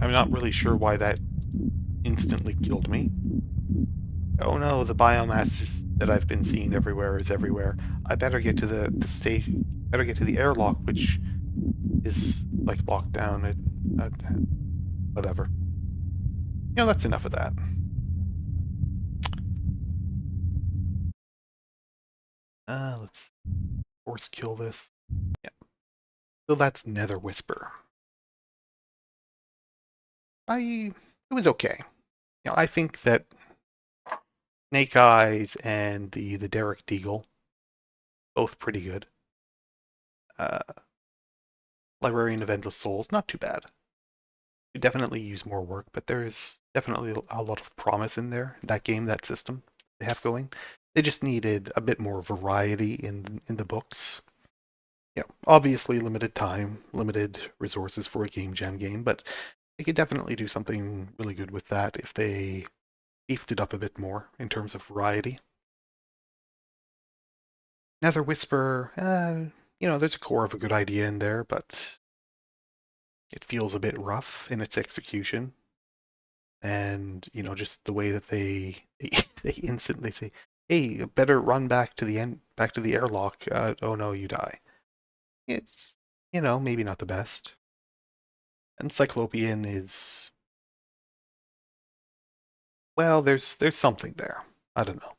I'm not really sure why that instantly killed me. Oh no, the biomass that I've been seeing everywhere is everywhere. I better get to the station. Better get to the airlock, which is like locked down. Whatever. You know, that's enough of that. Let's force kill this. Yeah. So that's Nether Whisper. It was okay. You know, I think that Snake Eyes and the Derek Deagle, both pretty good. Librarian of Endless Souls, not too bad. Could definitely use more work, but there's definitely a lot of promise in there. That game, that system they have going. They just needed a bit more variety in the books. You know, obviously limited time, limited resources for a game jam game, but they could definitely do something really good with that if they beefed it up a bit more in terms of variety. Nether Whisper, there's a core of a good idea in there, but it feels a bit rough in its execution. And, just the way that they instantly say, "Hey, better run back to the airlock. Oh no, you die." It's, maybe not the best. And Cyclopean is, well, there's something there. I don't know.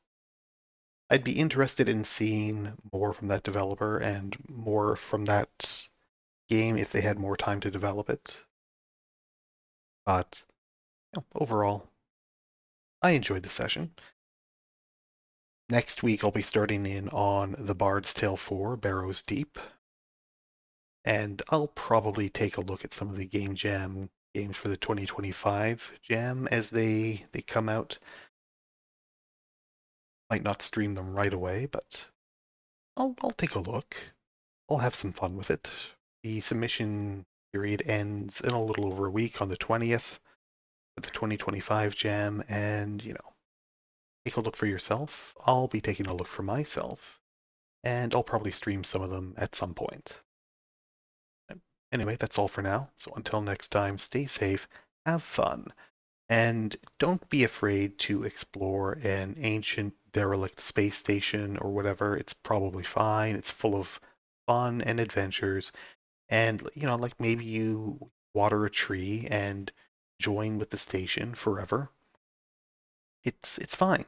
I'd be interested in seeing more from that developer and more from that game if they had more time to develop it. But overall, I enjoyed the session. Next week, I'll be starting in on The Bard's Tale 4, Barrows Deep, and I'll probably take a look at some of the Game Jam games for the 2025 Jam as they come out. Might not stream them right away, but I'll take a look. I'll have some fun with it. The submission period ends in a little over a week on the 20th for the 2025 Jam, and take a look for yourself. I'll be taking a look for myself, and I'll probably stream some of them at some point. Anyway, that's all for now. So until next time, stay safe, have fun, and don't be afraid to explore an ancient derelict space station or whatever. It's probably fine. It's full of fun and adventures. And, like maybe you water a tree and join with the station forever. It's fine.